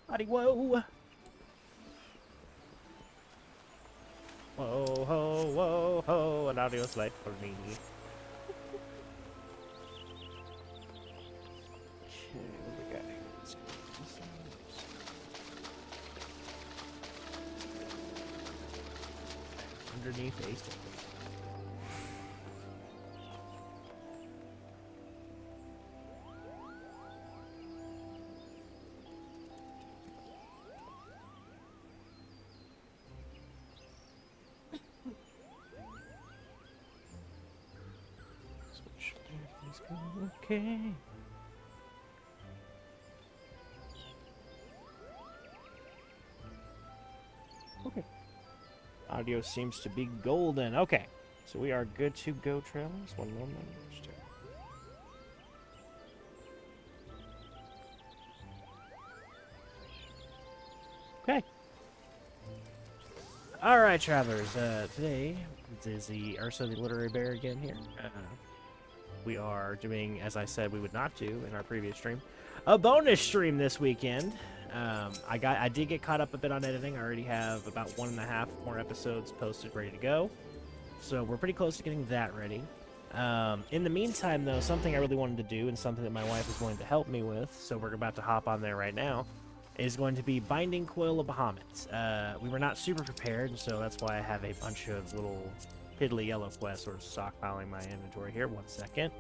Howdy, whoa! Whoa, ho, whoa, ho, an audio slide for me. Okay, what we got here? Let's go this side. Underneath a stick. Switch there, things go okay. Okay. Audio seems to be golden. Okay. So we are good to go, travelers. One moment. Okay. All right, travelers. Today is the Ursa the Literary Bear again here. We are doing, as I said, we would not do in our previous stream, a bonus stream this weekend. I did get caught up a bit on editing. I already have about 1.5 more episodes posted, ready to go. So we're pretty close to getting that ready. In the meantime, though, something I really wanted to do and something that my wife is going to help me with, so we're about to hop on there right now, is going to be Binding Coil of Bahamutt. We were not super prepared, and so that's why I have a bunch of little piddly yellow quests sort of stockpiling my inventory here. 1 second.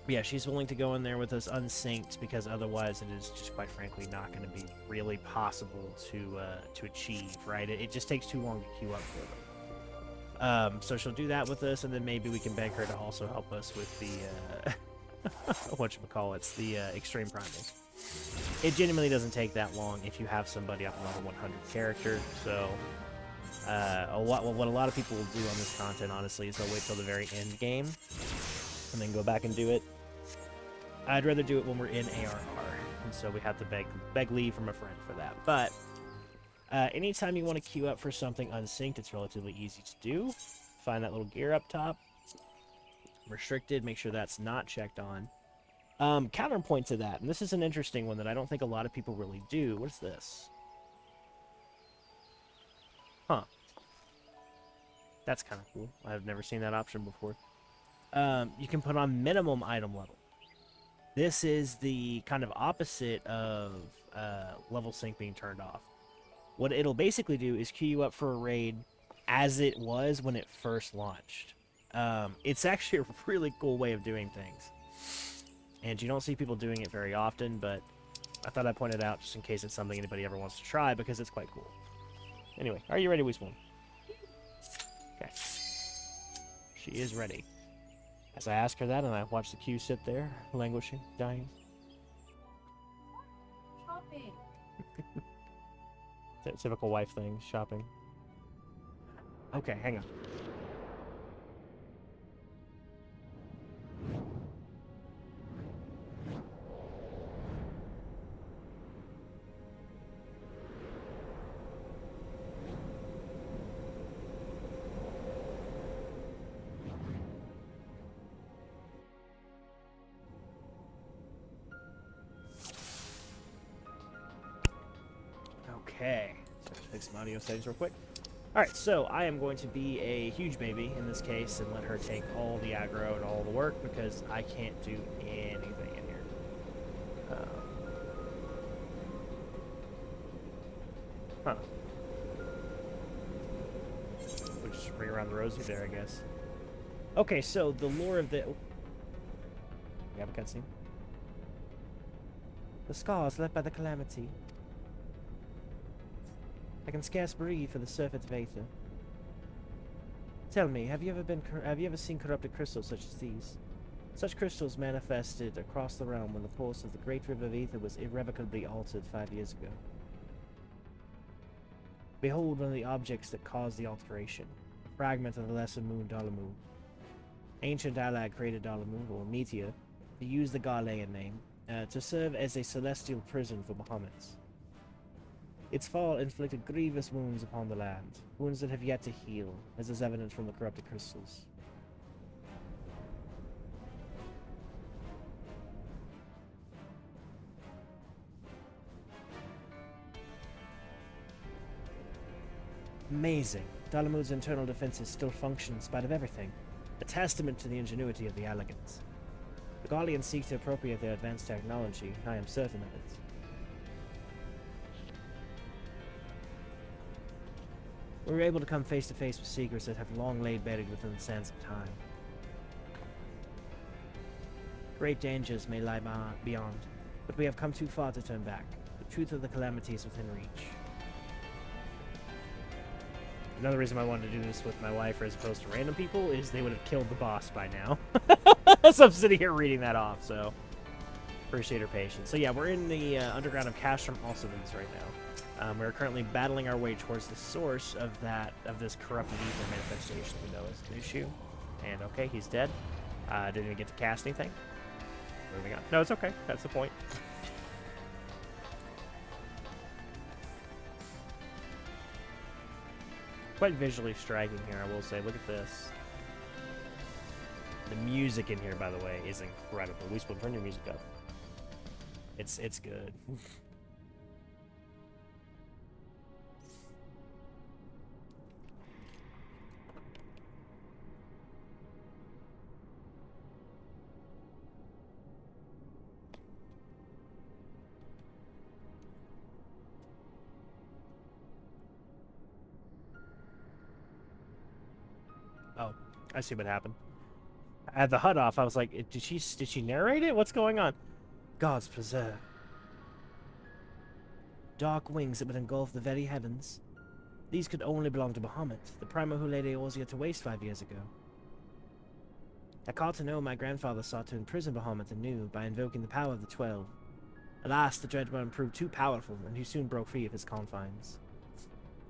Yeah, she's willing to go in there with us unsynced because otherwise it is just quite frankly not going to be really possible to achieve, right? It just takes too long to queue up for them. So she'll do that with us, and then maybe we can beg her to also help us with the whatchamacallits, the extreme primals. It genuinely doesn't take that long if you have somebody up level 100 character. So what a lot of people will do on this content, honestly, is they'll wait till the very end game and then go back and do it. I'd rather do it when we're in ARR, and so we have to beg leave from a friend for that. But anytime you want to queue up for something unsynced, it's relatively easy to do. Find that little gear up top. Restricted, make sure that's not checked on. Counterpoint to that, and this is an interesting one that I don't think a lot of people really do. What's this? Huh. That's kind of cool. I've never seen that option before. You can put on minimum item level. This is the kind of opposite of level sync being turned off. What it'll basically do is queue you up for a raid as it was when it first launched. It's actually a really cool way of doing things. And you don't see people doing it very often, but I thought I'd point it out just in case it's something anybody ever wants to try, because it's quite cool. Anyway, are you ready, Weespoon? Okay. She is ready. As I ask her that, and I watch the queue sit there, languishing, dying. Shopping. Typical wife thing, shopping. Okay, hang on. Okay, so fix some audio settings real quick. Alright, so I am going to be a huge baby in this case and let her take all the aggro and all the work because I can't do anything in here. Huh. We'll just bring around the rosy there, I guess. Okay, so the lore of the... Oh. We have a cutscene. The scars left by the calamity. I can scarce breathe for the surfeit of Aether. Tell me, have you ever seen corrupted crystals such as these? Such crystals manifested across the realm when the course of the great river of Aether was irrevocably altered 5 years ago. Behold one of the objects that caused the alteration, a fragment of the lesser moon Dalamu. Ancient Allag created Dalamu, or Meteor, to use the Garlean name, to serve as a celestial prison for Bahamutt. Its fall inflicted grievous wounds upon the land, wounds that have yet to heal, as is evident from the corrupted crystals. Amazing. Dalamud's internal defenses still function in spite of everything. A testament to the ingenuity of the Elegants. The Gallians seek to appropriate their advanced technology. I am certain of it. We were able to come face to face with secrets that have long laid buried within the sands of time. Great dangers may lie beyond, but we have come too far to turn back. The truth of the calamity is within reach. Another reason I wanted to do this with my wife as opposed to random people is they would have killed the boss by now. So I'm sitting here reading that off, so appreciate her patience. So yeah, we're in the underground of Castrum Alcivins right now. We're currently battling our way towards the source of this corrupted ether manifestation we know is an issue. And okay, he's dead. Didn't even get to cast anything. Moving on. No, it's okay. That's the point. Quite visually striking here, I will say. Look at this. The music in here, by the way, is incredible. Weespoon, turn your music up. It's good. Oh, I see what happened. I had the HUD off. I was like, did she narrate it? What's going on? Gods preserve. Dark wings that would engulf the very heavens. These could only belong to Bahamutt, the primer who laid Eorzea to waste 5 years ago. I call to know my grandfather sought to imprison Bahamutt anew by invoking the power of the 12. Alas, the dread one proved too powerful, and he soon broke free of his confines.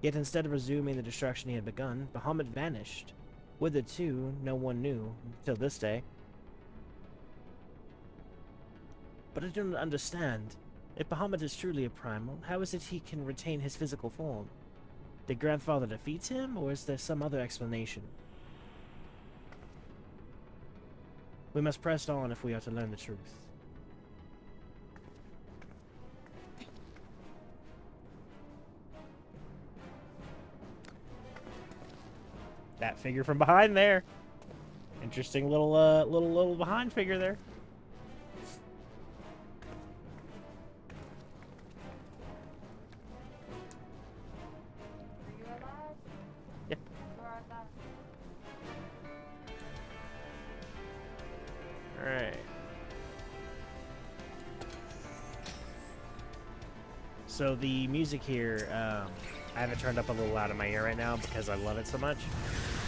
Yet instead of resuming the destruction he had begun, Bahamutt vanished. Whither to, no one knew, till this day. But I do not understand. If Bahamutt is truly a primal, how is it he can retain his physical form? Did Grandfather defeat him, or is there some other explanation? We must press on if we are to learn the truth. That figure from behind there. Interesting little behind figure there. Are you alive? Yep. Where are they? Alright. So the music here, I have it turned up a little loud in my ear right now because I love it so much.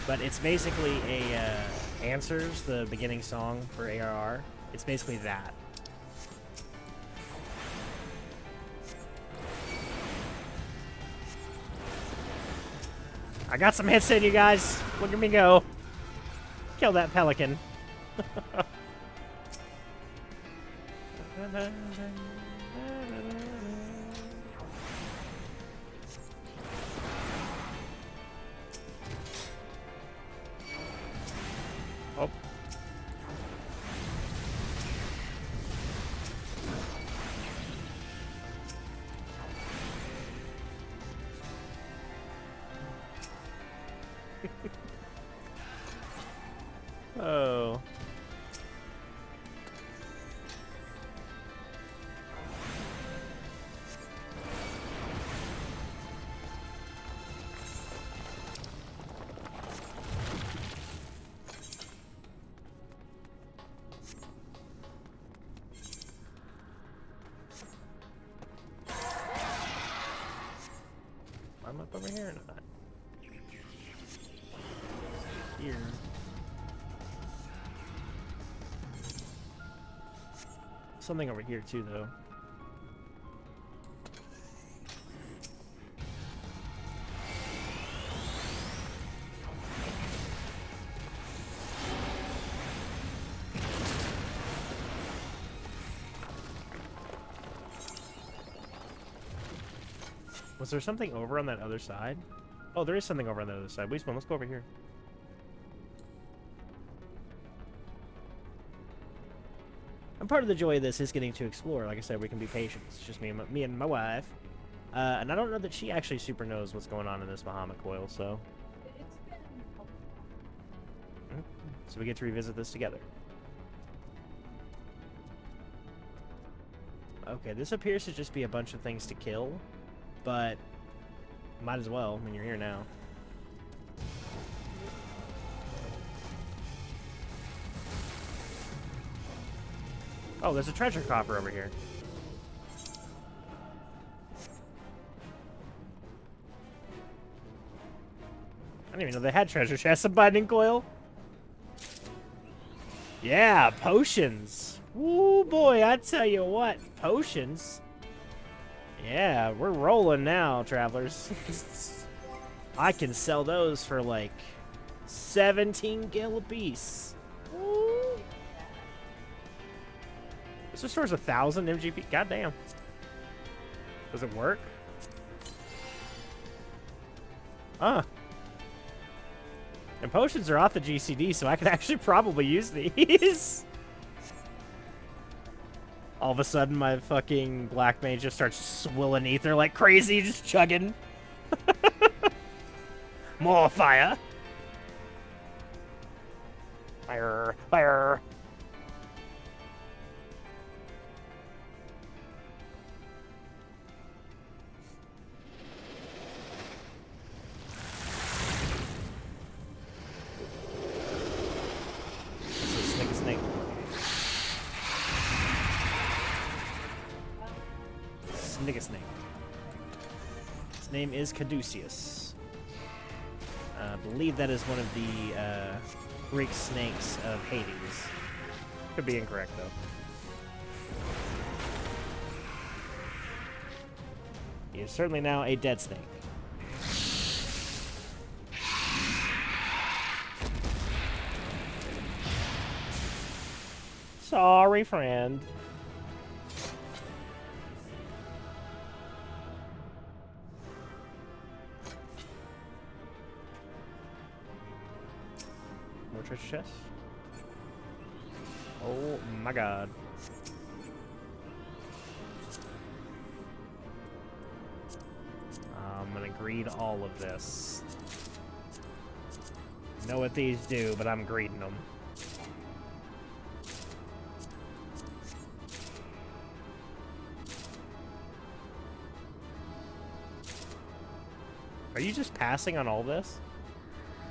But it's basically a Answers, the beginning song for ARR. It's basically that. I got some hits in, you guys. Look at me go. Kill that pelican. Oh. Oh. I'm up over here or not? Here. Something over here too, though. Was there something over on that other side? Oh, there is something over on the other side. Weesman, let's go over here. And part of the joy of this is getting to explore. Like I said, we can be patient. It's just me and my wife. And I don't know that she actually super knows what's going on in this Bahamutt coil, so... It's been So we get to revisit this together. Okay, this appears to just be a bunch of things to kill, but might as well. I mean, you're here now. Oh, there's a treasure coffer over here. I didn't even know they had treasure chests of Binding Coil. Yeah, potions. Woo, boy, I tell you what, potions. Yeah, we're rolling now, travelers. I can sell those for like 17 gil a piece. Woo. This restores 1,000 MGP. Goddamn. Does it work? Huh. And potions are off the GCD, so I can actually probably use these. All of a sudden, my fucking black mage just starts swilling ether like crazy, just chugging. More fire. Fire. Fire. Snake. Snake. His name is Caduceus. I believe that is one of the Greek snakes of Hades. Could be incorrect, though. He is certainly now a dead snake. Sorry, friend. More treasure chests. Oh my god. I'm gonna greed all of this. Know what these do, but I'm greeding them. Are you just passing on all this?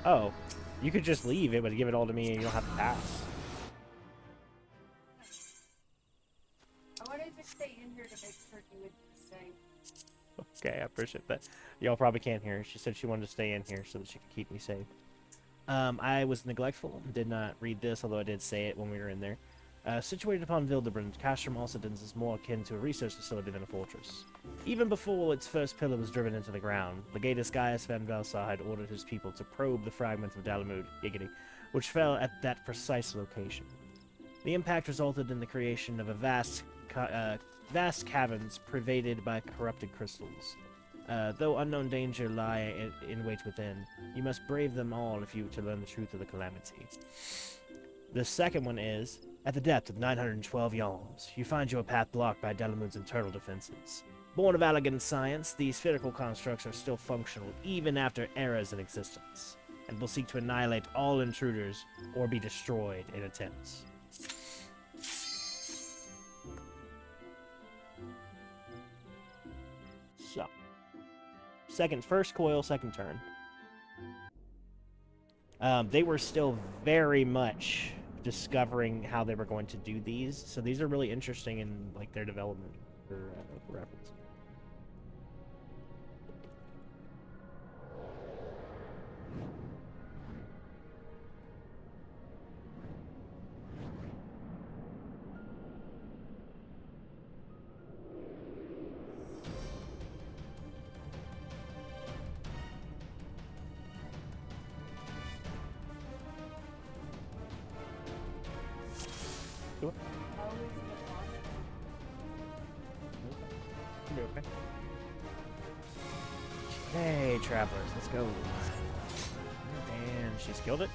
Oh, you could just leave it, but give it all to me and you don't have to pass. I wanted to stay in here to make sure you would be safe. Okay, I appreciate that. Y'all probably can't hear her. She said she wanted to stay in here so that she could keep me safe. I was neglectful and did not read this, although I did say it when we were in there. Situated upon Vildebrand, Castrum Alcedens is more akin to a research facility than a fortress. Even before its first pillar was driven into the ground, Legatus Gaius Van Valsar had ordered his people to probe the fragment of Dalamud, Giggity, which fell at that precise location. The impact resulted in the creation of a vast caverns pervaded by corrupted crystals. Though unknown danger lie in wait within, you must brave them all if you to learn the truth of the calamity. The second one is, at the depth of 912 yalms, you find your path blocked by Dalamud's internal defenses. Born of elegant science, these physical constructs are still functional even after eras in existence, and will seek to annihilate all intruders or be destroyed in attempts. So, first coil, second turn. They were still very much discovering how they were going to do these, so these are really interesting in like their development for reference. Do it. Always get lost. You'll be okay. Hey, travelers, let's go. And she's killed it.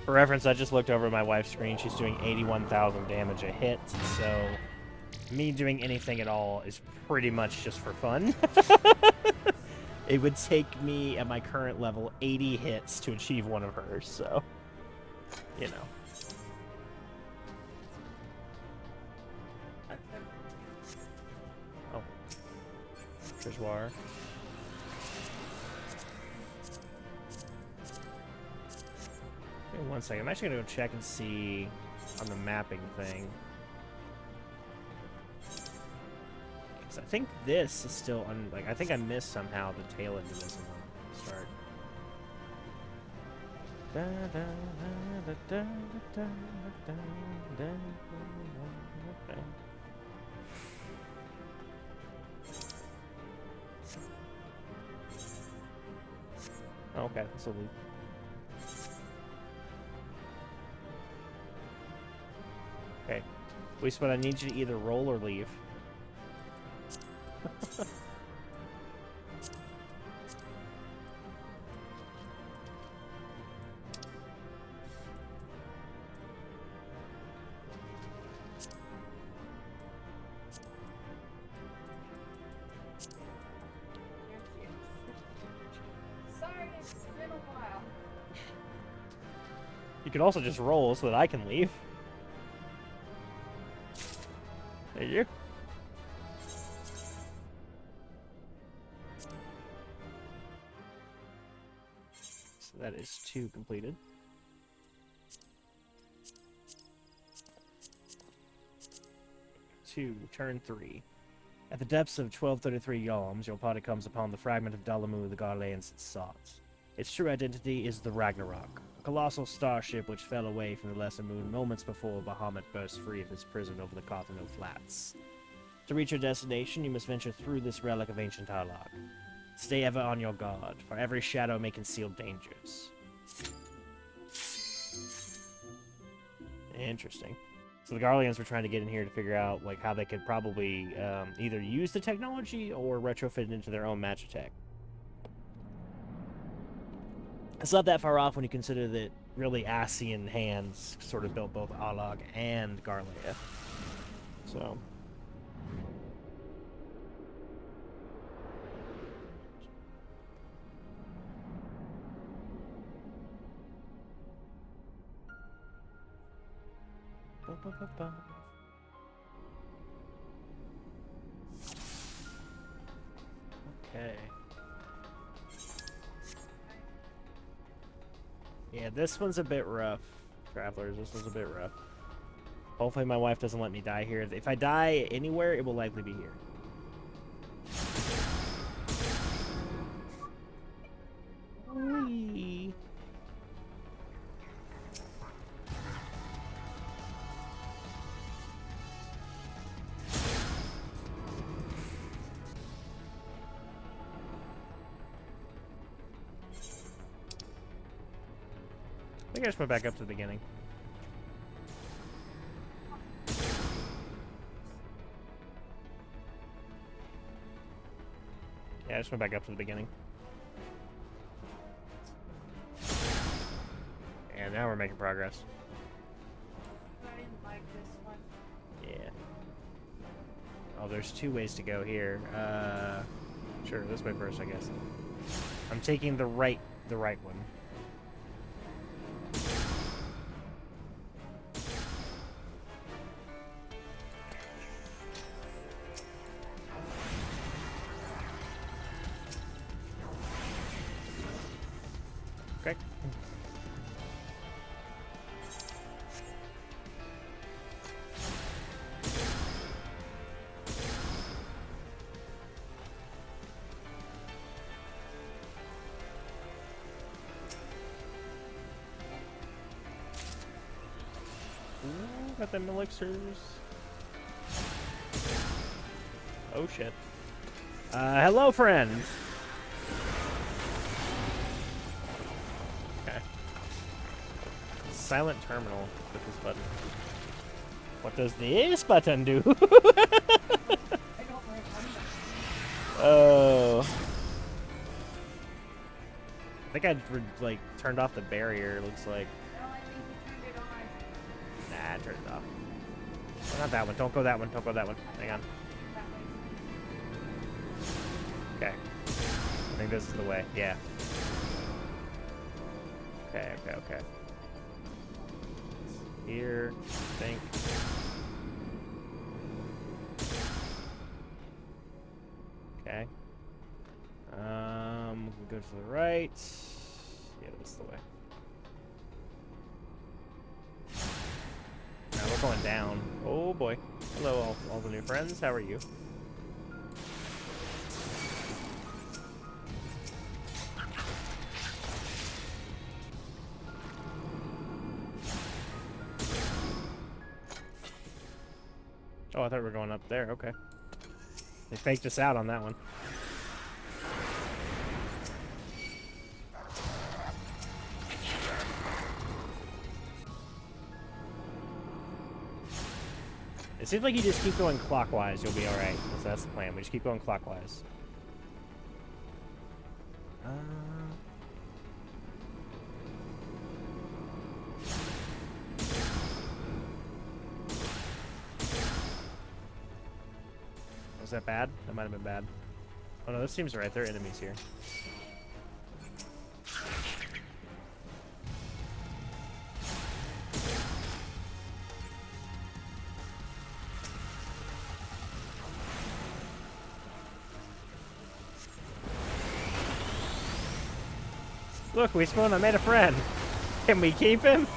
For reference, I just looked over at my wife's screen. She's doing 81,000 damage a hit, so me doing anything at all is pretty much just for fun. It would take me, at my current level, 80 hits to achieve one of hers, so, you know. Oh. Trishwar. Give me 1 second. I'm actually gonna go check and see on the mapping thing. Because I think this is still like I think I missed somehow the tail end of this one. Start. Okay. Okay, this will leave. Okay. Wait, but I need you to either roll or leave. Sorry, it's been a while. You could also just roll so that I can leave. There you. So that is 2 completed. 2, turn 3. At the depths of 1233 yalms, your party comes upon the fragment of Dalamu the Garleans had sought. Its true identity is the Ragnarok, a colossal starship which fell away from the Lesser Moon moments before Bahamutt burst free of his prison over the Carthano Flats. To reach your destination, you must venture through this relic of ancient Harlog. Stay ever on your guard, for every shadow may conceal dangers. Interesting. So the Garleans were trying to get in here to figure out like how they could probably either use the technology or retrofit it into their own magitech. It's not that far off when you consider that really Asian hands sort of built both Alog and Garlea. So. Okay. Yeah, this one's a bit rough, travelers. This one's a bit rough. Hopefully my wife doesn't let me die here. If I die anywhere, it will likely be here. Whee. I think I just went back up to the beginning. Yeah, I just went back up to the beginning. And now we're making progress. I didn't like this one. Yeah. Oh, there's 2 ways to go here. Sure, this way first, I guess. I'm taking the right one. Okay. Got them elixirs. Oh shit. Hello, friends. Okay. Silent terminal with this button. What does this button do? Oh. I think I like turned off the barrier. Looks like. No, I think you turned it on. Nah, turn it off. Oh, not that one. Don't go that one. Don't go that one. Hang on. That way. Okay. I think this is the way. Yeah. Okay. Okay. Okay. Here. I think. Okay. We'll go to the right. Yeah, that's the way. Now we're going down. Oh boy. Hello, all the new friends. How are you? Oh, I thought we were going up there. Okay. They faked us out on that one. It seems like you just keep going clockwise, you'll be alright. So that's the plan. We just keep going clockwise. Was that bad? That might have been bad. Oh no, this seems right. There are enemies here. Look, we spawned. I made a friend. Can we keep him?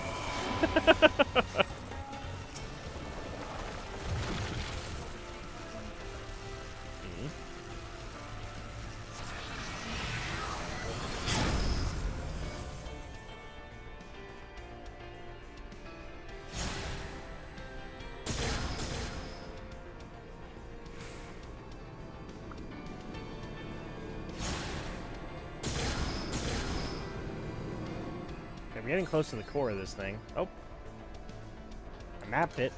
We're getting close to the core of this thing. Oh. I mapped it.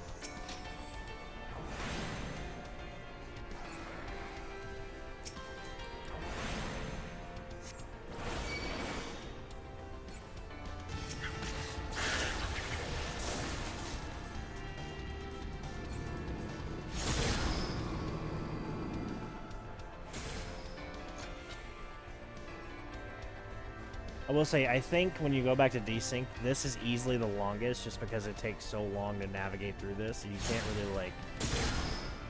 I will say, I think when you go back to desync, this is easily the longest just because it takes so long to navigate through this. So you can't really, like...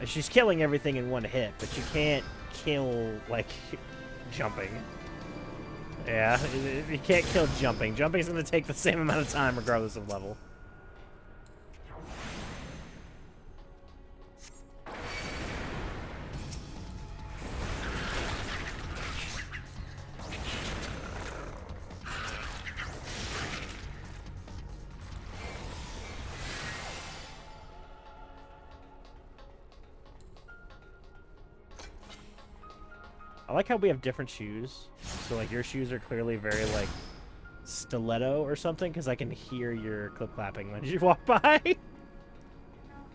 She's killing everything in one hit, but you can't kill, like, jumping. Yeah, you can't kill jumping. Jumping's going to take the same amount of time regardless of level. I like how we have different shoes. So, like, your shoes are clearly very, like, stiletto or something, because I can hear your clip-clapping when you walk by. No,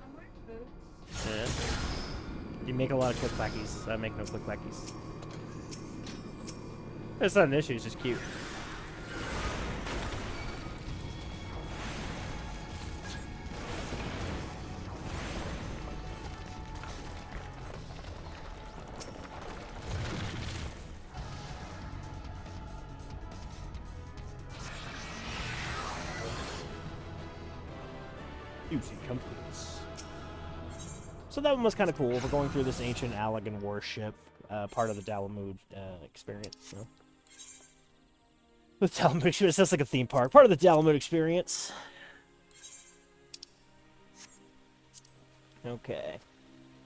I'm wearing boots. Yeah. You make a lot of clip-clackies. I make no clip-clackies. It's not an issue, it's just cute. Completes. So that one was kind of cool. We're going through this ancient Allagan warship, part of the Bahamutt experience. So. The Bahamutt experience, that's like a theme park. Part of the Bahamutt experience. Okay.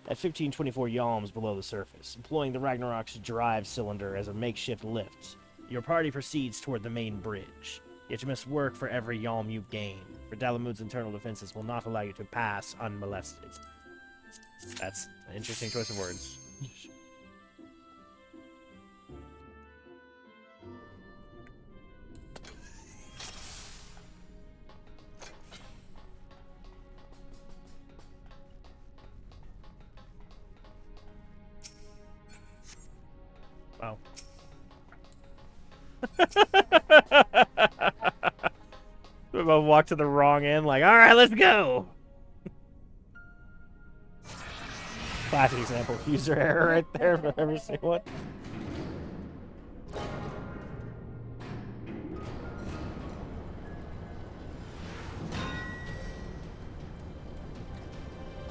At 1524 yalms below the surface, employing the Ragnarok's drive cylinder as a makeshift lift, your party proceeds toward the main bridge. Yet you must work for every yalm you gain. For Bahamutt's internal defenses will not allow you to pass unmolested. That's an interesting choice of words. Wow. We'll walk to the wrong end, like, alright, let's go! Classic example of user error right there, if I've ever seen one.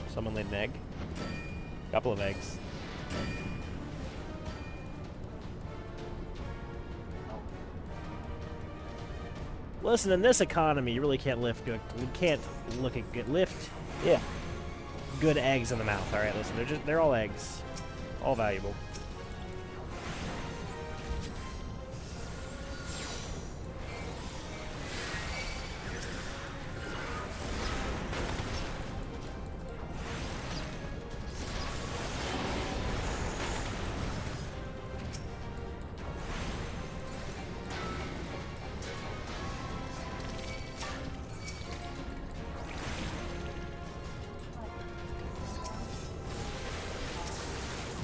Someone laid an egg. Couple of eggs. Listen, in this economy, you really can't lift good. You can't look at good lift. Yeah. Good eggs in the mouth. All right, listen, they're all eggs, all valuable.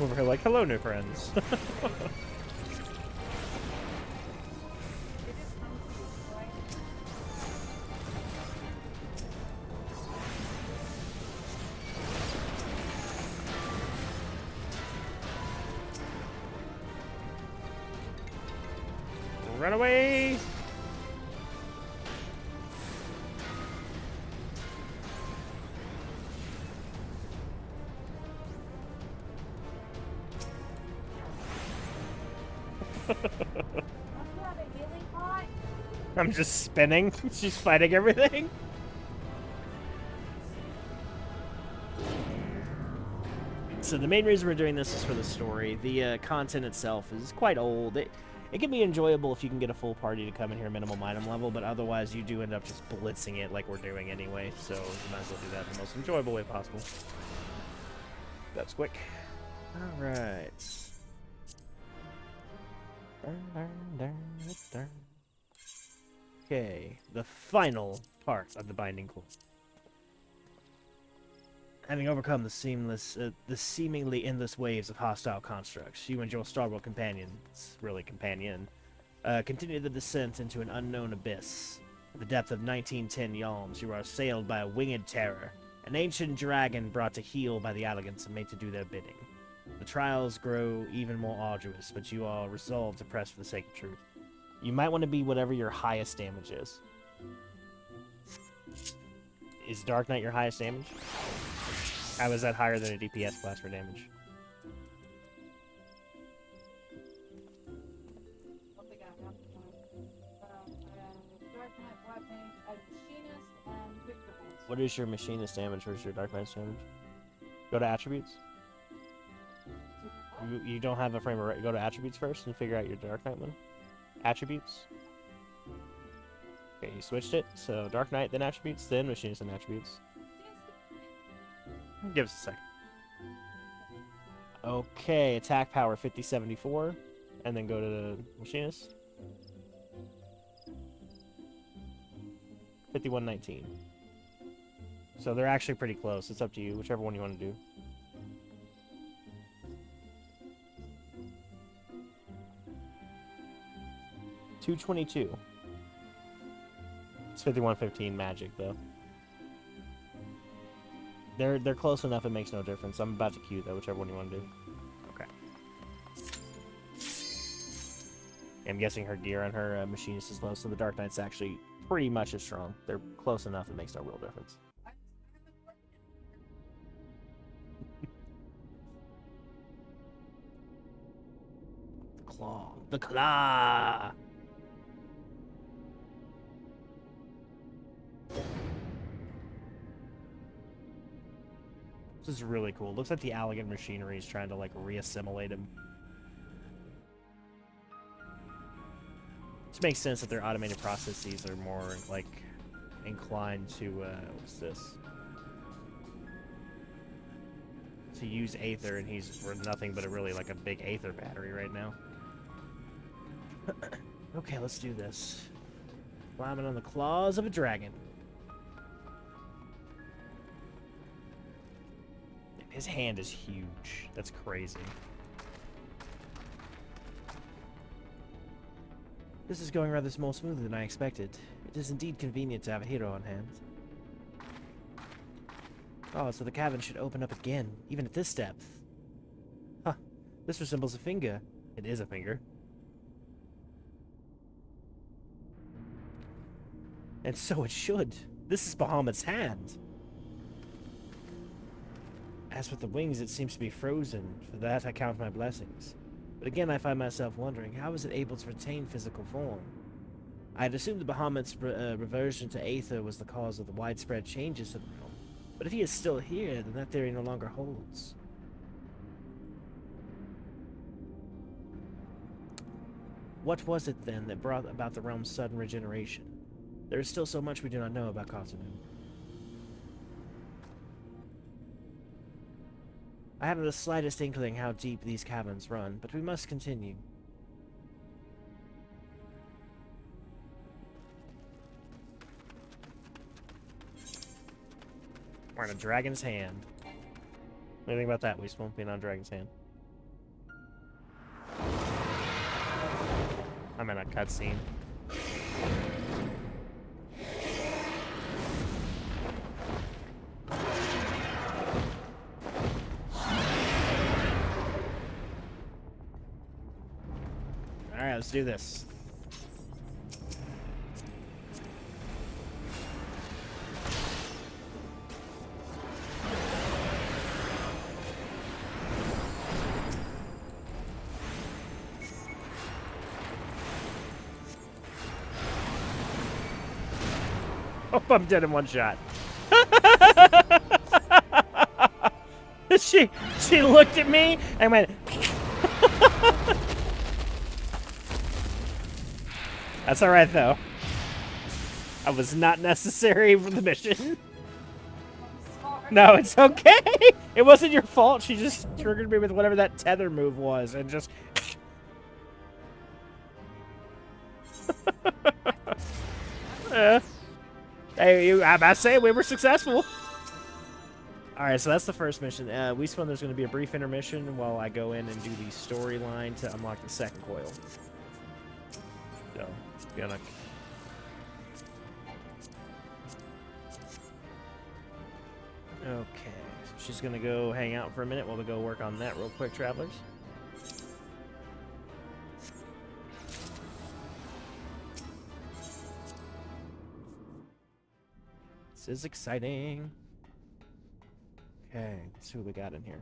Over here like, hello, new friends. Run away! I'm just spinning. She's fighting everything. So the main reason we're doing this is for the story. The content itself is quite old. It can be enjoyable if you can get a full party to come in here minimum item level, but otherwise you do end up just blitzing it like we're doing anyway, so you might as well do that in the most enjoyable way possible. That's quick. Alright. Okay, the final part of the Binding Coil. Having overcome the seemingly endless waves of hostile constructs, you and your starboard companions, really companion, continue the descent into an unknown abyss. At the depth of 1910 yalms, you are assailed by a winged terror, an ancient dragon brought to heel by the elegants and made to do their bidding. The trials grow even more arduous, but you are resolved to press for the sake of truth. You might want to be whatever your highest damage is. Is Dark Knight your highest damage? How is that higher than a DPS class for damage? What is your machinist damage versus your Dark Knight's damage? Go to attributes. You don't have a frame of go to attributes first and figure out your Dark Knight one. Attributes. Okay, you switched it. So Dark Knight, then attributes, then machinist, and attributes. Give us a second. Okay, attack power 5074, and then go to the machinist. 5119. So they're actually pretty close. It's up to you, whichever one you want to do. $222. It's 5115 magic though. They're close enough it makes no difference. I'm about to queue though, whichever one you want to do. Okay. I'm guessing her gear on her machinist is low, so the Dark Knight's actually pretty much as strong. They're close enough it makes no real difference. The claw. The claw! This is really cool. Looks like the elegant machinery is trying to, like, re-assimilate him. Which makes sense that their automated processes are more, like, inclined to, what's this? To use Aether, and he's for nothing but really like a big Aether battery right now. Okay, let's do this. Climbing on the claws of a dragon. His hand is huge. That's crazy. This is going rather more smoothly than I expected. It is indeed convenient to have a hero on hand. Oh, so the cavern should open up again, even at this depth. Huh. This resembles a finger. It is a finger. And so it should. This is Bahamutt's hand. As with the wings, it seems to be frozen. For that, I count my blessings. But again, I find myself wondering, how is it able to retain physical form? I had assumed the Bahamutt's reversion to Aether was the cause of the widespread changes to the realm. But if he is still here, then that theory no longer holds. What was it, then, that brought about the realm's sudden regeneration? There is still so much we do not know about Kotzebue. I haven't the slightest inkling how deep these caverns run, but we must continue. We're in a dragon's hand. What do you think about that, Weasel, being on dragon's hand? I'm in a cutscene. Alright, let's do this. Oh, I'm dead in one shot. She looked at me and went. That's all right though. I was not necessary for the mission. No, it's okay. It wasn't your fault. She just triggered me with whatever that tether move was, and just. Hey, I'm about to say we were successful. All right, so that's the first mission. We spun. There's going to be a brief intermission while I go in and do the storyline to unlock the second coil. So, gonna. Okay, so she's gonna go hang out for a minute while we go work on that real quick, travelers. This is exciting. Okay, let's see what we got in here.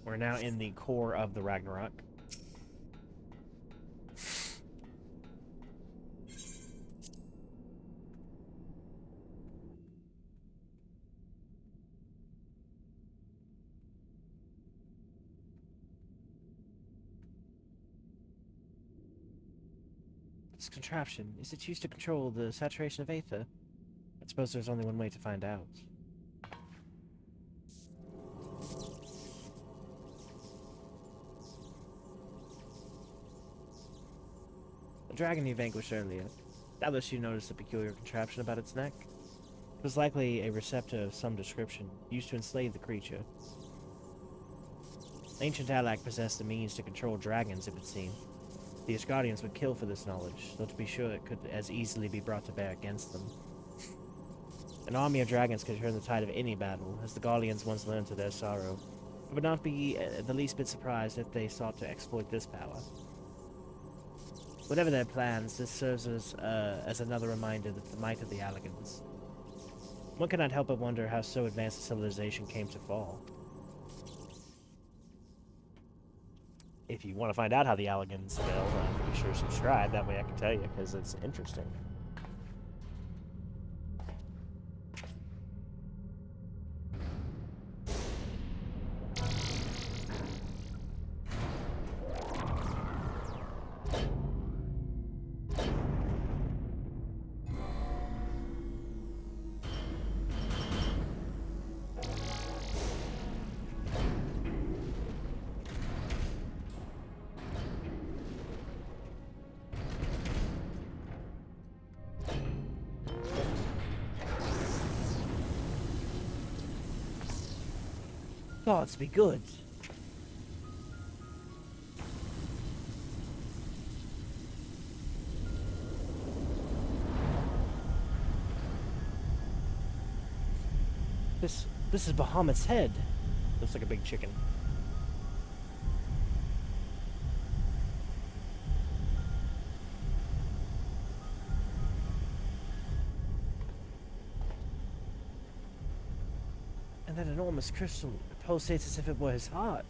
We're now in the core of the Ragnarok. This contraption, is it used to control the saturation of Aether? I suppose there's only one way to find out. The dragon you vanquished earlier. Doubtless you noticed a peculiar contraption about its neck. It was likely a receptor of some description, used to enslave the creature. Ancient Alak possessed the means to control dragons, it would seem. The Asgardians would kill for this knowledge, though to be sure it could as easily be brought to bear against them. An army of dragons could turn the tide of any battle, as the Garleans once learned to their sorrow. I would not be the least bit surprised if they sought to exploit this power. Whatever their plans, this serves as another reminder that the might of the Alligans. One cannot help but wonder how so advanced a civilization came to fall. If you want to find out how the Alligans fell, be sure to subscribe. That way I can tell you, because it's interesting. Gods be good. This is Bahamutt's head. Looks like a big chicken. And that enormous crystal pulsates as if it were his heart.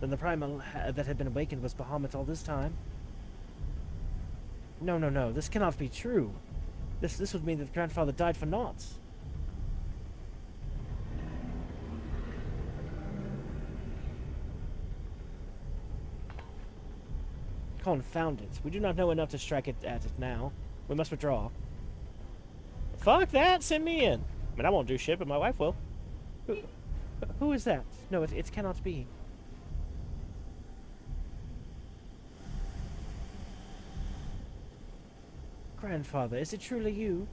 Then the primal that had been awakened was Bahamutt all this time. No, no, no. This cannot be true. This would mean that grandfather died for naught. Confound it. We do not know enough to strike at it now. We must withdraw. Fuck that! Send me in! I mean, I won't do shit, but my wife will. Who is that? No, it cannot be. Grandfather, is it truly you?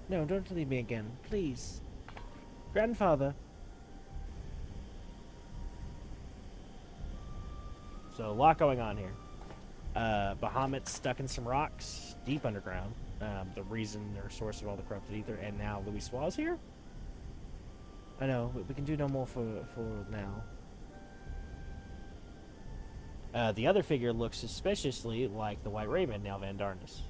No, don't leave me again, please. Grandfather. So, a lot going on here. Bahamutt's stuck in some rocks deep underground. The reason or source of all the corrupted ether, and now Louis Swall's here? I know, we can do no more for now. The other figure looks suspiciously like the White Raven, now Van Darnus.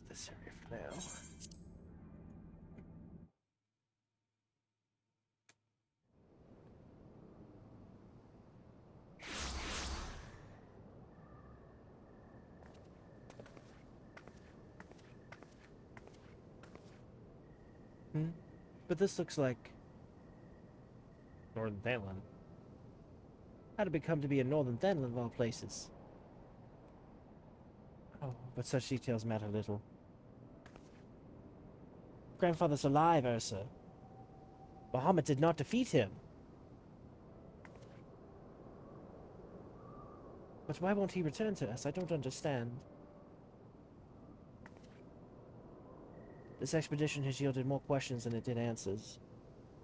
This area for now. But this looks like Northern Thailand. How did it come to be in Northern Thailand of all places? Oh, but such details matter little. Grandfather's alive, Ursa. Bahamutt did not defeat him. But why won't he return to us? I don't understand. This expedition has yielded more questions than it did answers.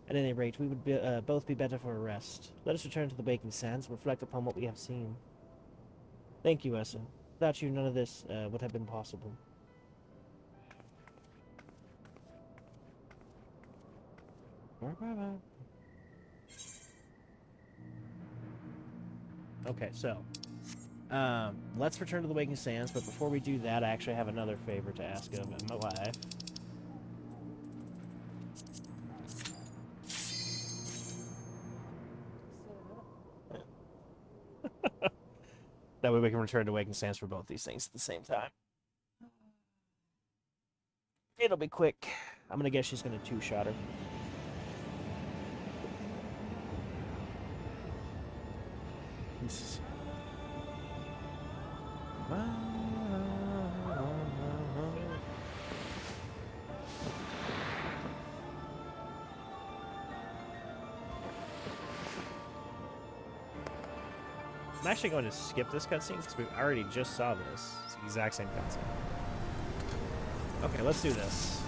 At any rate, we would both be better for a rest. Let us return to the baking sands and reflect upon what we have seen. Thank you, Ursa. Without you, none of this would have been possible. Okay, so let's return to the Waking Sands, but before we do that, I actually have another favor to ask of my wife. That way we can return to Waking Sands for both these things at the same time. It'll be quick. I'm gonna guess she's gonna two-shot her. I'm actually going to skip this cutscene because we already just saw this. It's the exact same cutscene. Okay, let's do this.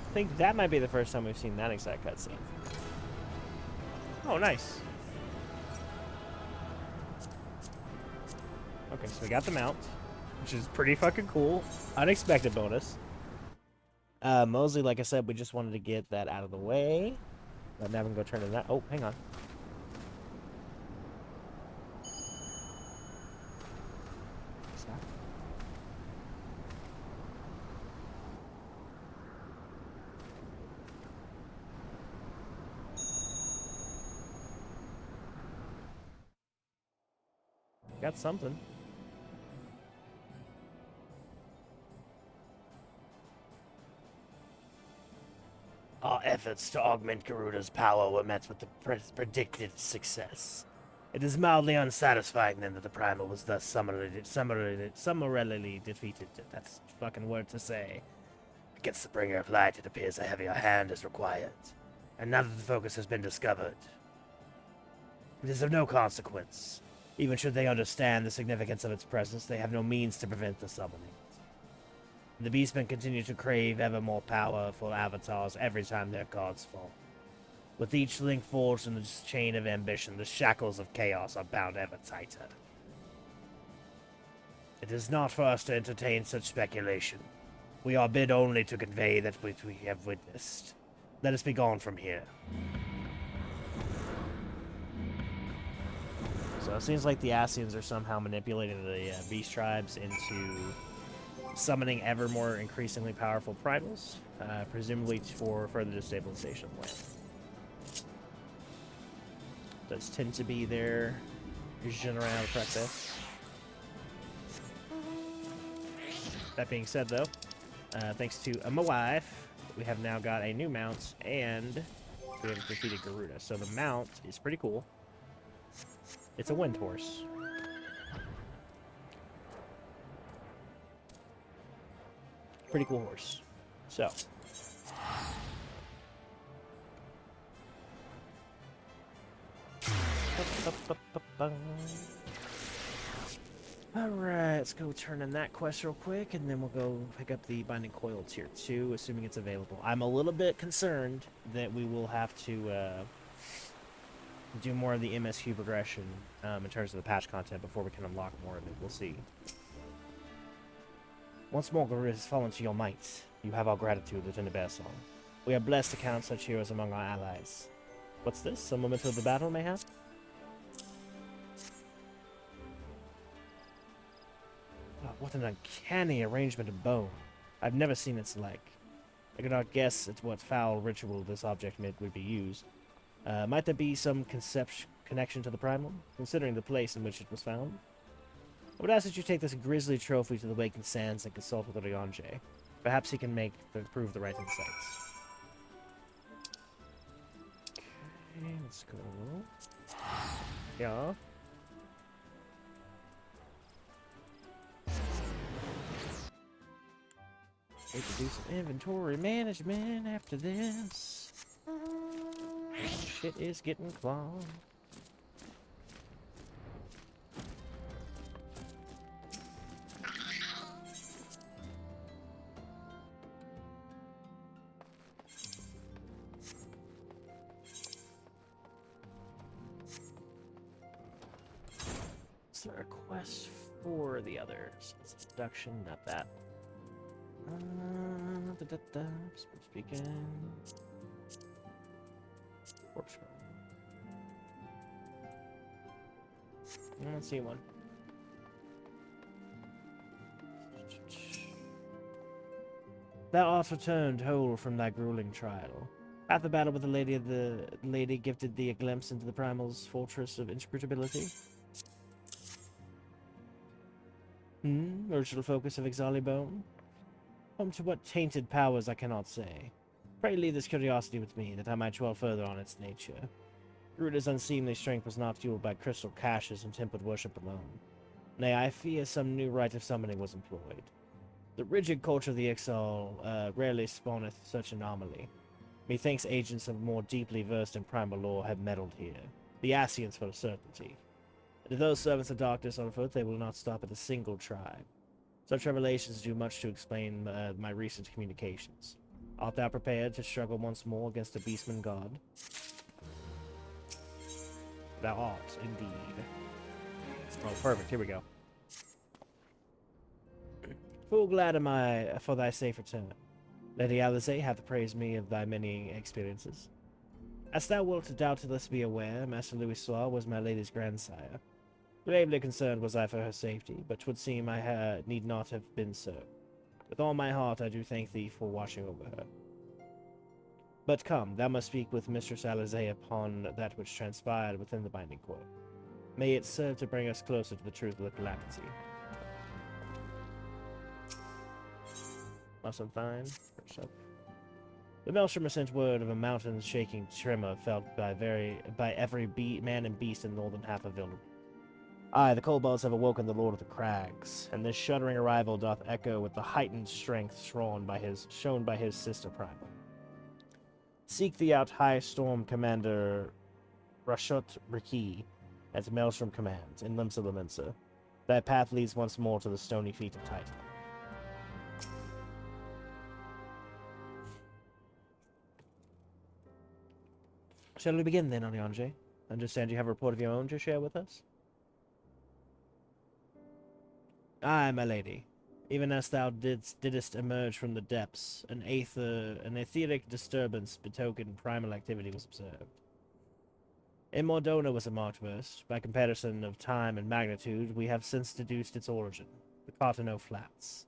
I think that might be the first time we've seen that exact cutscene. Oh, nice. Okay, so we got the mount, which is pretty fucking cool. Unexpected bonus. Mosley, like I said, we just wanted to get that out of the way. Let Nevin go turn it that. Oh, hang on. Stop. Got something. Our efforts to augment Garuda's power were met with the predicted success. It is mildly unsatisfying then that the primal was thus summarily defeated. That's a fucking word to say. Against the bringer of light, it appears a heavier hand is required. And now that the focus has been discovered, it is of no consequence. Even should they understand the significance of its presence, they have no means to prevent the summoning. The beastmen continue to crave ever more powerful avatars every time their gods fall. With each link forged in this chain of ambition, the shackles of chaos are bound ever tighter. It is not for us to entertain such speculation. We are bid only to convey that which we have witnessed. Let us be gone from here. So it seems like the Asians are somehow manipulating the beast tribes into summoning ever more increasingly powerful primals, presumably for further destabilization of the land. Does tend to be their general practice. That being said, though, thanks to my wife, we have now got a new mount, and we have defeated Garuda. So the mount is pretty cool. It's a wind horse. Pretty cool horse. So. Alright, let's go turn in that quest real quick, and then we'll go pick up the Binding Coil Tier 2, assuming it's available. I'm a little bit concerned that we will have to do more of the MSQ progression in terms of the patch content before we can unlock more of it. We'll see. Once more, Garuda has fallen to your might. You have our gratitude, Lieutenant Bearsong. We are blessed to count such heroes among our allies. What's this? Some memento of the battle, mayhap? Oh, what an uncanny arrangement of bone. I've never seen its like. I cannot guess at what foul ritual this object would be used. Might there be some connection to the primal, considering the place in which it was found? I would ask that you take this grisly trophy to the Wakened Sands and consult with Ryonje. Perhaps he can prove the right insights. Okay, let's go. Yeah. Need to do some inventory management after this. Shit is getting clogged. Is there a quest for the others? It's seduction, not that. Speaking. Corpse. I don't see one. Thou art returned whole from thy grueling trial. Hath the battle with the lady gifted thee a glimpse into the primal's fortress of inscrutability? Original focus of Exalibone? Home to what tainted powers I cannot say. Pray leave this curiosity with me, that I might dwell further on its nature. Garuda's unseemly strength was not fueled by crystal caches and tempered worship alone. Nay, I fear some new rite of summoning was employed. The rigid culture of the Exile rarely spawneth such anomaly. Methinks agents of more deeply versed in primal lore have meddled here. The Asians for a certainty. And to those servants of darkness on foot, they will not stop at a single tribe. Such revelations do much to explain my recent communications. Art thou prepared to struggle once more against the beastman god? Thou art, indeed. Oh, perfect. Here we go. Full glad am I for thy safe return. Lady Alizé hath praised me of thy many experiences. As thou wilt doubtless be aware, Master Louis Soir was my lady's grandsire. Gravely concerned was I for her safety, but 'twould seem I need not have been so. With all my heart I do thank thee for watching over her. But come, thou must speak with Mistress Alizé upon that which transpired within the Binding Coil. May it serve to bring us closer to the truth of the calamity. Awesome, fine. The Maelstrom sent word of a mountain-shaking tremor felt by every man and beast in the northern half of Vilna. Aye, the kobolds have awoken the Lord of the Crags, and this shuddering arrival doth echo with the heightened strength shown by his sister Primal. Seek thee out High Storm Commander Rashut Riki at Maelstrom Command in Limsa Lamensa. Thy path leads once more to the stony feet of Titan. Shall we begin then, Onyanje? Understand you have a report of your own to share with us? Aye, my lady. Even as thou didst emerge from the depths, an etheric disturbance betokened primal activity was observed. In Mordona was a marked burst. By comparison of time and magnitude, we have since deduced its origin, the Cartano Flats.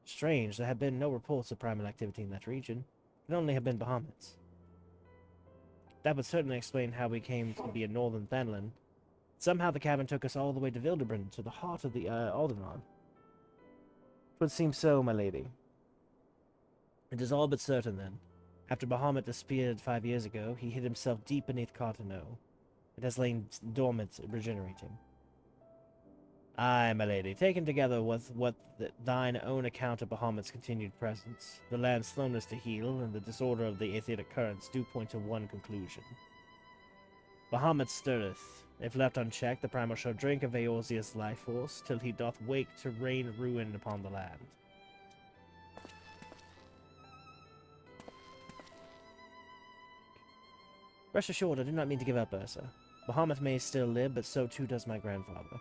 Strange, there have been no reports of primal activity in that region. It only have been Bahamutt. That would certainly explain how we came to be in northern Thanlin. Somehow the cavern took us all the way to Vilderbrunn, to the heart of the Alderaan. Would seem so, my lady. It is all but certain, then. After Bahamutt disappeared 5 years ago, he hid himself deep beneath Cartano. It has lain dormant, regenerating. Aye, my lady, taken together with thine own account of Bahamutt's continued presence, the land's slowness to heal, and the disorder of the etheric currents do point to one conclusion. Bahamutt stirreth. If left unchecked, the primal shall drink of Eorzea's life force, till he doth wake to rain ruin upon the land. Rest assured, I do not mean to give up, Ursa. Bahamutt may still live, but so too does my grandfather.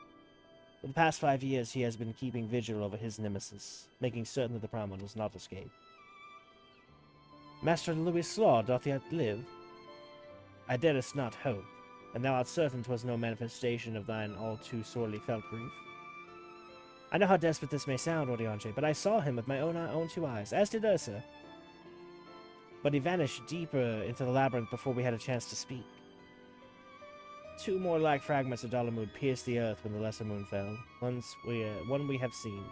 For the past 5 years, he has been keeping vigil over his nemesis, making certain that the primal does not escape. Master Louis Slaw, doth yet live? I darest not hope, and thou art certain 'twas no manifestation of thine all too sorely felt grief. I know how desperate this may sound, Onyanje, but I saw him with my own 2 eyes, as did Ursa. But he vanished deeper into the labyrinth before we had a chance to speak. 2 more like fragments of Dalamud pierced the earth when the lesser moon fell. One we have seen.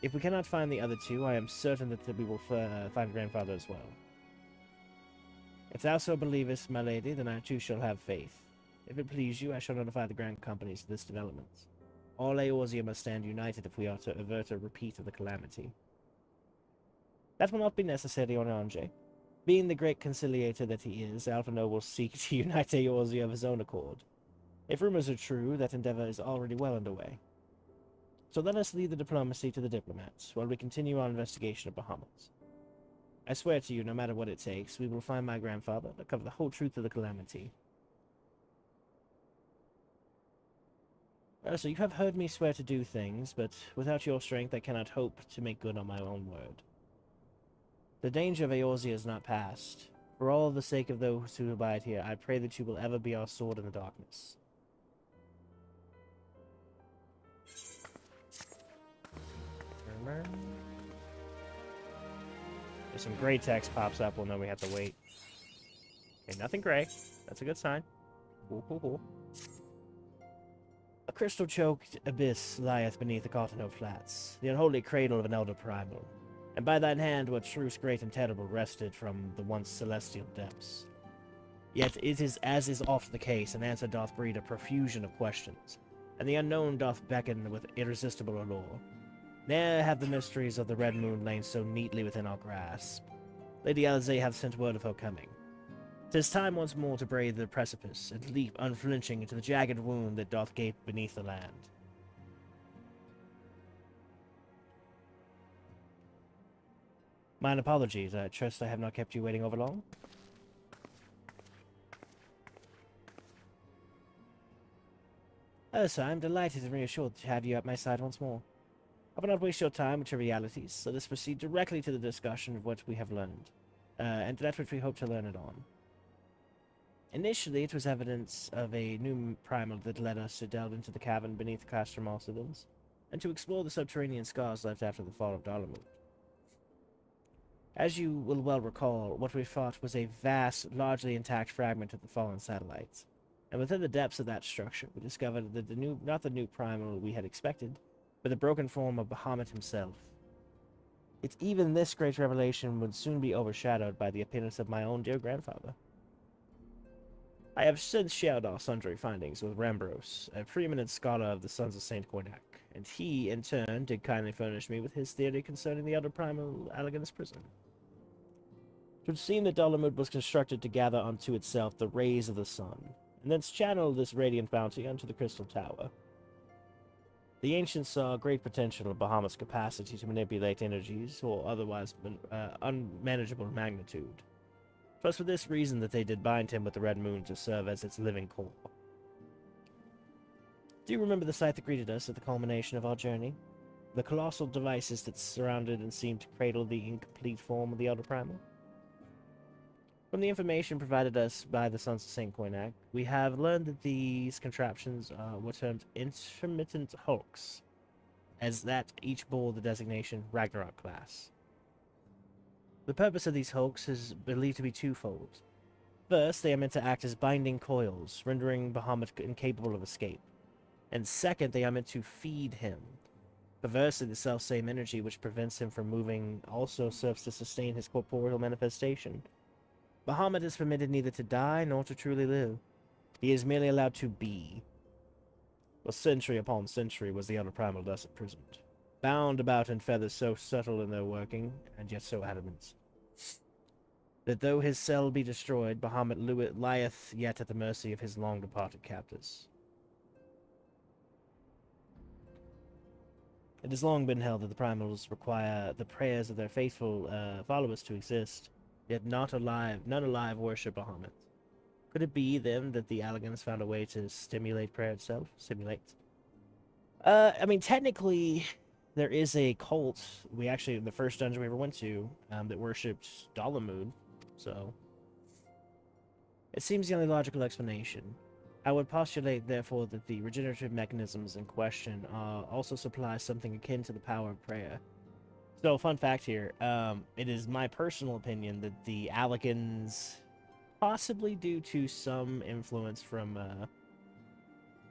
If we cannot find the other 2, I am certain that we will find grandfather as well. If thou so believest, my lady, then I too shall have faith. If it please you, I shall notify the Grand Companies of this development. All Eorzea must stand united if we are to avert a repeat of the calamity. That will not be necessary, Onyanje. Being the great conciliator that he is, Alphinaud will seek to unite Eorzea of his own accord. If rumors are true, that endeavor is already well underway. So let us leave the diplomacy to the diplomats, while we continue our investigation of Bahamutt. I swear to you, no matter what it takes, we will find my grandfather to cover the whole truth of the calamity. So you have heard me swear to do things, but without your strength I cannot hope to make good on my own word. The danger of Eorzea is not past. For all the sake of those who abide here, I pray that you will ever be our sword in the darkness. If some gray text pops up, we'll know we have to wait. Okay, nothing gray. That's a good sign. Cool, cool, cool. A crystal-choked abyss lieth beneath the Cartano Flats, the unholy cradle of an elder primal. And by thine hand what truths great and terrible rested from the once celestial depths. Yet it is as is oft the case, an answer doth breed a profusion of questions, and the unknown doth beckon with irresistible allure. Ne'er have the mysteries of the Red Moon lain so neatly within our grasp. Lady Alizé hath sent word of her coming. 'Tis time once more to brave the precipice, and leap unflinching into the jagged wound that doth gape beneath the land. Mine apologies, I trust I have not kept you waiting over long? Oh, sir, I'm delighted and reassured to have you at my side once more. I will not waste your time with trivialities, so let's proceed directly to the discussion of what we have learned, and that which we hope to learn it on. Initially, it was evidence of a new primal that led us to delve into the cavern beneath Castrum Alcidans, and to explore the subterranean scars left after the fall of Bahamutt. As you will well recall, what we fought was a vast, largely intact fragment of the fallen satellites, and within the depths of that structure, we discovered that not the new primal we had expected, but the broken form of Bahamutt himself. Yet even this great revelation would soon be overshadowed by the appearance of my own dear grandfather. I have since shared our sundry findings with Rambros, a preeminent scholar of the Sons of Saint Cornac, and he, in turn, did kindly furnish me with his theory concerning the Elder Primal Allegan's prison. It would seem that Bahamutt was constructed to gather unto itself the rays of the sun, and thence channel this radiant bounty unto the Crystal Tower. The ancients saw great potential in Bahamutt's capacity to manipulate energies or otherwise unmanageable magnitude. 'Twas for this reason that they did bind him with the Red Moon to serve as its living core. Do you remember the sight that greeted us at the culmination of our journey? The colossal devices that surrounded and seemed to cradle the incomplete form of the Elder Primal? From the information provided us by the Sons of Saint Cornac, we have learned that these contraptions were termed intermittent hulks, as that each bore the designation Ragnarok class. The purpose of these hulks is believed to be twofold. First, they are meant to act as binding coils, rendering Bahamutt incapable of escape. And second, they are meant to feed him. Perversely, the self-same energy which prevents him from moving also serves to sustain his corporeal manifestation. Bahamutt is permitted neither to die nor to truly live. He is merely allowed to be. For century upon century was the Elder Primal thus imprisoned, bound about in feathers so subtle in their working, and yet so adamant, that though his cell be destroyed, Bahamutt lieth yet at the mercy of his long-departed captors. It has long been held that the Primals require the prayers of their faithful followers to exist, yet none alive worship Bahamutt. Could it be, then, that the Allegans found a way to stimulate prayer itself? I mean, technically, there is a cult, the first dungeon we ever went to, that worshipped Bahamutt, so it seems the only logical explanation. I would postulate, therefore, that the regenerative mechanisms in question also supply something akin to the power of prayer. So, fun fact here, it is my personal opinion that the Allegans, possibly due to some influence from,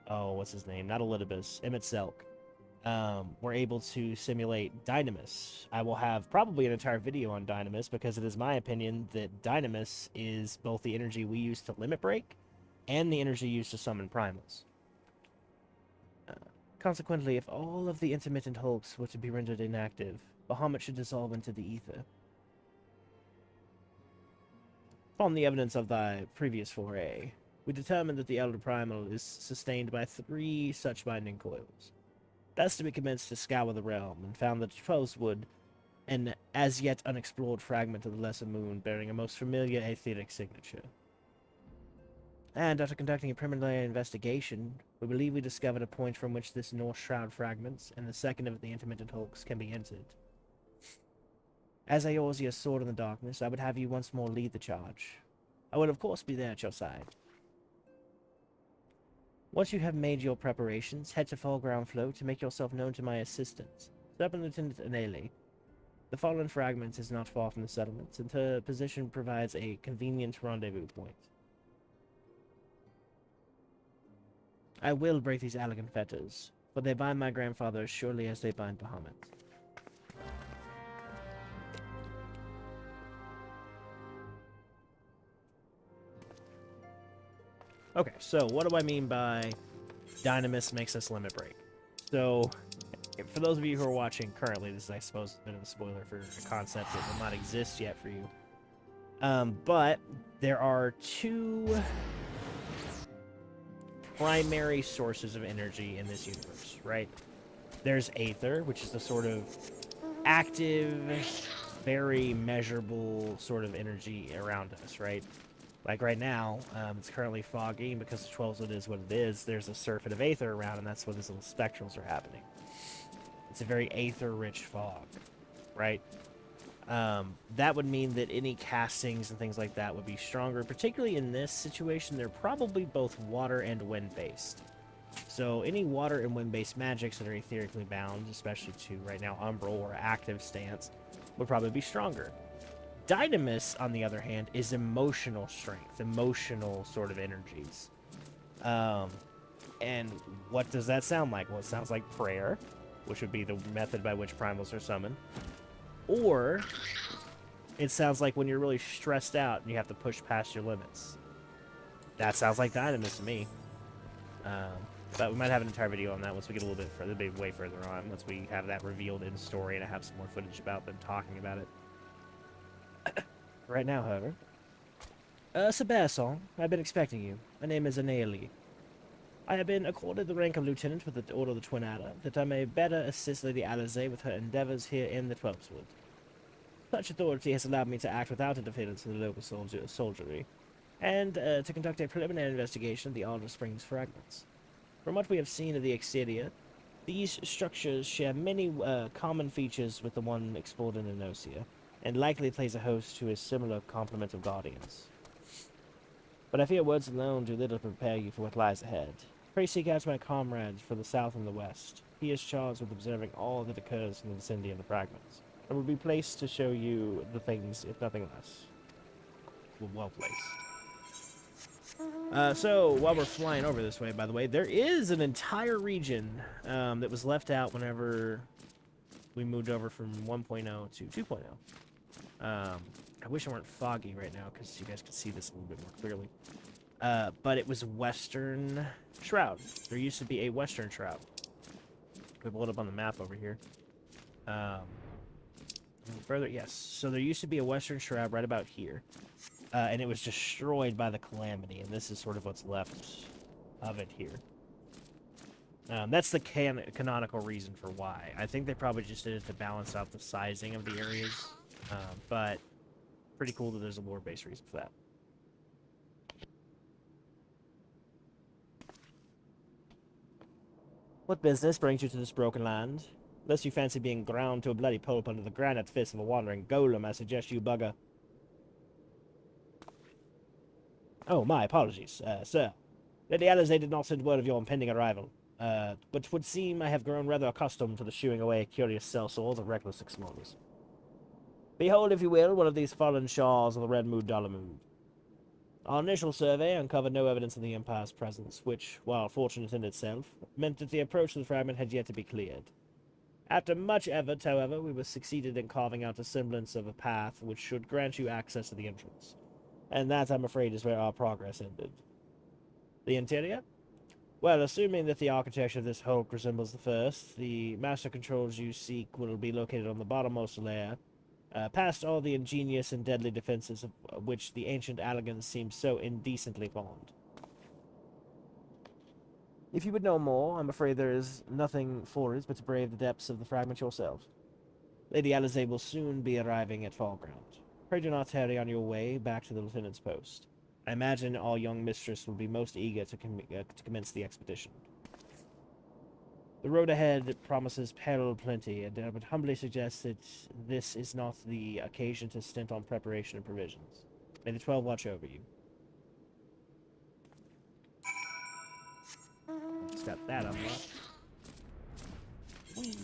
what's his name? Not Elidibus, Emmett Selk, were able to simulate Dynamis. I will have probably an entire video on Dynamis, because it is my opinion that Dynamis is both the energy we use to limit break, and the energy used to summon primals. Consequently, if all of the intermittent hulks were to be rendered inactive, Bahamutt should dissolve into the ether. Upon the evidence of thy previous foray, we determined that the Elder Primal is sustained by 3 such binding coils. Thus, we commenced to scour the realm, and found that Trollswood, an as yet unexplored fragment of the Lesser Moon bearing a most familiar aesthetic signature. And after conducting a preliminary investigation, we believe we discovered a point from which this North Shroud fragments and the second of the intermittent hulks can be entered. As Eorzea's sword in the darkness, I would have you once more lead the charge. I will of course be there at your side. Once you have made your preparations, head to Fallground Flow to make yourself known to my assistant, Superintendent Anele. The fallen fragment is not far from the settlements, and her position provides a convenient rendezvous point. I will break these Allegan fetters, for they bind my grandfather as surely as they bind Bahamutt. Okay, so what do I mean by Dynamis makes us limit break? So, for those of you who are watching currently, this is, I suppose, a bit of a spoiler for a concept that will not exist yet for you. But there are 2 primary sources of energy in this universe, right? There's Aether, which is the sort of active, very measurable sort of energy around us, right? Like right now, it's currently foggy, and because the 12-wood is what it is, there's a surfeit of Aether around, and that's where these little spectrals are happening. It's a very aether-rich fog, right? That would mean that any castings and things like that would be stronger. Particularly in this situation, they're probably both water and wind-based. So any water and wind-based magics that are etherically bound, especially to, right now, Umbral or active stance, would probably be stronger. Dynamis, on the other hand, is emotional strength, emotional sort of energies. And what does that sound like? Well, it sounds like prayer, which would be the method by which primals are summoned. Or it sounds like when you're really stressed out and you have to push past your limits. That sounds like Dynamis to me. But we might have an entire video on that once we get a little bit further, way further on, once we have that revealed in story and I have some more footage about them talking about it. Right now, however, Sebastian, I've been expecting you. My name is Aneali. I have been accorded the rank of lieutenant with the Order of the Twin Adder, that I may better assist Lady Alizé with her endeavors here in the Twelfswood. Such authority has allowed me to act without interference in the local soldiery, and to conduct a preliminary investigation of the Alder Springs fragments. From what we have seen of the exterior, these structures share many common features with the one explored in Enosia, and likely plays a host to a similar complement of guardians. But I fear words alone do little to prepare you for what lies ahead. Pray seek out my comrades for the south and the west. He is charged with observing all that occurs in the vicinity of the fragments, and will be placed to show you the things, if nothing less. Well placed. So, while we're flying over this way, by the way, there is an entire region that was left out whenever we moved over from 1.0 to 2.0. I wish it weren't foggy right now, because you guys could see this a little bit more clearly. But it was Western Shroud. There used to be a Western Shroud. We pull it up on the map over here. Further, yes. So there used to be a Western Shroud right about here. And it was destroyed by the Calamity, and this is sort of what's left of it here. That's the canonical reason for why. I think they probably just did it to balance out the sizing of the areas. But pretty cool that there's a lore-based reason for that. What business brings you to this broken land? Unless you fancy being ground to a bloody pulp under the granite fist of a wandering golem, I suggest you bugger. Oh, my apologies, sir. Lady Alizé did not send word of your impending arrival. But would seem I have grown rather accustomed to the shooing away curious sellswords of reckless explorers. Behold, if you will, one of these fallen shards of the Red Mood Dalamud. Our initial survey uncovered no evidence of the Empire's presence, which, while fortunate in itself, meant that the approach to the fragment had yet to be cleared. After much effort, however, we were succeeded in carving out a semblance of a path which should grant you access to the entrance. And that, I'm afraid, is where our progress ended. The interior? Well, assuming that the architecture of this hulk resembles the first, the master controls you seek will be located on the bottommost layer, past all the ingenious and deadly defenses of which the ancient Allagans seem so indecently fond. If you would know more, I'm afraid there is nothing for it but to brave the depths of the fragment yourself. Lady Alizé will soon be arriving at Fallground. Pray do not tarry on your way back to the lieutenant's post. I imagine our young mistress will be most eager to commence the expedition. The road ahead promises peril plenty, and I would humbly suggest that this is not the occasion to stint on preparation and provisions. May the 12 watch over you. Just got that unlocked. Whee!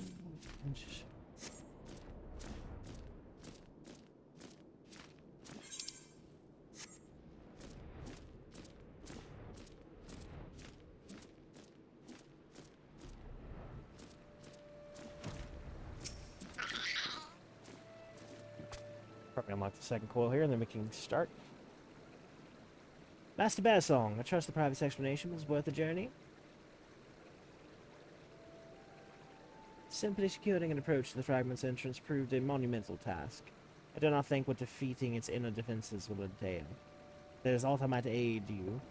Probably unlock the second coil here, and then we can start. Master Bearsong, I trust the private's explanation was worth the journey. Simply securing an approach to the fragment's entrance proved a monumental task. I do not think what defeating its inner defenses will entail. There is aught I might aid you.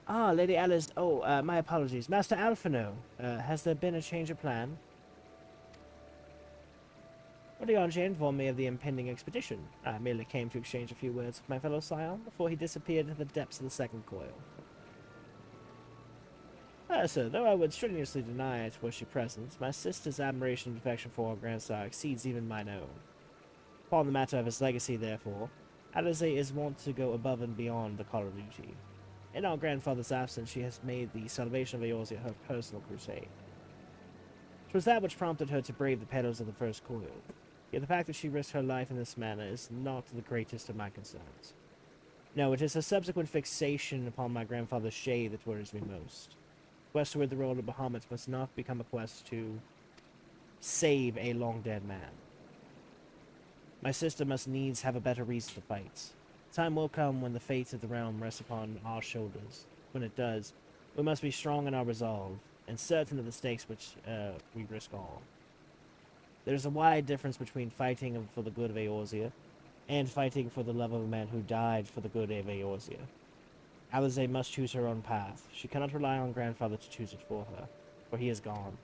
Ah, Lady Alice. Oh, my apologies. Master Alphino, has there been a change of plan? Rodion informed me of the impending expedition. I merely came to exchange a few words with my fellow scion before he disappeared into the depths of the second coil. So, though I would strenuously deny it were she present, my sister's admiration and affection for her grandsire exceeds even mine own. Upon the matter of his legacy, therefore, Alize is wont to go above and beyond the call of duty. In our grandfather's absence, she has made the salvation of Eorzea her personal crusade. 'Twas that which prompted her to brave the perils of the first coil. Yet the fact that she risked her life in this manner is not the greatest of my concerns. No, it is her subsequent fixation upon my grandfather's shade that worries me most. The quest toward the role of Bahamutt must not become a quest to save a long-dead man. My sister must needs have a better reason to fight. Time will come when the fate of the realm rests upon our shoulders. When it does, we must be strong in our resolve, and certain of the stakes which we risk all. There is a wide difference between fighting for the good of Eorzea and fighting for the love of a man who died for the good of Eorzea. Alize must choose her own path. She cannot rely on grandfather to choose it for her, for he is gone.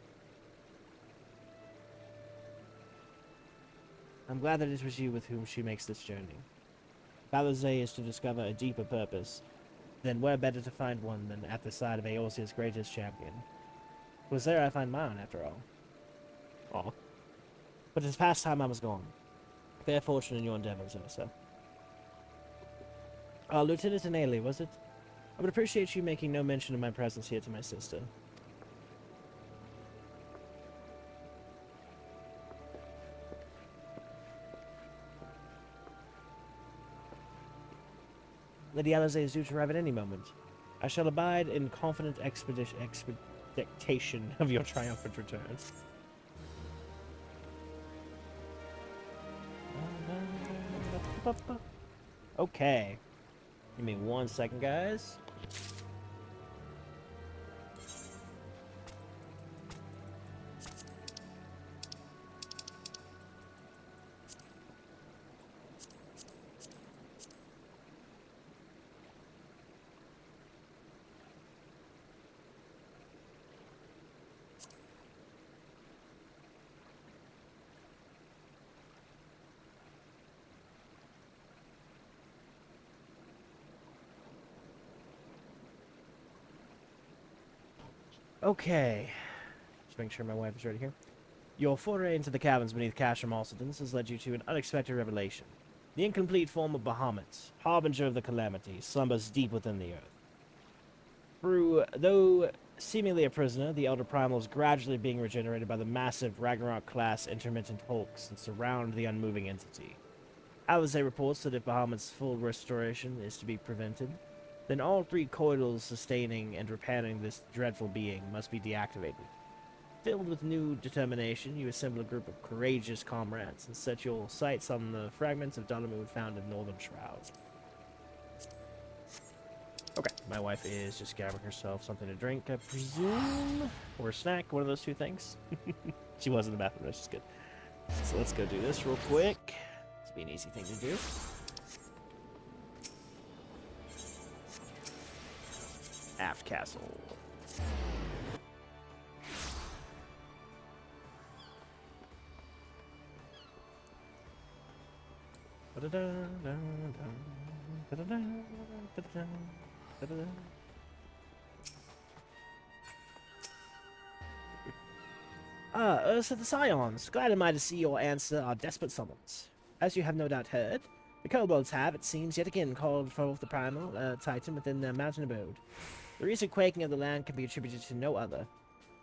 I'm glad that it was you with whom she makes this journey. If Alize is to discover a deeper purpose, then where better to find one than at the side of Eorzea's greatest champion? It was there I find mine, after all. Aw. But it is past time I was gone. Fair fortune in your endeavors, Ursa. Lieutenant Anale, was it? I would appreciate you making no mention of my presence here to my sister. Lady Alize is due to arrive at any moment. I shall abide in confident expectation of your triumphant return. Okay. Give me 1 second, guys. Okay. Just making sure my wife is ready here. Your foray into the caverns beneath Casham Alcidans has led you to an unexpected revelation. The incomplete form of Bahamutt, harbinger of the calamity, slumbers deep within the earth. Though seemingly a prisoner, the Elder Primal is gradually being regenerated by the massive Ragnarok-class intermittent hulks that surround the unmoving entity. Alize reports that if Bahamutt's full restoration is to be prevented, then all 3 coils sustaining and repairing this dreadful being must be deactivated. Filled with new determination, you assemble a group of courageous comrades and set your sights on the fragments of Dalamud found in Northern Shroud. Okay, my wife is just grabbing herself something to drink, I presume, or a snack, one of those 2 things. She was in the bathroom, which is good. So let's go do this real quick. This will be an easy thing to do. Aft Castle. Ursa the Scions, glad am I to see your answer our desperate summons. As you have no doubt heard, the kobolds have, it seems, yet again called forth the primal titan within their mountain abode. The recent quaking of the land can be attributed to no other,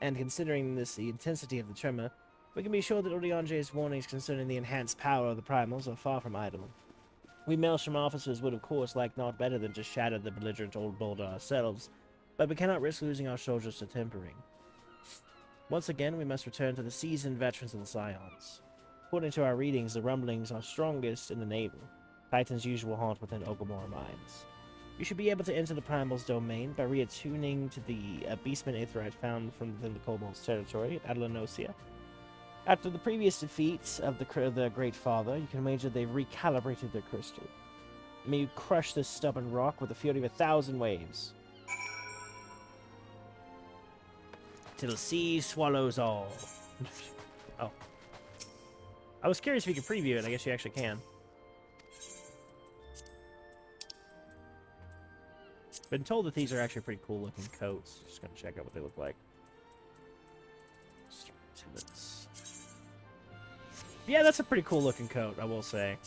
and considering the intensity of the tremor, we can be sure that Oriange's warnings concerning the enhanced power of the primals are far from idle. We Maelstrom officers would of course like naught better than to shatter the belligerent old boulder ourselves, but we cannot risk losing our soldiers to tempering. Once again, we must return to the seasoned veterans of the Scions. According to our readings, the rumblings are strongest in the navel, Titan's usual haunt within Ogomora mines. You should be able to enter the Primal's domain by reattuning to the Beastman Aetherite found from within the Kobold's territory at Adelanosia. After the previous defeat of the Great Father, you can wager they've recalibrated their crystal. May you crush this stubborn rock with the fury of 1,000 waves. Till the sea swallows all. Oh. I was curious if you could preview it. I guess you actually can. Been told that these are actually pretty cool looking coats. Just gonna check out what they look like. Tibbets. Yeah, that's a pretty cool looking coat, I will say.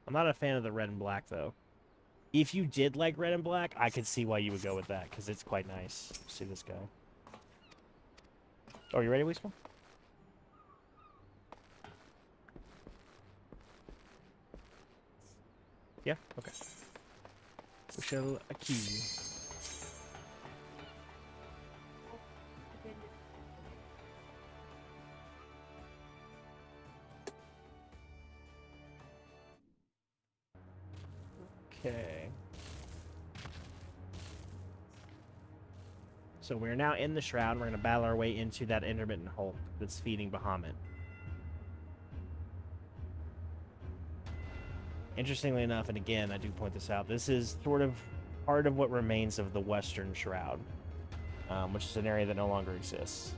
I'm not a fan of the red and black, though. If you did like red and black, I could see why you would go with that, because it's quite nice. See this guy. Oh, you ready, Weasel? Yeah? Okay. We shall a key. Okay. So we're now in the shroud. We're going to battle our way into that intermittent hulk that's feeding Bahamutt. Interestingly enough, and again, I do point this out, this is sort of part of what remains of the Western Shroud, which is an area that no longer exists.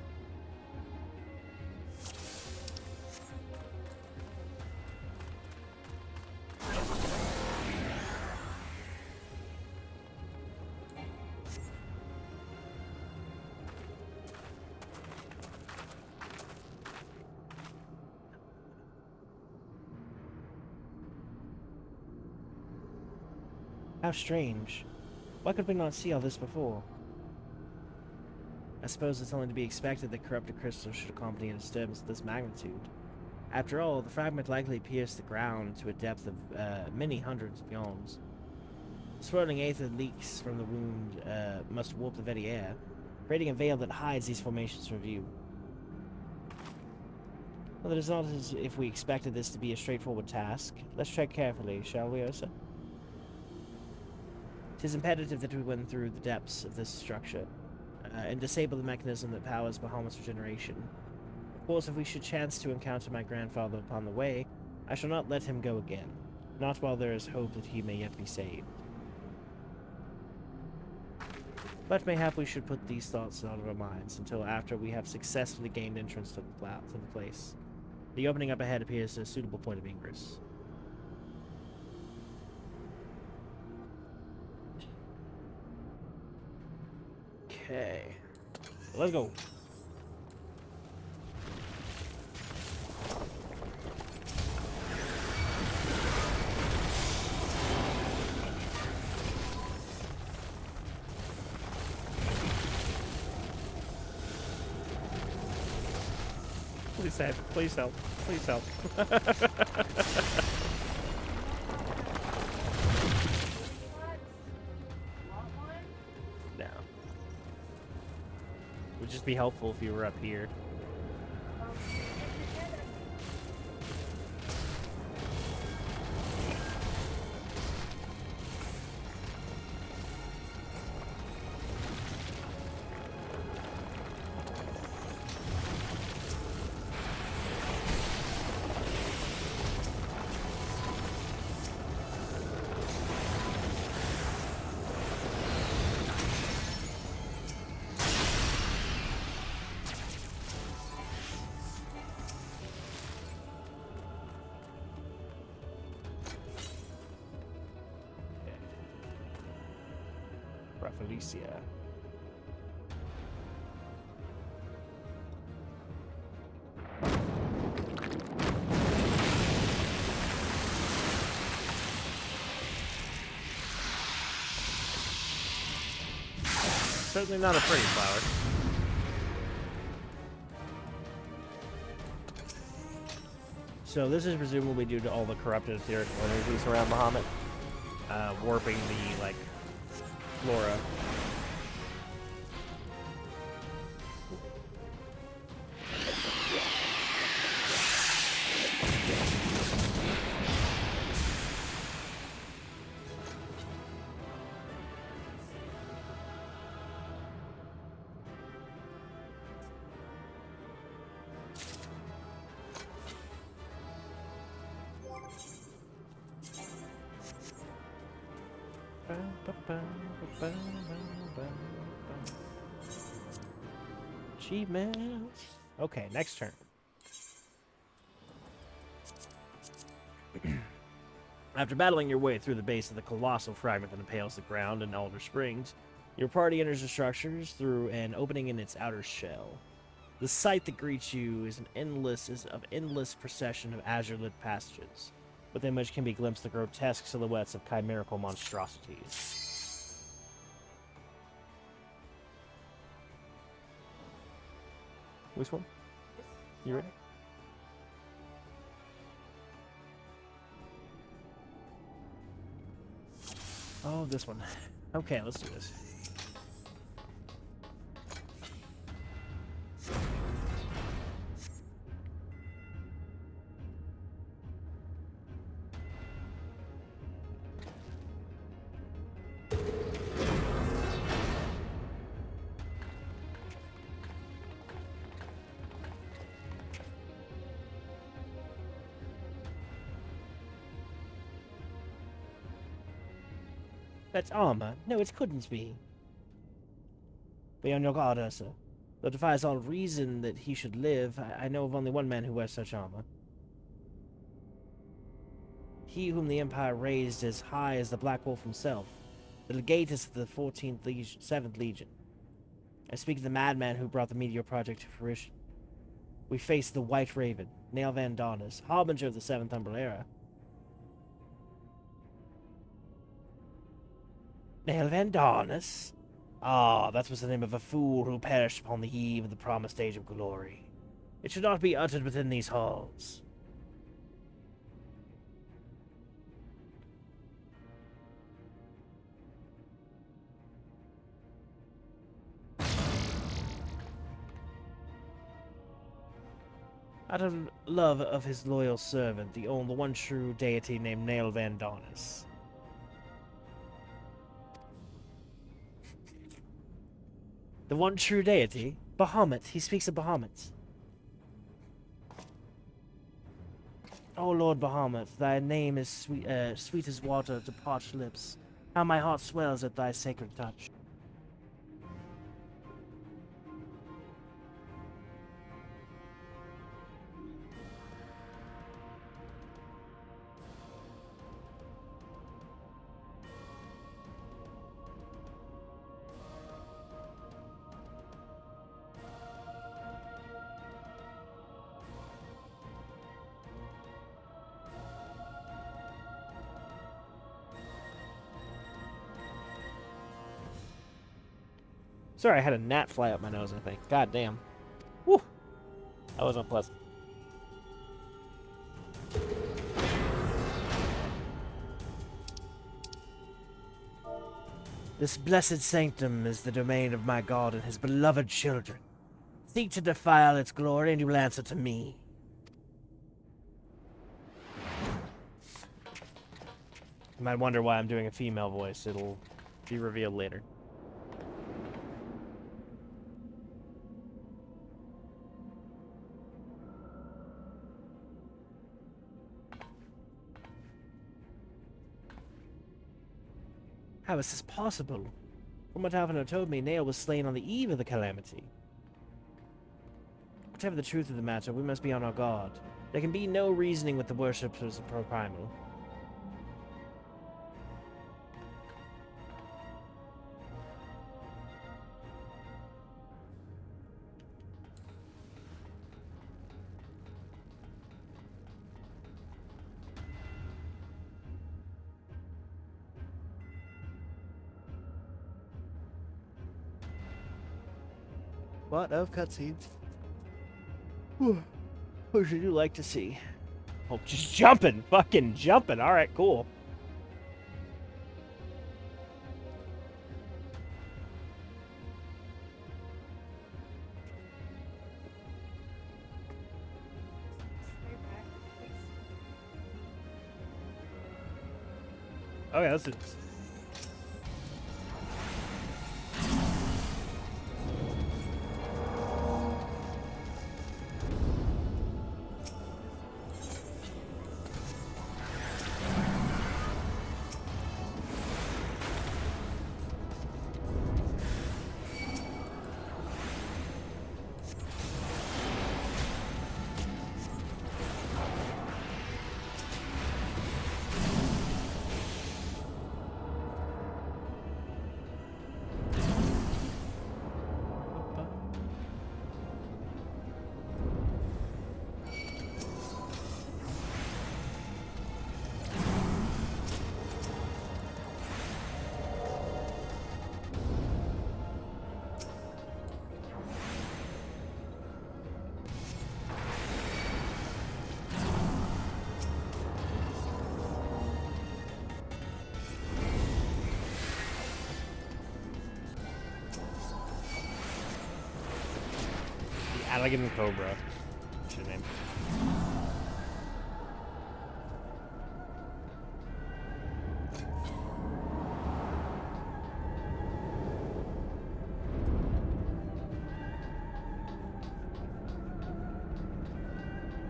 How strange. Why could we not see all this before? I suppose it's only to be expected that corrupted crystals should accompany a disturbance of this magnitude. After all, the fragment likely pierced the ground to a depth of many hundreds of yards. Swirling aether leaks from the wound must warp the very air, creating a veil that hides these formations from view. Well, it is not as if we expected this to be a straightforward task. Let's tread carefully, shall we, Ursa? It is imperative that we went through the depths of this structure and disable the mechanism that powers Bahamutt's regeneration. Of course, if we should chance to encounter my grandfather upon the way, I shall not let him go again. Not while there is hope that he may yet be saved. But mayhap we should put these thoughts out of our minds until after we have successfully gained entrance to the place. The opening up ahead appears a suitable point of ingress. Okay. Let's go. Please help. Please help. Please help. No. Would just be helpful if you were up here. Felicia. Certainly not a pretty flower. So this is presumably due to all the corrupted ethereal energies around Bahamutt, warping the, like, flora. Achievements. Okay, next turn. After battling your way through the base of the colossal fragment that impales the ground in Alder Springs, your party enters the structures through an opening in its outer shell. The sight that greets you is an endless procession of azure-lit passages, within which can be glimpsed the grotesque silhouettes of chimerical monstrosities. Which one? You ready? Oh, this one. Okay, let's do this. That's armor. No, it couldn't be. Be on your guard, Ursa. Though it defies all reason that he should live, I know of only one man who wears such armor. He whom the Empire raised as high as the Black Wolf himself, the legatus of the 7th Legion. I speak of the madman who brought the Meteor Project to fruition. We face the White Raven, Nail Van Darnus, harbinger of the 7th Umbral Era. Nail Van Darnus? Ah, that was the name of a fool who perished upon the eve of the promised age of glory. It should not be uttered within these halls. Out of love of his loyal servant, the one true deity named Nail Van Darnus. The one true deity? Bahamutt. He speaks of Bahamutt. O Lord Bahamutt, thy name is sweet as water to parched lips. How my heart swells at thy sacred touch. Sorry, I had a gnat fly up my nose, I think. God damn. Woo! That was unpleasant. This blessed sanctum is the domain of my God and his beloved children. Seek to defile its glory, and you will answer to me. You might wonder why I'm doing a female voice. It'll be revealed later. How is this possible? From what Alvino told me, Nail was slain on the eve of the calamity. Whatever the truth of the matter, we must be on our guard. There can be no reasoning with the worshippers of Pro-Primal. What of cutscenes? What would you like to see? Oh, just jumping! Fucking jumping! Alright, cool. Oh yeah, that's it. Alligator Cobra. What's your name?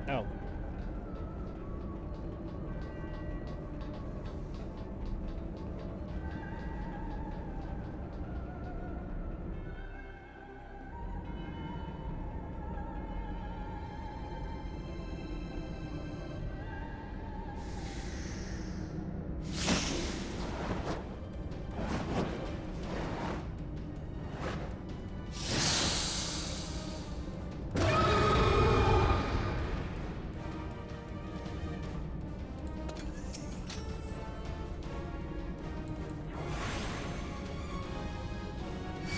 Oh.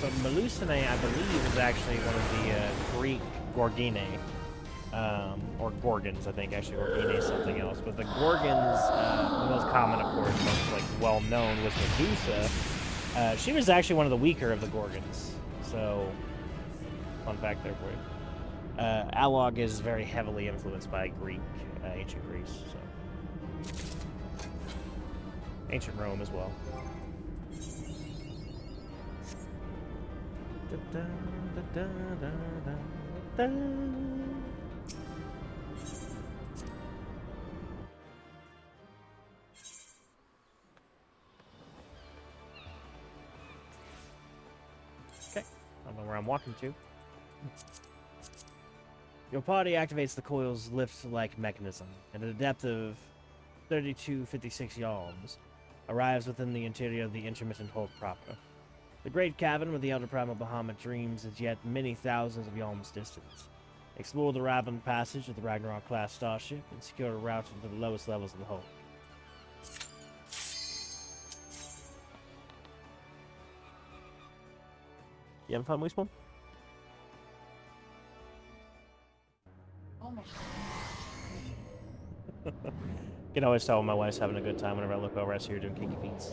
So Melusine, I believe, is actually one of the Greek Gorgine, or Gorgons, I think. Actually, Gorgine is something else. But the Gorgons, the most common, of course, most like well-known, was Medusa. She was actually one of the weaker of the Gorgons. So, fun fact there for you. Alog is very heavily influenced by Greek, ancient Greece. So, ancient Rome as well. Okay, I don't know where I'm walking to. Your party activates the coil's lift-like mechanism, and at a depth of 3256 yalms, arrives within the interior of the intermittent hulk proper. The great cavern where the elder primal Bahamutt dreams is yet many thousands of yalms distance. Explore the Raven passage of the Ragnarok-class starship and secure a route to the lowest levels of the hulk. You having fun, Weespawn? Oh my god. You can always tell when my wife's having a good time whenever I look over. I see her doing kinky feats.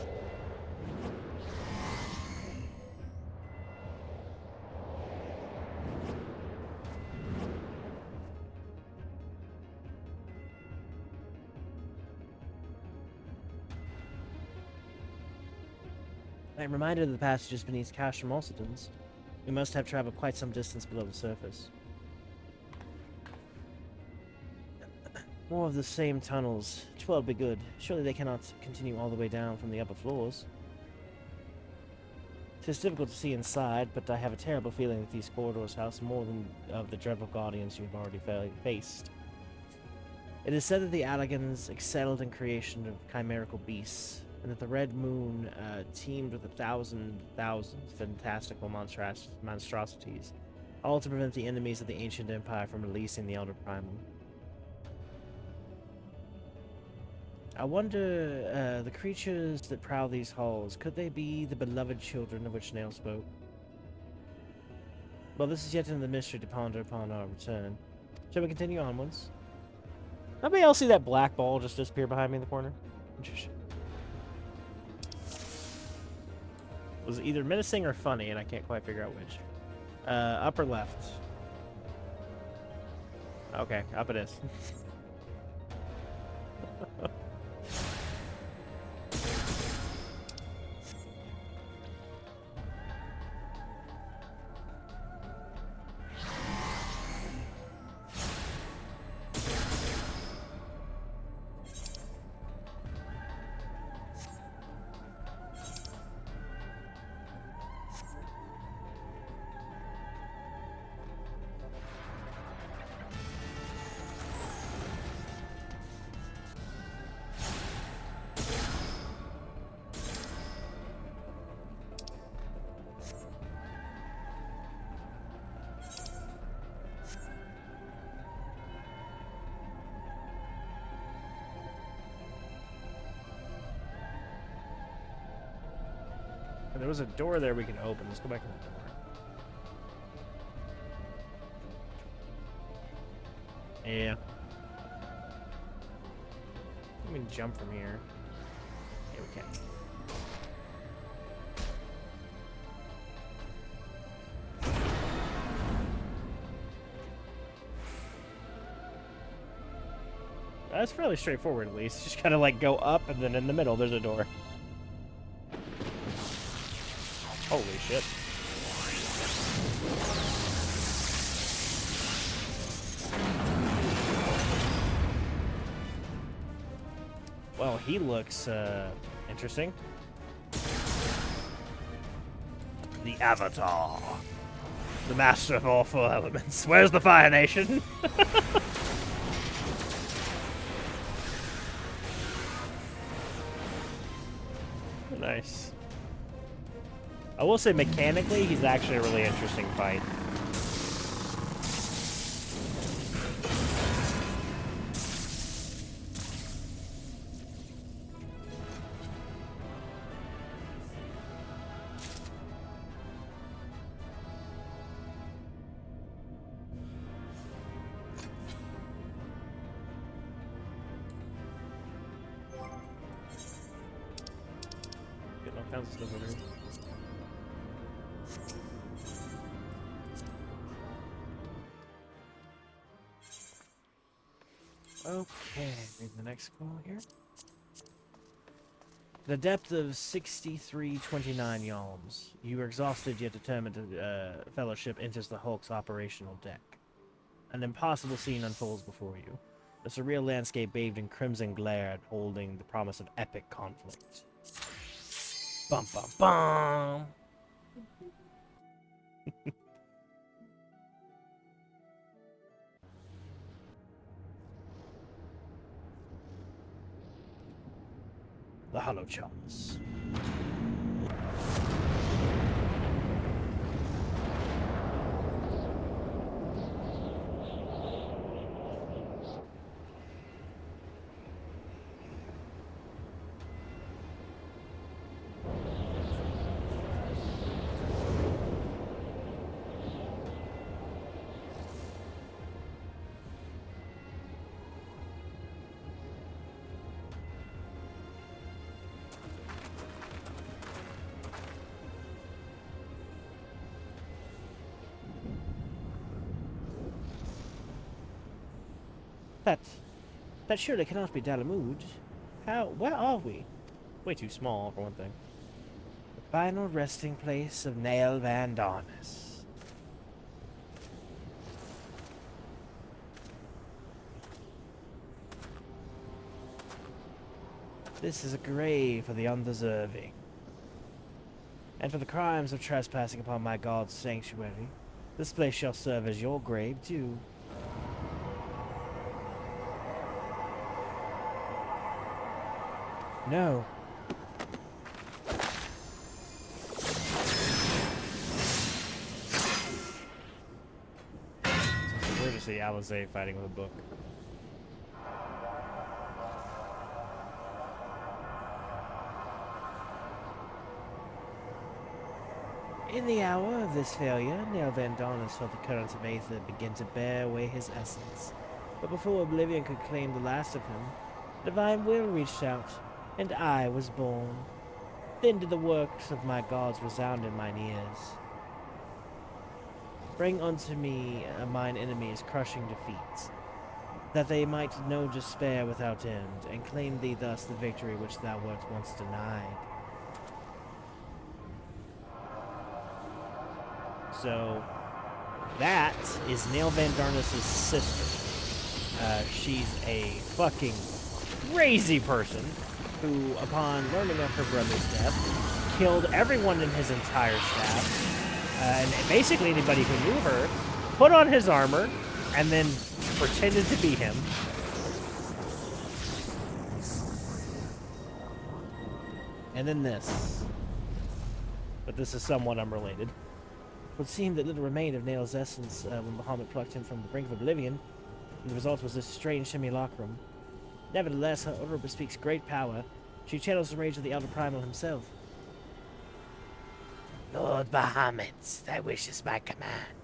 I'm reminded of the passages beneath Castrum Alcidons. We must have traveled quite some distance below the surface. More of the same tunnels. 'Twill be good. Surely they cannot continue all the way down from the upper floors. 'Tis difficult to see inside, but I have a terrible feeling that these corridors house more than of the dreadful guardians you have already faced. It is said that the Alligans excelled in creation of chimerical beasts, and that the Red Moon teemed with 1,000 fantastical monstrosities, all to prevent the enemies of the ancient empire from releasing the Elder Primal. I wonder, the creatures that prowl these halls, could they be the beloved children of which Snail spoke? Well, this is yet another mystery to ponder upon our return. Shall we continue onwards? Nobody else see that black ball just disappear behind me in the corner? It was either menacing or funny, and I can't quite figure out which. Up or left? Okay, up it is. There was a door there we can open. Let's go back to the door. Yeah. We can jump from here. Yeah, we can. It's fairly straightforward, at least. Just kind of like go up, and then in the middle, there's a door. Holy shit. Well, he looks interesting. The Avatar. The master of all four elements. Where's the Fire Nation? Nice. I will say mechanically, he's actually a really interesting fight. Getting all kinds of stuff over here. Okay, read the next quote here. The depth of 6329 yalms. You are exhausted yet determined to fellowship enters the Hulk's operational deck. An impossible scene unfolds before you. The surreal landscape bathed in crimson glare, holding the promise of epic conflict. Bum bum bum! The Hollow Charts. That surely cannot be Dalamud. Where are we? Way too small, for one thing. The final resting place of Nail Van Darnus. This is a grave for the undeserving. And for the crimes of trespassing upon my god's sanctuary, this place shall serve as your grave, too. No. It's weird to see Alizé fighting with a book. In the hour of this failure, Nail Van Darnus felt the currents of Aether begin to bear away his essence. But before oblivion could claim the last of him, divine will reached out, and I was born. Then did the works of my gods resound in mine ears. Bring unto me mine enemies crushing defeats, that they might know despair without end, and claim thee thus the victory which thou wert once denied. So, that is Nail Van Darnus' sister. She's a fucking crazy person who, upon learning of her brother's death, killed everyone in his entire staff, and basically anybody who knew her, put on his armor, and then pretended to be him. And then this. But this is somewhat unrelated. It would seem that little remained of Nail's essence when Bahamutt plucked him from the brink of oblivion, and the result was this strange simulacrum. Nevertheless, her aura bespeaks great power. She channels the rage of the Elder Primal himself. Lord Bahamutt, thy wish is my command.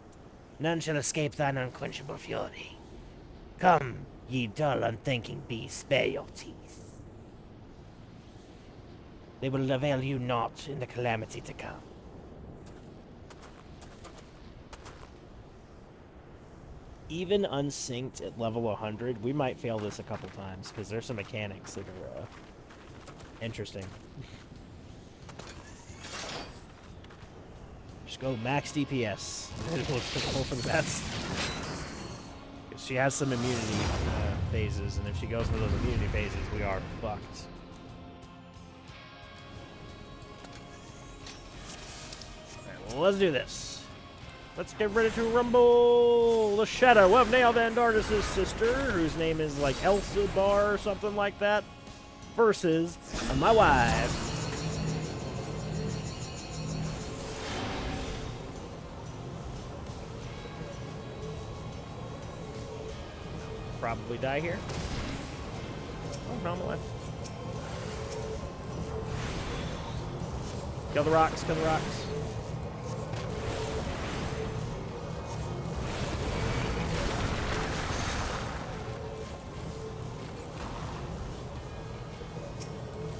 None shall escape thine unquenchable fury. Come, ye dull, unthinking beasts, bare your teeth. They will avail you not in the calamity to come. even unsynced at level 100, we might fail this a couple times because there's some mechanics that are interesting. Just go max DPS. We'll hope for the best. She has some immunity phases, and if she goes for those immunity phases, we are fucked. Alright, well, let's do this. Let's get ready to rumble the shadow of Nail Van Dardis' sister, whose name is like Elsa Bar or something like that, versus my wife. Probably die here. Oh, no, I'm alive. Kill the rocks, kill the rocks.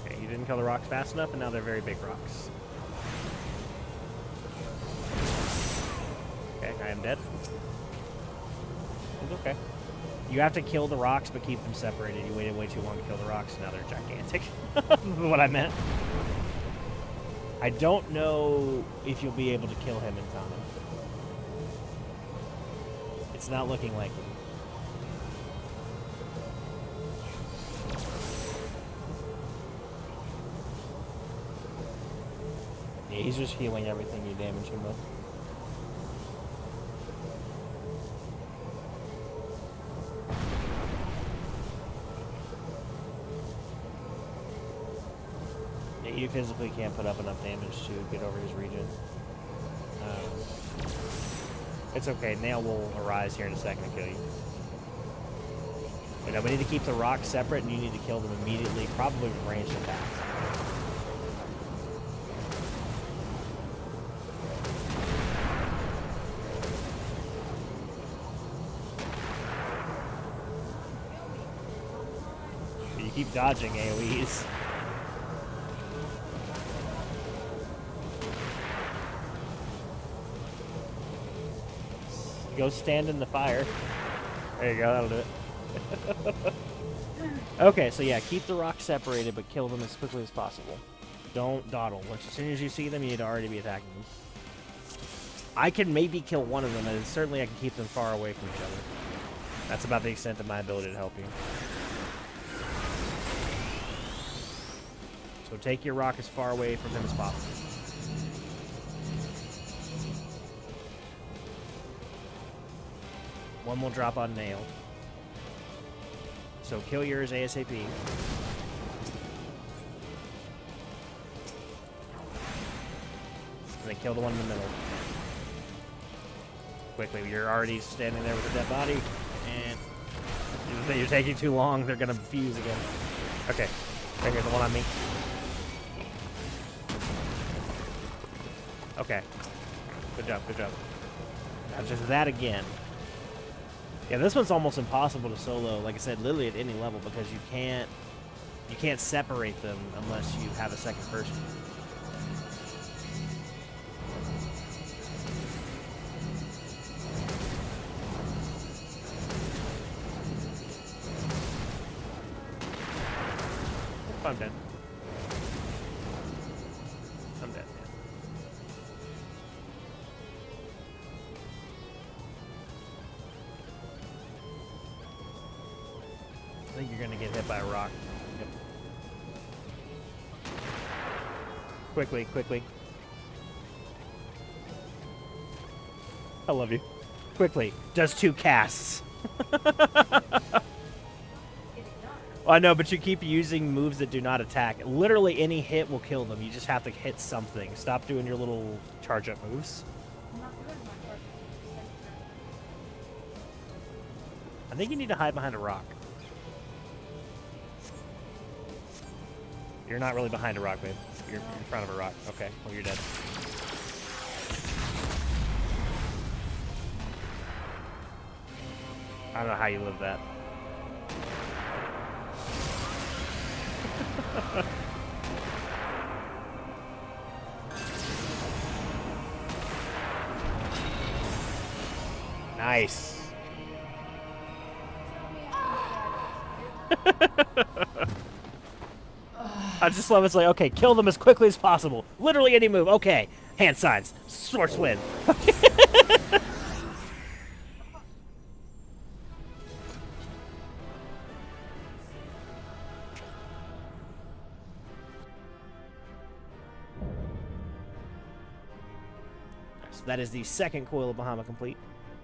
Okay, you didn't kill the rocks fast enough, and now they're very big rocks. Okay, I am dead. It's okay. You have to kill the rocks, but keep them separated. You waited way too long to kill the rocks, now they're gigantic. What I meant. I don't know if you'll be able to kill him in time. It's not looking likely. Yeah, he's just healing everything you damage him with. You physically can't put up enough damage to get over his regen. It's okay. Nail will arise here in a second and kill you. But no, we need to keep the rocks separate, and you need to kill them immediately, probably with ranged attacks. But you keep dodging AoEs. Go stand in the fire. There you go, that'll do it. Okay, so yeah, keep the rocks separated, but kill them as quickly as possible. Don't dawdle. As soon as you see them, you need to already be attacking them. I can maybe kill one of them, and certainly I can keep them far away from each other. That's about the extent of my ability to help you. So take your rock as far away from him as possible. One will drop on Nail. So kill yours ASAP. And then kill the one in the middle. Quickly, you're already standing there with a dead body. And you're taking too long, they're gonna fuse again. Okay, right here's the one on me. Okay. Good job, good job. Now just that again. Yeah, this one's almost impossible to solo, like I said, literally at any level, because you can't separate them unless you have a second person. I'm dead. I'm dead, yeah. I think you're gonna get hit by a rock. Yep. Quickly, quickly. I love you. Quickly. Does 2 casts. Well, I know, but you keep using moves that do not attack. Literally any hit will kill them. You just have to hit something. Stop doing your little charge-up moves. I think you need to hide behind a rock. You're not really behind a rock, babe. You're in front of a rock. Okay, well, you're dead. I don't know how you live that. Nice. I just love it's like, okay, kill them as quickly as possible. Literally any move. Okay, hand signs, sword swing. So that is the second coil of Bahamutt complete.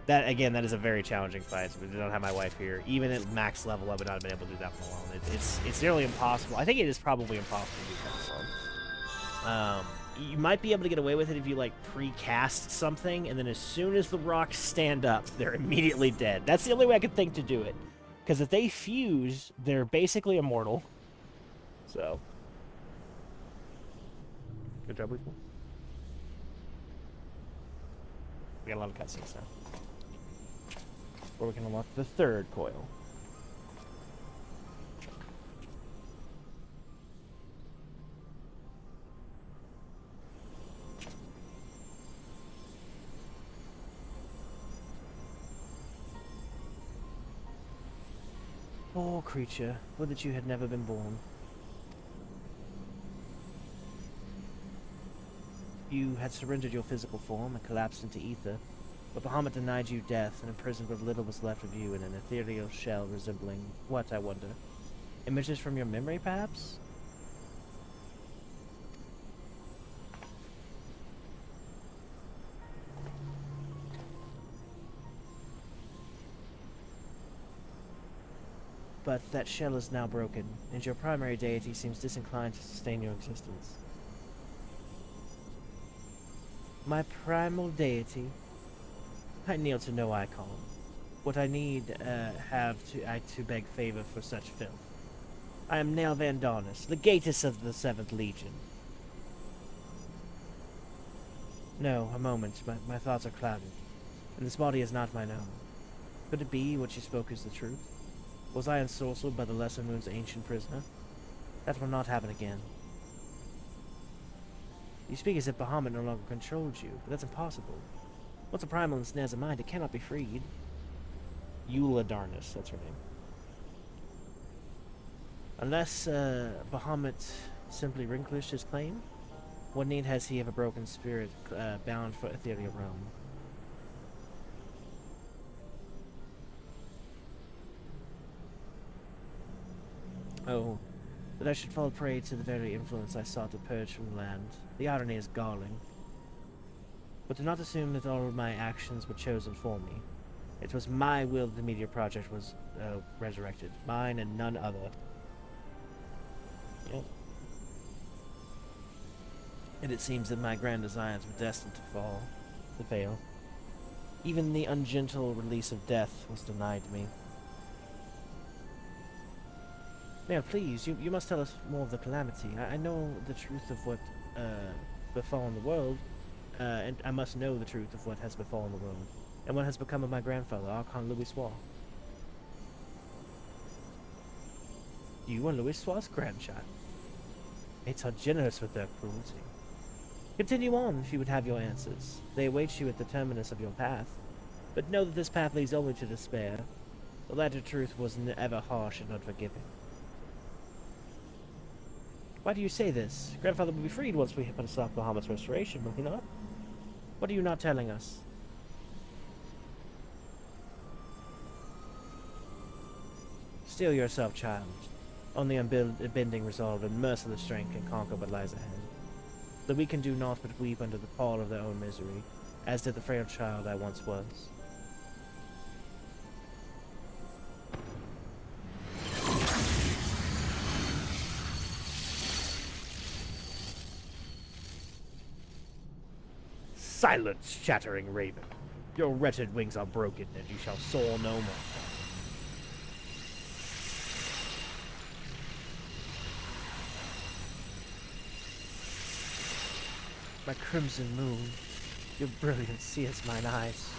That, again, that is a very challenging fight. So we don't have my wife here. Even at max level, I would not have been able to do that one alone. It's nearly impossible. I think it is probably impossible to do that alone. You might be able to get away with it if you, like, pre-cast something, and then as soon as the rocks stand up, they're immediately dead. That's the only way I could think to do it. Because if they fuse, they're basically immortal. So. Good job, Weevil. We got a lot of cutscenes now. Or we can unlock the third coil. Poor creature, would that you had never been born. You had surrendered your physical form and collapsed into ether, but Bahamutt denied you death and imprisoned what little was left of you in an ethereal shell resembling what, I wonder? Images from your memory, perhaps? But that shell is now broken, and your primary deity seems disinclined to sustain your existence. My primal deity? I kneel to no icon. What I need to beg favor for such filth. I am Nail Van Darnus, legatus of the 7th Legion. No, a moment. My thoughts are clouded, and this body is not mine own. Could it be what you spoke is the truth? Was I ensorcelled by the Lesser Moon's ancient prisoner? That will not happen again. You speak as if Bahamutt no longer controlled you, but that's impossible. Once a primal ensnares a mind, it cannot be freed. Eula Darnus, that's her name. Unless Bahamutt simply relinquished his claim, what need has he of a broken spirit bound for ethereal realm? Oh, that I should fall prey to the very influence I sought to purge from the land. The irony is galling. But do not assume that all of my actions were chosen for me. It was my will that the Meteor Project was resurrected. Mine and none other. Yep. And it seems that my grand designs were destined to fail. Even the ungentle release of death was denied me. Now, please, you must tell us more of the calamity. I know the truth of what befallen the world, and I must know the truth of what has befallen the world, and what has become of my grandfather, Archon Louis Soir. You are Louis Soir's grandchild. It's how generous with their cruelty. Continue on if you would have your answers. They await you at the terminus of your path, but know that this path leads only to despair. The latter truth was ever harsh and unforgiving. Why do you say this? Grandfather will be freed once we put a stop to Bahamutt's restoration, will he not? What are you not telling us? Steel yourself, child. Only unbending resolve and merciless strength can conquer what lies ahead. The weak can do naught but weep under the pall of their own misery, as did the frail child I once was. Silence, chattering raven. Your wretched wings are broken, and you shall soar no more. My crimson moon, your brilliance sears mine eyes.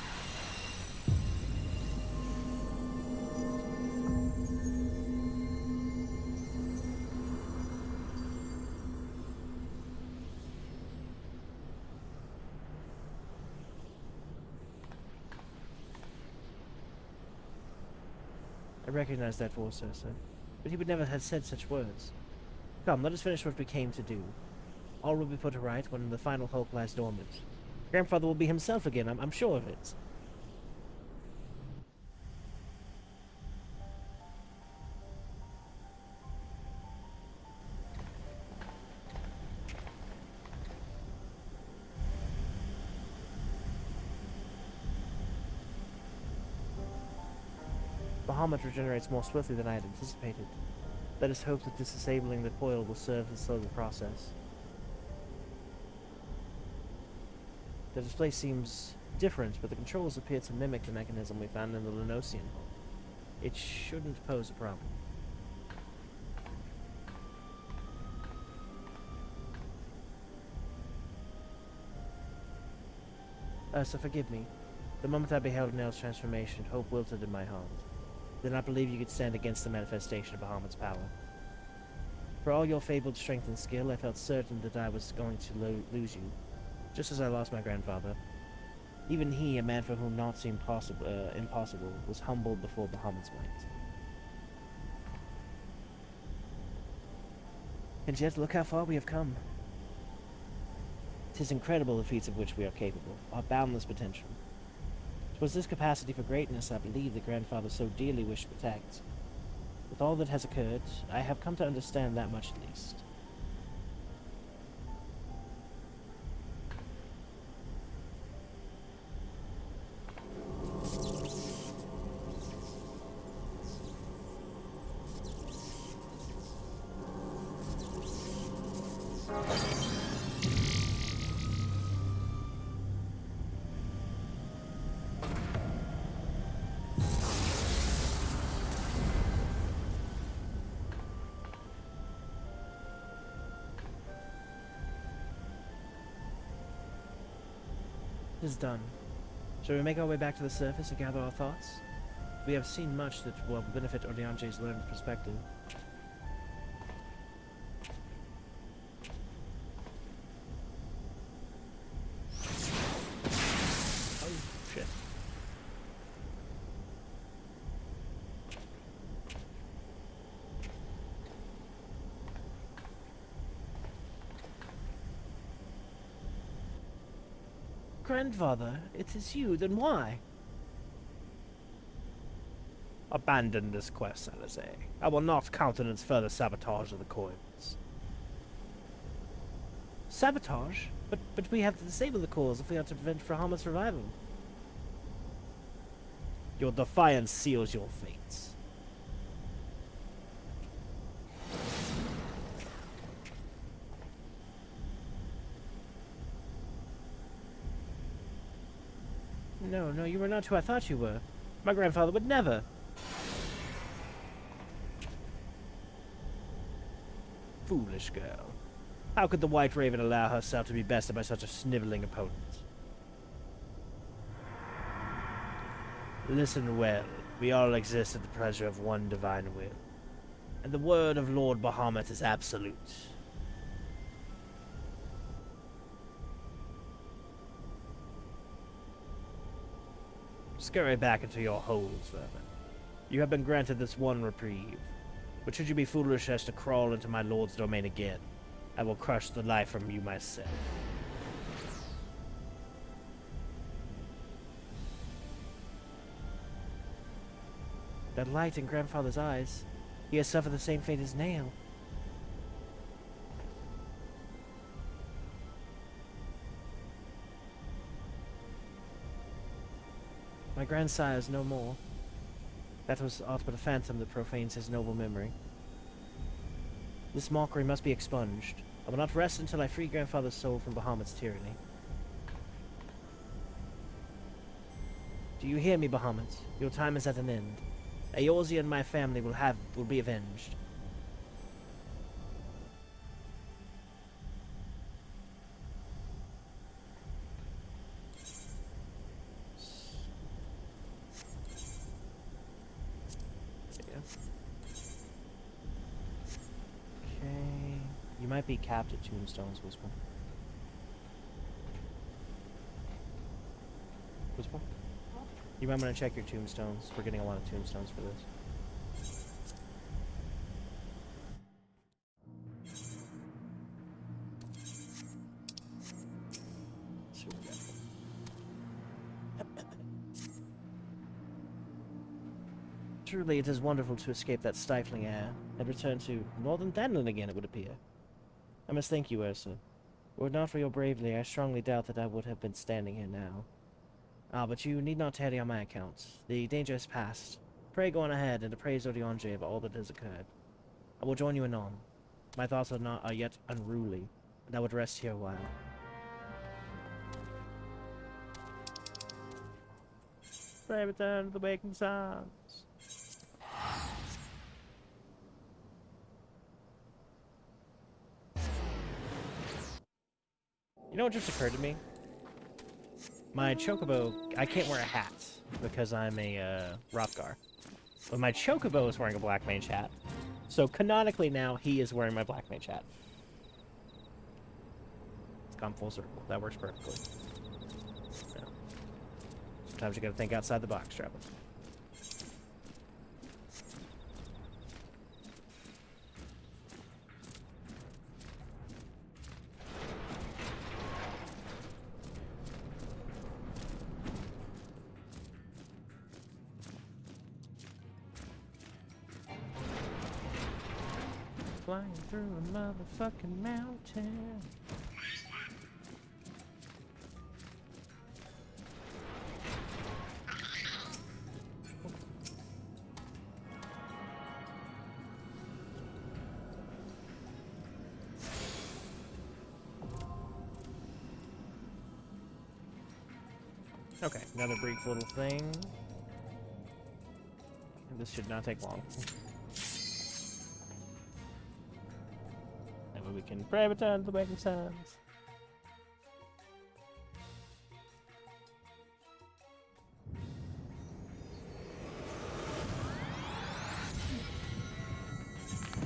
I recognize that voice, Ursa. but he would never have said such words. Come, let us finish what we came to do. All will be put right when the final hulk lies dormant. Grandfather will be himself again, I'm sure of it. Bahamutt regenerates more swiftly than I had anticipated. Let us hope that disabling the coil will serve to slow the process. The display seems different, but the controls appear to mimic the mechanism we found in the Lenosian hull. It shouldn't pose a problem. So forgive me. The moment I beheld Nell's transformation, hope wilted in my heart. Did not believe you could stand against the manifestation of Bahamutt's power. For all your fabled strength and skill, I felt certain that I was going to lose you, just as I lost my grandfather. Even he, a man for whom naught seemed impossible, was humbled before Bahamutt's might. And yet, look how far we have come. 'Tis incredible the feats of which we are capable, our boundless potential. 'Twas this capacity for greatness I believe the grandfather so dearly wished to protect. With all that has occurred, I have come to understand that much at least. It is done. Shall we make our way back to the surface and gather our thoughts? We have seen much that will benefit Ordianje's learned perspective. Oh, shit. Grandfather, it is you, then why? Abandon this quest, Alizé. I will not countenance further sabotage of the coils. Sabotage? But we have to disable the coils if we are to prevent Bahamutt's revival. Your defiance seals your fates. No, you were not who I thought you were. My grandfather would never. Foolish girl. How could the White Raven allow herself to be bested by such a sniveling opponent? Listen well. We all exist at the pleasure of one divine will. And the word of Lord Bahamutt is absolute. Scurry back into your holes, vermin. You have been granted this one reprieve. But should you be foolish as to crawl into my lord's domain again, I will crush the life from you myself. That light in grandfather's eyes, he has suffered the same fate as Nail. My grandsire is no more. That was aught but a phantom that profanes his noble memory. This mockery must be expunged. I will not rest until I free grandfather's soul from Bahamutt's tyranny. Do you hear me, Bahamutt? Your time is at an end. Eorzea and my family will be avenged. You might be capped at tombstones, Whisper. Whisper? You might want to check your tombstones. We're getting a lot of tombstones for this. Truly, it is wonderful to escape that stifling air and return to northern Thailand again, it would appear. I must thank you, Ursa. Were it not for your bravery, I strongly doubt that I would have been standing here now. Ah, but you need not tarry on my account. The danger is past. Pray go on ahead and appraise Odionje of all that has occurred. I will join you anon. My thoughts are yet unruly, and I would rest here a while. Pray return to the waking suns. You know what just occurred to me? My Chocobo, I can't wear a hat because I'm a Rothgar. But my Chocobo is wearing a Black Mage hat. So canonically now, he is wearing my Black Mage hat. It's gone full circle. That works perfectly. Yeah. Sometimes you gotta think outside the box, Travis. Flying through a motherfucking mountain. Okay, another brief little thing. This should not take long. We can pray return to the waking suns.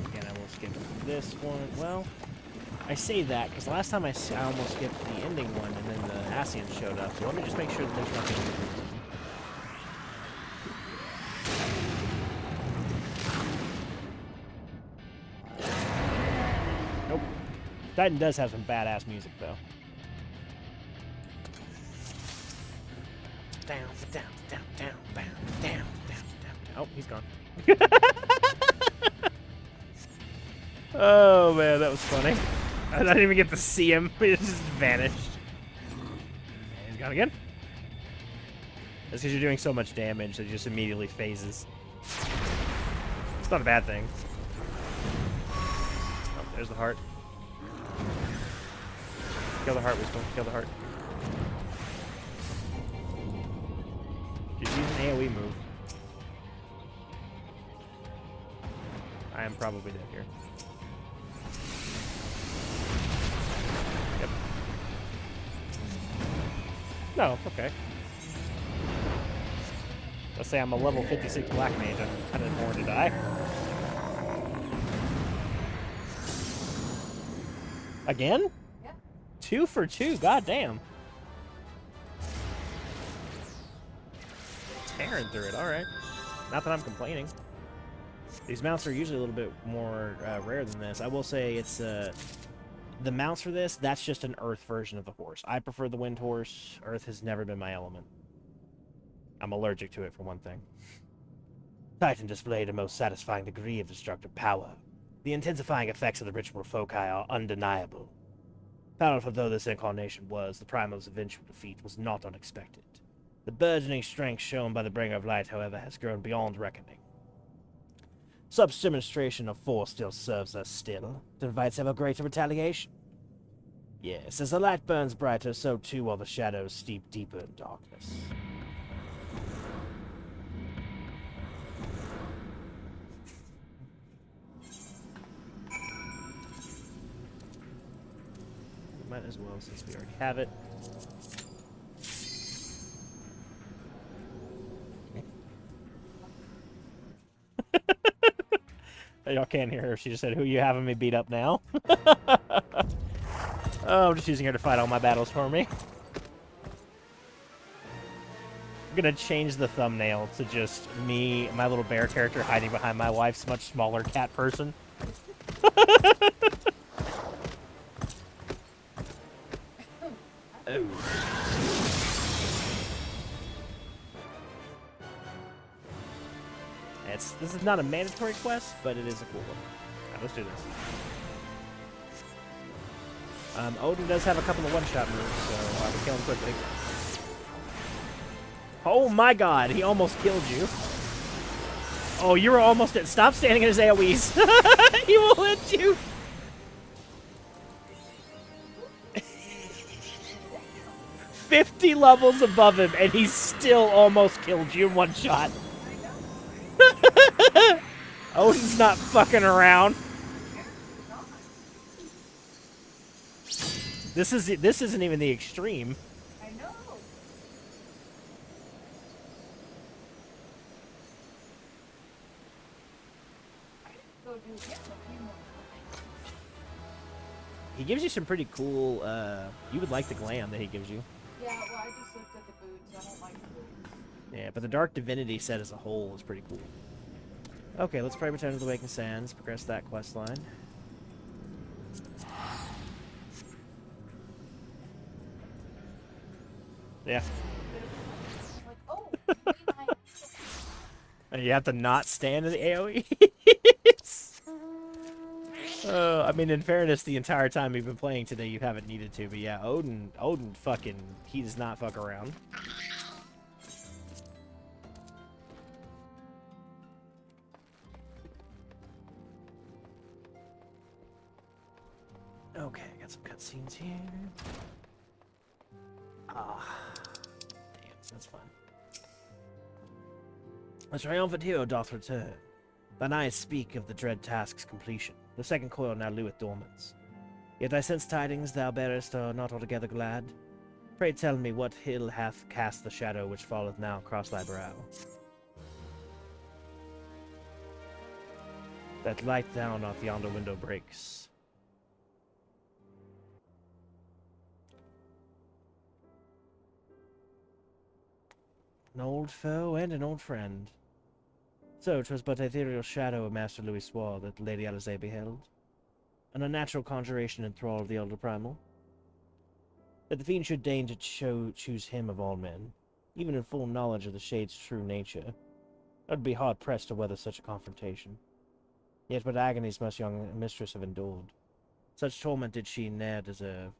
Again, I will skip this one. Well, I say that because last time I almost skipped the ending one and then the Ascians showed up. So let me just make sure that there's nothing. Titan does have some badass music, though. Down, down, down, down, down, down, down, down. Oh, he's gone. Oh, man, that was funny. I didn't even get to see him. He just vanished. And he's gone again. That's because you're doing so much damage that he just immediately phases. It's not a bad thing. Oh, there's the heart. Kill the heart, Wisdom. Kill the heart. Just use an AoE move. I am probably dead here. Yep. No, it's okay. Let's say I'm a level 56 Black Mage. I'm kind of born to die. Again? 2 for 2, goddamn. Tearing through it, alright. Not that I'm complaining. These mounts are usually a little bit more rare than this. I will say it's, the mounts for this, that's just an Earth version of the horse. I prefer the Wind Horse. Earth has never been my element. I'm allergic to it, for one thing. Titan displayed a most satisfying degree of destructive power. The intensifying effects of the ritual foci are undeniable. Powerful though this incarnation was, the Primal's eventual defeat was not unexpected. The burgeoning strength shown by the Bringer of Light, however, has grown beyond reckoning. Such demonstration of force still serves us still. It invites ever greater retaliation. Yes, as the light burns brighter, so too are the shadows steep deeper in darkness. Might as well, since we already have it. Y'all can't hear her. She just said, "Who you having me beat up now?" Oh, I'm just using her to fight all my battles for me. I'm gonna change the thumbnail to just me, my little bear character, hiding behind my wife's much smaller cat person. this is not a mandatory quest, but it is a cool one. Alright, let's do this. Odin does have a couple of one-shot moves, so I will kill him quickly. Oh my god, he almost killed you. Oh, you were almost at... Stop standing in his AoEs. He will hit you. "50 levels above him, and he still almost killed you in one shot." Odin's not fucking around. This isn't even the extreme. I know. I didn't go do him a few more times. He gives you some pretty cool, you would like the glam that he gives you. Yeah, well, I just looked at the boots. I don't like the boots. Yeah, but the Dark Divinity set as a whole is pretty cool. Okay, let's pray return to the Waking Sands, progress that quest line. Yeah. Like, oh, And you have to not stand in the AoE? I mean, in fairness, the entire time you've been playing today, you haven't needed to, but yeah, Odin fucking, he does not fuck around. Okay, got some cutscenes here. Ah, damn, that's fun. A triumphant hero doth return. Thine eyes speak of the dread task's completion. The second coil now lieweth dormant. Yet thy sense tidings thou bearest are not altogether glad. Pray tell me what hill hath cast the shadow which falleth now across thy brow. That light down off yonder window breaks. An old foe and an old friend. So 'twas but ethereal shadow of Master Louis swore that Lady Alizé beheld. An unnatural conjuration in thrall of the elder primal. That the fiend should deign to choose him of all men, even in full knowledge of the shade's true nature, I would be hard-pressed to weather such a confrontation. Yet what agonies must young mistress have endured. Such torment did she ne'er deserve.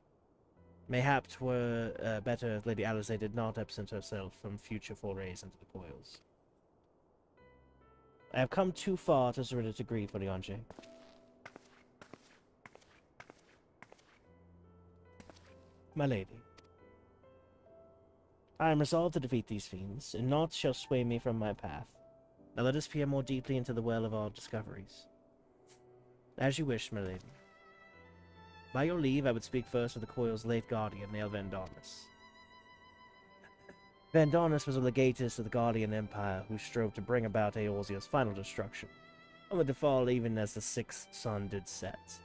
Mayhap 'twere better if Lady Alizé did not absent herself from future forays into the coils. I have come too far to surrender to grief, Oriange. My lady, I am resolved to defeat these fiends, and naught shall sway me from my path. Now let us peer more deeply into the well of our discoveries. As you wish, my lady. By your leave, I would speak first of the coil's late guardian, Nail Vandarnus. Vandarnus was a legatus of the Guardian Empire who strove to bring about Eorzea's final destruction, only to fall even as the sixth sun did set.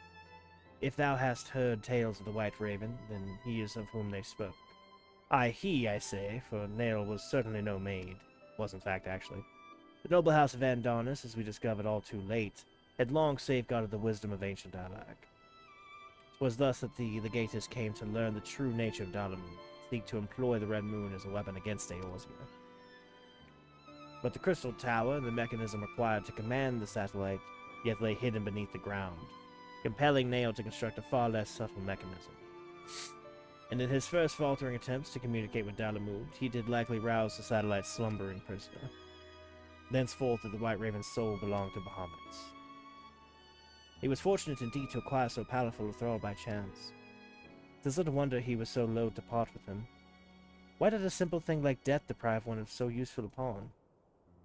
If thou hast heard tales of the White Raven, then he is of whom they spoke. He, I say, for Nail was certainly no maid. Was, in fact, actually. The noble house of Vandarnus, as we discovered all too late, had long safeguarded the wisdom of ancient Alag. 'Twas thus that the legatus came to learn the true nature of Dalamud, seek to employ the Red Moon as a weapon against Eorzea. But the Crystal Tower and the mechanism required to command the satellite yet lay hidden beneath the ground, compelling Nail to construct a far less subtle mechanism. And in his first faltering attempts to communicate with Dalamud, he did likely rouse the satellite's slumbering prisoner. Thenceforth did the White Raven's soul belong to Bahamutt. He was fortunate indeed to acquire so powerful a thrall by chance. 'Tis little wonder he was so loath to part with him. Why did a simple thing like death deprive one of so useful a pawn?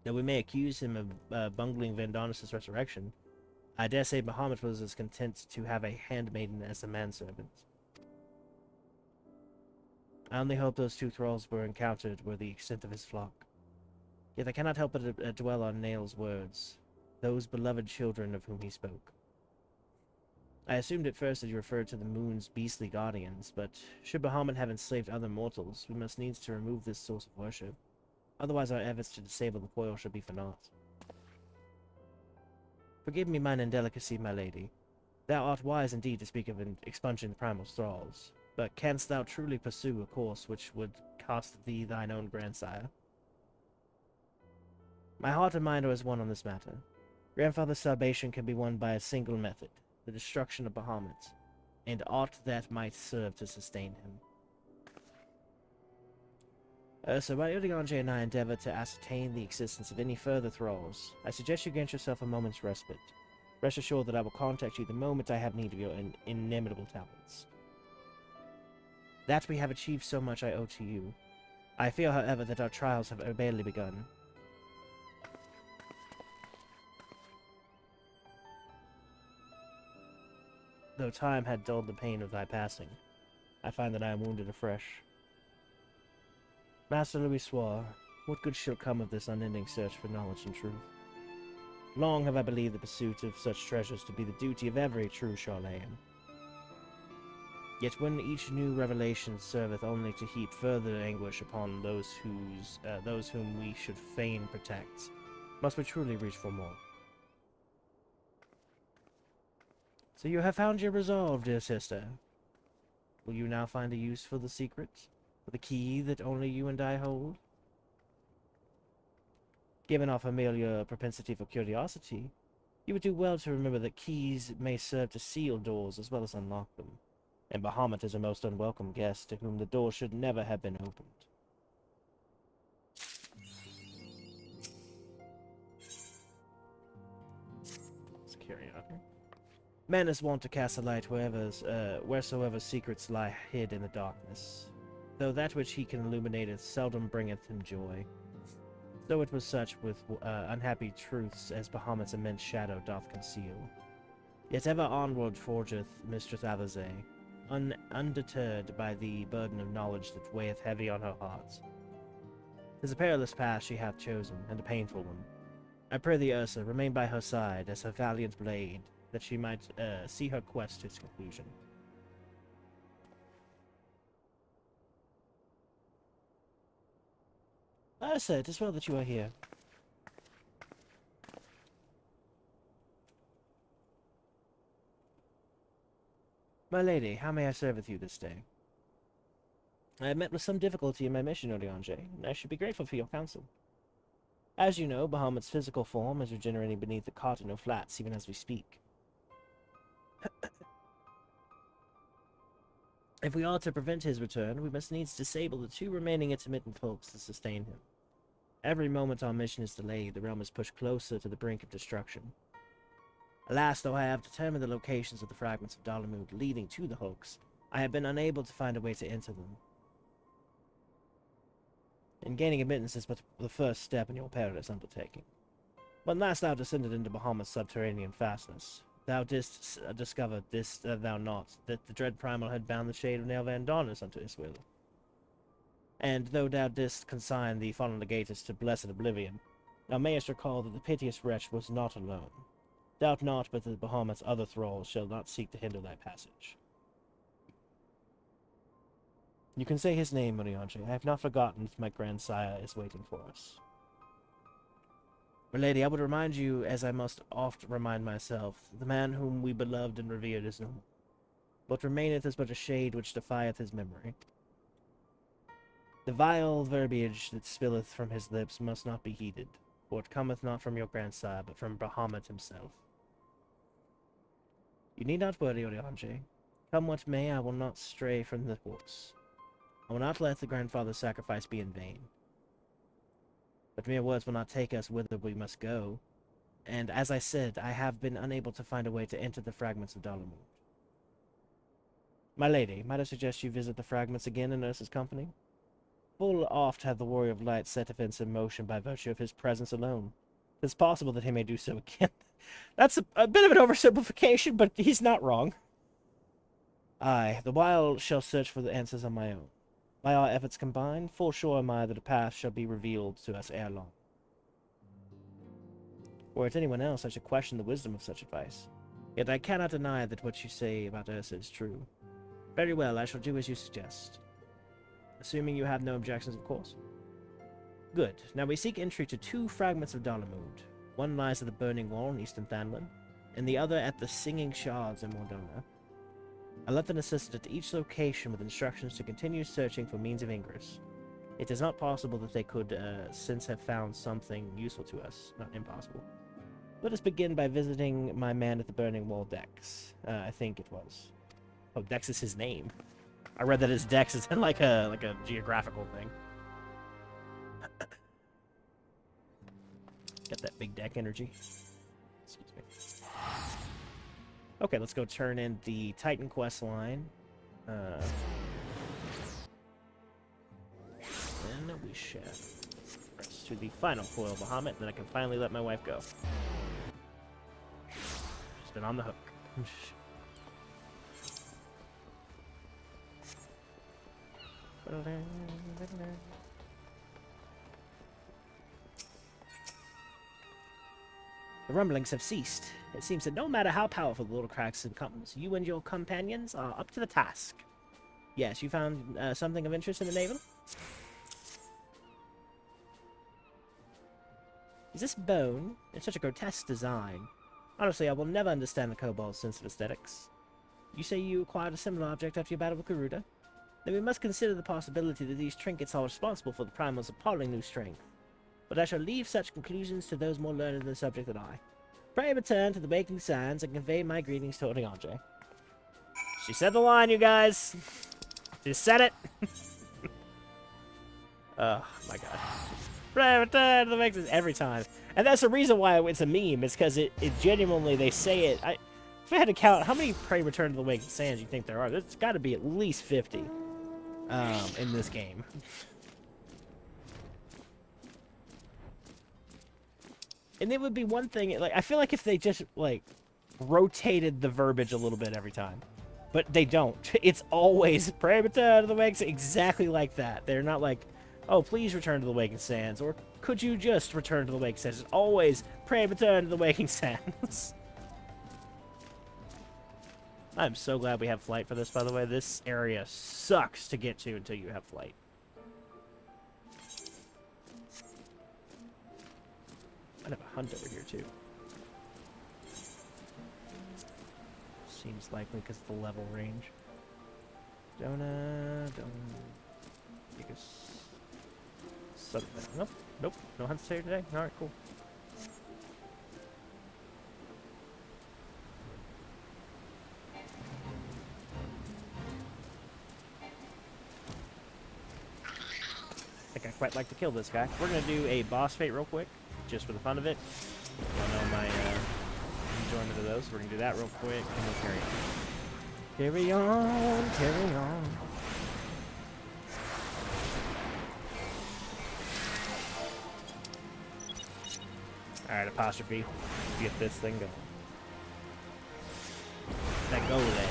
Though we may accuse him of bungling Vandarnus' resurrection, I dare say Bahamutt was as content to have a handmaiden as a manservant. I only hope those two thralls were encountered were the extent of his flock. Yet I cannot help but dwell on Nail's words, those beloved children of whom he spoke. I assumed at first that you referred to the moon's beastly guardians, but should Bahamutt have enslaved other mortals, we must needs to remove this source of worship. Otherwise our efforts to disable the coil shall be for naught. Forgive me mine indelicacy, my lady. Thou art wise indeed to speak of expunging primal thralls, but canst thou truly pursue a course which would cost thee thine own grandsire? My heart and mind are as one on this matter. Grandfather's salvation can be won by a single method, the destruction of Bahamutt, and aught that might serve to sustain him. So while Urianger and I endeavor to ascertain the existence of any further thralls, I suggest you grant yourself a moment's respite. Rest assured that I will contact you the moment I have need of your inimitable talents. That we have achieved so much I owe to you. I fear, however, that our trials have barely begun. Though time had dulled the pain of thy passing, I find that I am wounded afresh. Master Louis, what good shall come of this unending search for knowledge and truth? Long have I believed the pursuit of such treasures to be the duty of every true Charlatan. Yet when each new revelation serveth only to heap further anguish upon those whom we should fain protect, must we truly reach for more. So you have found your resolve, dear sister. Will you now find a use for the secret? For the key that only you and I hold? Given our familiar propensity for curiosity, you would do well to remember that keys may serve to seal doors as well as unlock them, and Bahamutt is a most unwelcome guest to whom the door should never have been opened. Let's carry on here. Man is wont to cast a light wheresoever secrets lie hid in the darkness, though that which he can illuminate seldom bringeth him joy. So it was such with unhappy truths as Bahamutt's immense shadow doth conceal. Yet ever onward forgeth Mistress Avazay, undeterred by the burden of knowledge that weigheth heavy on her heart. 'Tis a perilous path she hath chosen, and a painful one. I pray thee, Ursa, remain by her side as her valiant blade, that she might see her quest to its conclusion. Ursa, it is well that you are here. My lady, how may I serve with you this day? I have met with some difficulty in my mission, Urianger, and I should be grateful for your counsel. As you know, Bahamutt's physical form is regenerating beneath the Cottonelle Flats even as we speak. If we are to prevent his return, we must needs disable the two remaining intermittent hulks to sustain him. Every moment our mission is delayed, the realm is pushed closer to the brink of destruction. Alas, though I have determined the locations of the fragments of Bahamutt leading to the hulks, I have been unable to find a way to enter them. And gaining admittance is but the first step in your perilous undertaking. When last thou descended into Bahamutt's subterranean fastness, thou didst discover, didst thou not, that the dread primal had bound the shade of Nail Van Darnus unto his will. And though thou didst consign the fallen legatus to blessed oblivion, thou mayest recall that the piteous wretch was not alone. Doubt not but that Bahamutt's other thralls shall not seek to hinder thy passage. You can say his name, Urianger. I have not forgotten that my grandsire is waiting for us. My lady, I would remind you, as I must oft remind myself, the man whom we beloved and revered is no more. What remaineth is but a shade which defieth his memory. The vile verbiage that spilleth from his lips must not be heeded, for it cometh not from your grandsire, but from Bahamutt himself. You need not worry, Urianger. Come what may, I will not stray from the course. I will not let the grandfather's sacrifice be in vain. But mere words will not take us whither we must go, and as I said, I have been unable to find a way to enter the fragments of Bahamutt. My lady, might I suggest you visit the fragments again in Ursa's company? Full oft hath the Warrior of Light set events in motion by virtue of his presence alone. It is possible that he may do so again. That's a bit of an oversimplification, but he's not wrong. I, the while, shall search for the answers on my own. By our efforts combined, full sure am I that a path shall be revealed to us ere long. Were it anyone else, I should question the wisdom of such advice. Yet I cannot deny that what you say about Ursa is true. Very well, I shall do as you suggest. Assuming you have no objections, of course. Good. Now we seek entry to two fragments of Bahamutt. One lies at the Burning Wall in eastern Thanlin, and the other at the Singing Shards in Mordona. I left an assistant at each location with instructions to continue searching for means of ingress. It is not possible that they could since have found something useful to us. Not impossible. Let us begin by visiting my man at the Burning Wall, Dex. I think it was. Oh, Dex is his name. I read that his Dex is in like a geographical thing. Got that big deck energy. Excuse me. Okay, let's go turn in the Titan quest line. Then we shall press to the final coil Bahamutt, and then I can finally let my wife go. She's been on the hook. The rumblings have ceased. It seems that no matter how powerful the little Craxton becomes, you and your companions are up to the task. Yes, you found something of interest in the navel? Is this bone? It's such a grotesque design. Honestly, I will never understand the kobold's sense of aesthetics. You say you acquired a similar object after your battle with Garuda? Then we must consider the possibility that these trinkets are responsible for the primal's appalling new strength. But I shall leave such conclusions to those more learned in the subject than I. Pray return to the Waking Sands and convey my greetings to Oriange. She said the line, you guys. She said it. Oh, my God. Pray return to the Waking Sands every time. And that's the reason why it's a meme. It's because it genuinely, they say it. If I had to count, how many Pray return to the Waking Sands you think there are? There's got to be at least 50 in this game. And it would be one thing, like, I feel like if they just, like, rotated the verbiage a little bit every time. But they don't. It's always, pray return to the Waking Sands, exactly like that. They're not like, oh, please return to the Waking Sands, or could you just return to the Waking Sands? It's always, pray return to the Waking Sands. I'm so glad we have flight for this, by the way. This area sucks to get to until you have flight. I have a hunt over here, too. Seems likely because of the level range. Don't. Nope. Nope. No hunts here today? Alright, cool. I think I'd quite like to kill this guy. We're going to do a boss fight real quick, just for the fun of it. I know my enjoyment of those. We're going to do that real quick, and we'll carry on. Carry on, carry on. Alright, apostrophe. Get this thing going. That go there.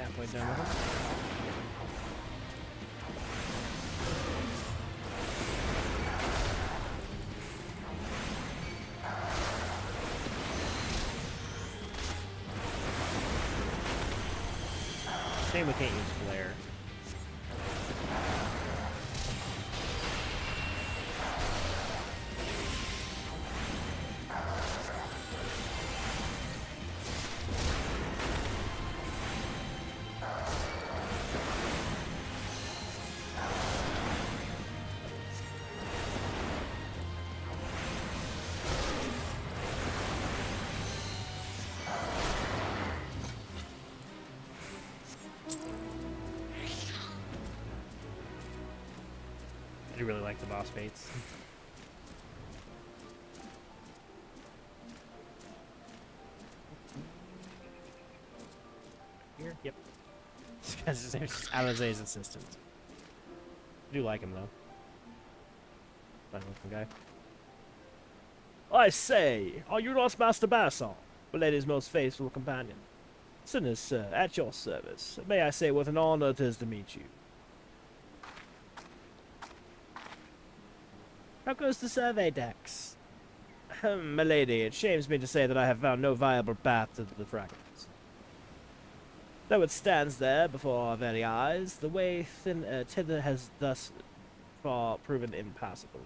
Down with him. Shame we can't use flare. I do really like the boss fights. Here? Yep. This guy's Alize's assistant. I do like him, though. Fun-looking guy. I say, are you not Master Basson, the lady's most faithful companion? Sinners, sir, at your service. May I say what an honor it is to meet you. How goes the survey decks? Milady, it shames me to say that I have found no viable path to the fragments. Though it stands there before our very eyes, the way thither has thus far proven impassable.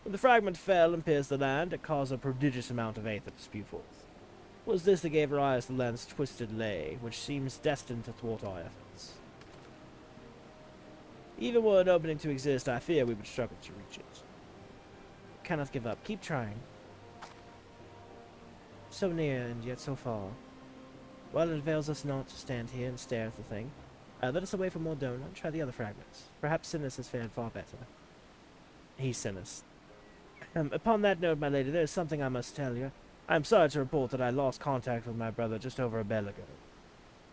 When the fragment fell and pierced the land, it caused a prodigious amount of aether to spew forth. It was this that gave rise to the land's twisted lay, which seems destined to thwart our efforts. Even were an opening to exist, I fear we would struggle to reach it. Cannot give up. Keep trying. So near and yet so far. While it avails us not to stand here and stare at the thing, let us away from Mordona and try the other fragments. Perhaps Sinus has fared far better. He's Sinus. Upon that note, my lady, there is something I must tell you. I am sorry to report that I lost contact with my brother just over a bell ago.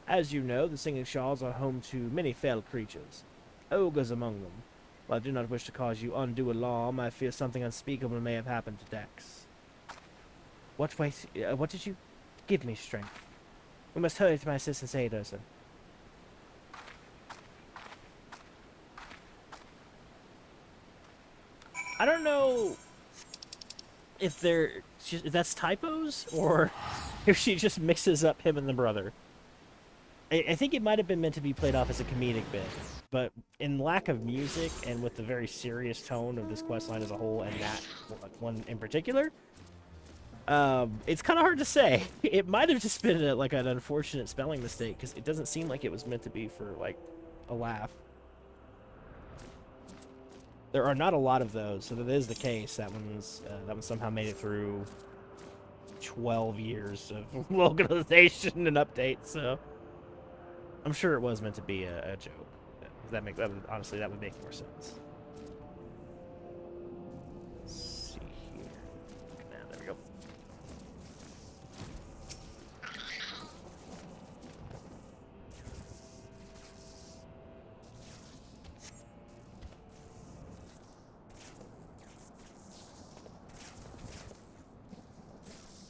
As you know, the Singing Shawls are home to many fell creatures, ogres among them. While I do not wish to cause you undue alarm, I fear something unspeakable may have happened to Dex. What did you... Give me strength. We must hurry to my assistant's aid, Ursa. I don't know if if that's typos, or if she just mixes up him and the brother. I think it might have been meant to be played off as a comedic bit, but in lack of music and with the very serious tone of this questline as a whole, and that one in particular, it's kind of hard to say. It might have just been like an unfortunate spelling mistake, because it doesn't seem like it was meant to be for like a laugh. There are not a lot of those, so that is the case. That one somehow made it through 12 years of localization and updates. So I'm sure it was meant to be a joke. Honestly, that would make more sense. Let's see here. Now, there we go.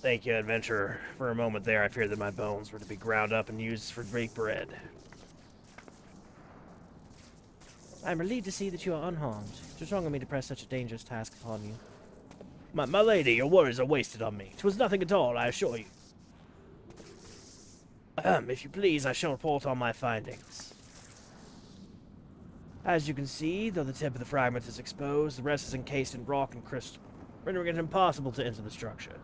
Thank you, adventurer. For a moment there, I feared that my bones were to be ground up and used for baked bread. I am relieved to see that you are unharmed. It was wrong of me to press such a dangerous task upon you. My lady, your worries are wasted on me. 'Twas nothing at all, I assure you. If you please, I shall report on my findings. As you can see, though the tip of the fragment is exposed, the rest is encased in rock and crystal, rendering it impossible to enter the structure.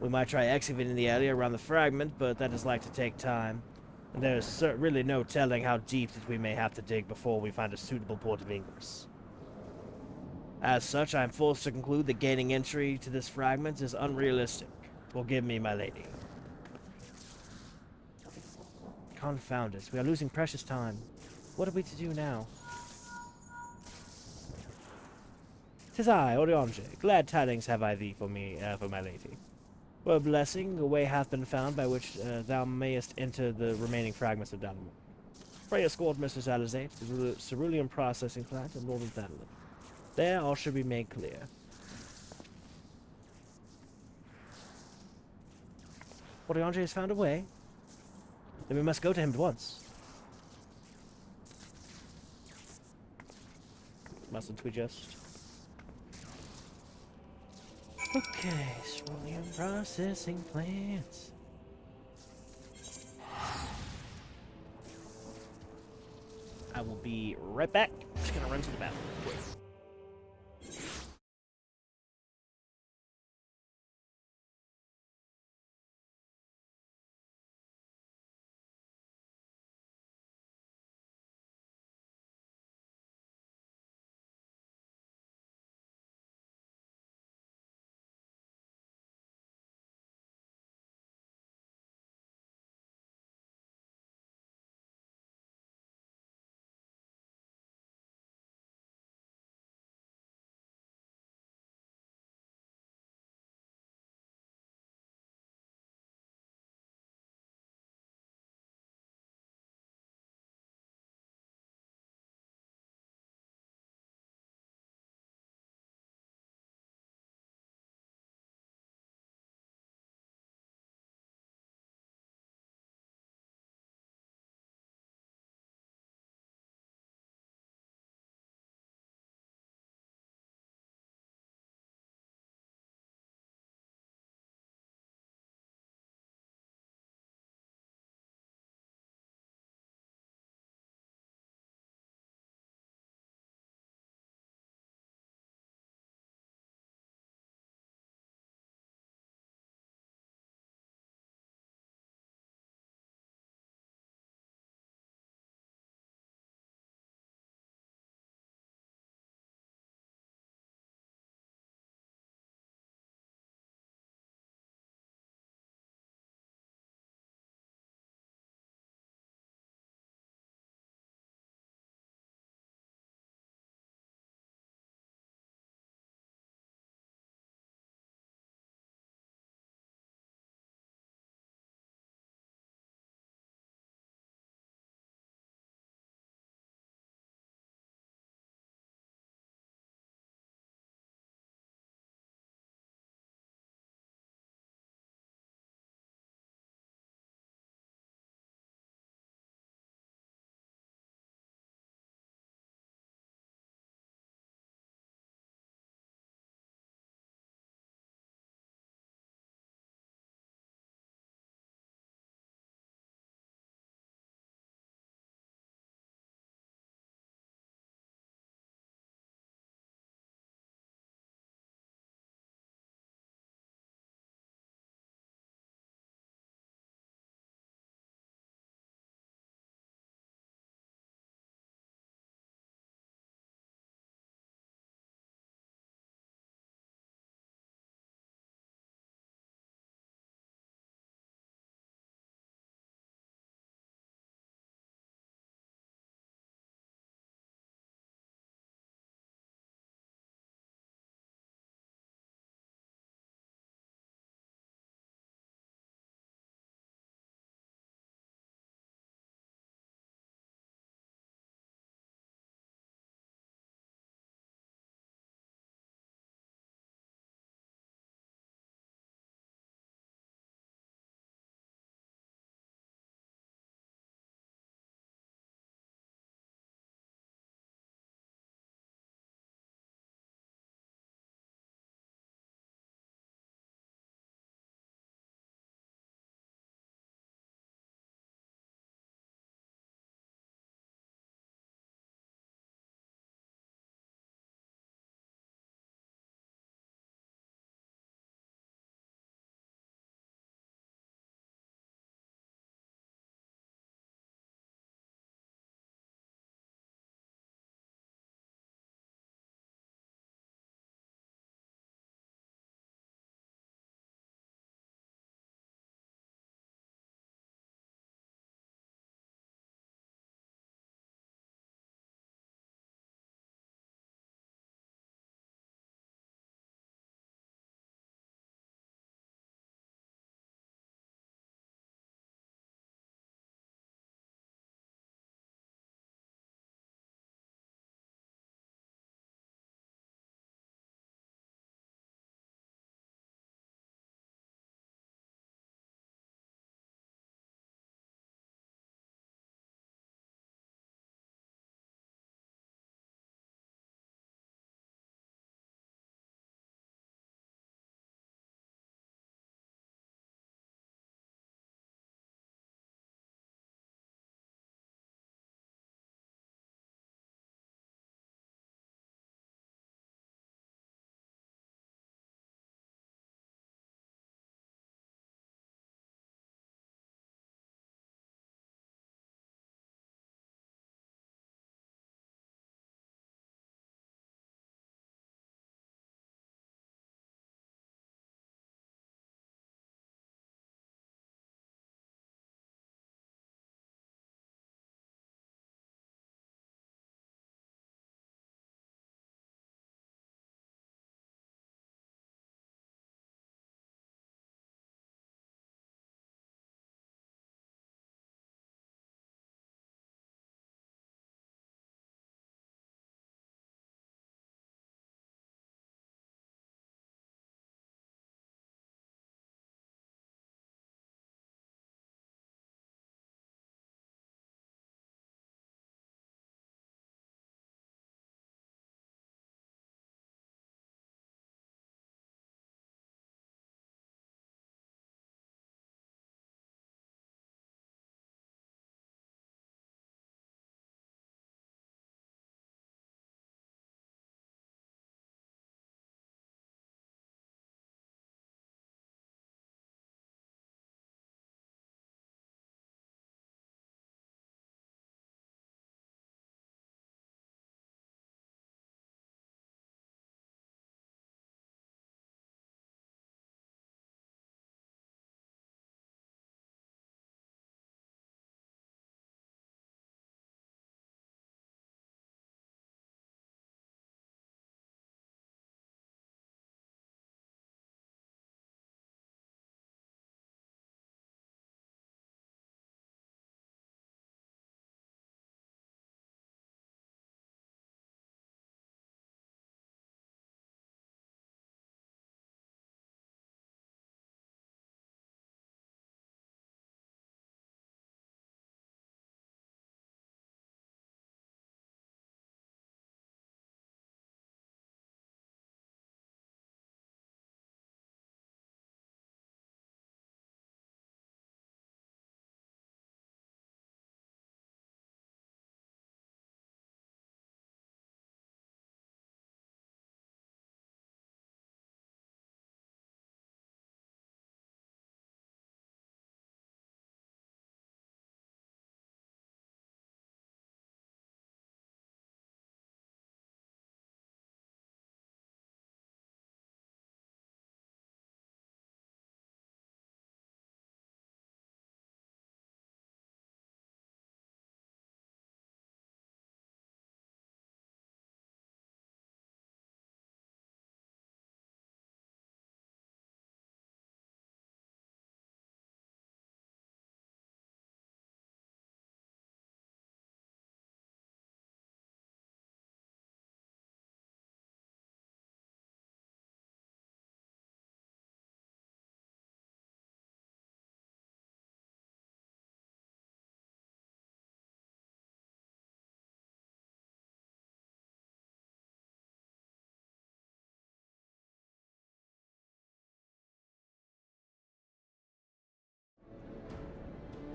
We might try excavating the area around the fragment, but that is like to take time, and there is really no telling how deep that we may have to dig before we find a suitable port of ingress. As such, I am forced to conclude that gaining entry to this fragment is unrealistic. Forgive me, my lady. Confound it, we are losing precious time. What are we to do now? 'Tis I, Orionge. Glad tidings have I thee for my lady. For a blessing, a way hath been found by which thou mayest enter the remaining fragments of Bahamutt. Pray escort Mr. Salazar to the cerulean processing plant in northern Thanalan. There all should be made clear. Orionge has found a way. Then we must go to him at once. Mustn't we just... Okay, cerulean processing plants. I will be right back. Just gonna run to the bathroom.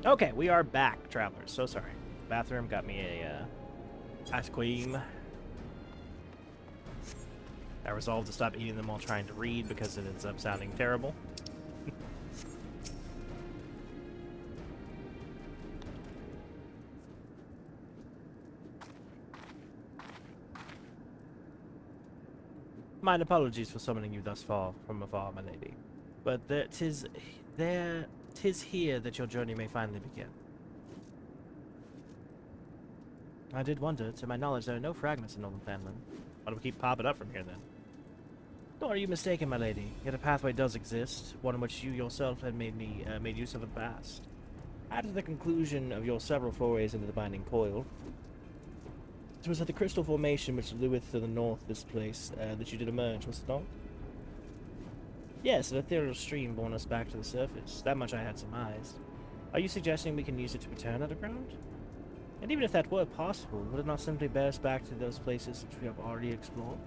Okay, we are back, travelers. So sorry. Bathroom got me a ice cream. I resolved to stop eating them while trying to read because it ends up sounding terrible. Mine apologies for summoning you thus far from afar, my lady. But tis here that your journey may finally begin. I did wonder. To my knowledge, there are no fragments in Northern Fanland. Why do we keep popping up from here, then? Nor are you mistaken, my lady. Yet a pathway does exist, one in which you yourself had made use of in the past. After the conclusion of your several forays into the Binding Coil, it was at the crystal formation which leweth to the north of this place that you did emerge, was it not? Yes, an ethereal stream borne us back to the surface. That much I had surmised. Are you suggesting we can use it to return underground? And even if that were possible, would it not simply bear us back to those places which we have already explored?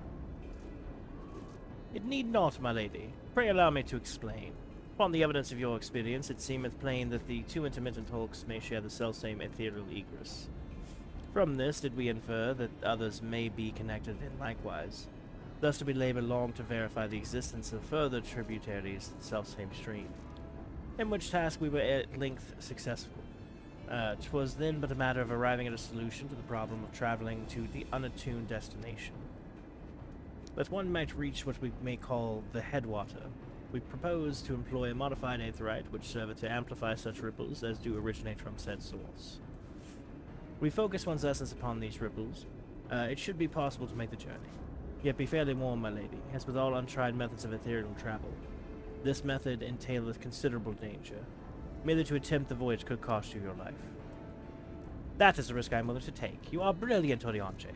It need not, my lady. Pray allow me to explain. Upon the evidence of your experience, it seemeth plain that the two intermittent hulks may share the selfsame ethereal egress. From this did we infer that others may be connected in likewise. Thus did we labor long to verify the existence of further tributaries to the selfsame stream, in which task we were at length successful. 'Twas then but a matter of arriving at a solution to the problem of traveling to the unattuned destination. But one might reach what we may call the headwater. We propose to employ a modified aetherite which serveth to amplify such ripples as do originate from said source. We focus one's essence upon these ripples. It should be possible to make the journey. Yet be fairly warned, my lady, as with all untried methods of ethereal travel, this method entaileth considerable danger. Merely to attempt the voyage could cost you your life. That is the risk I am willing to take. You are brilliant, Orianche.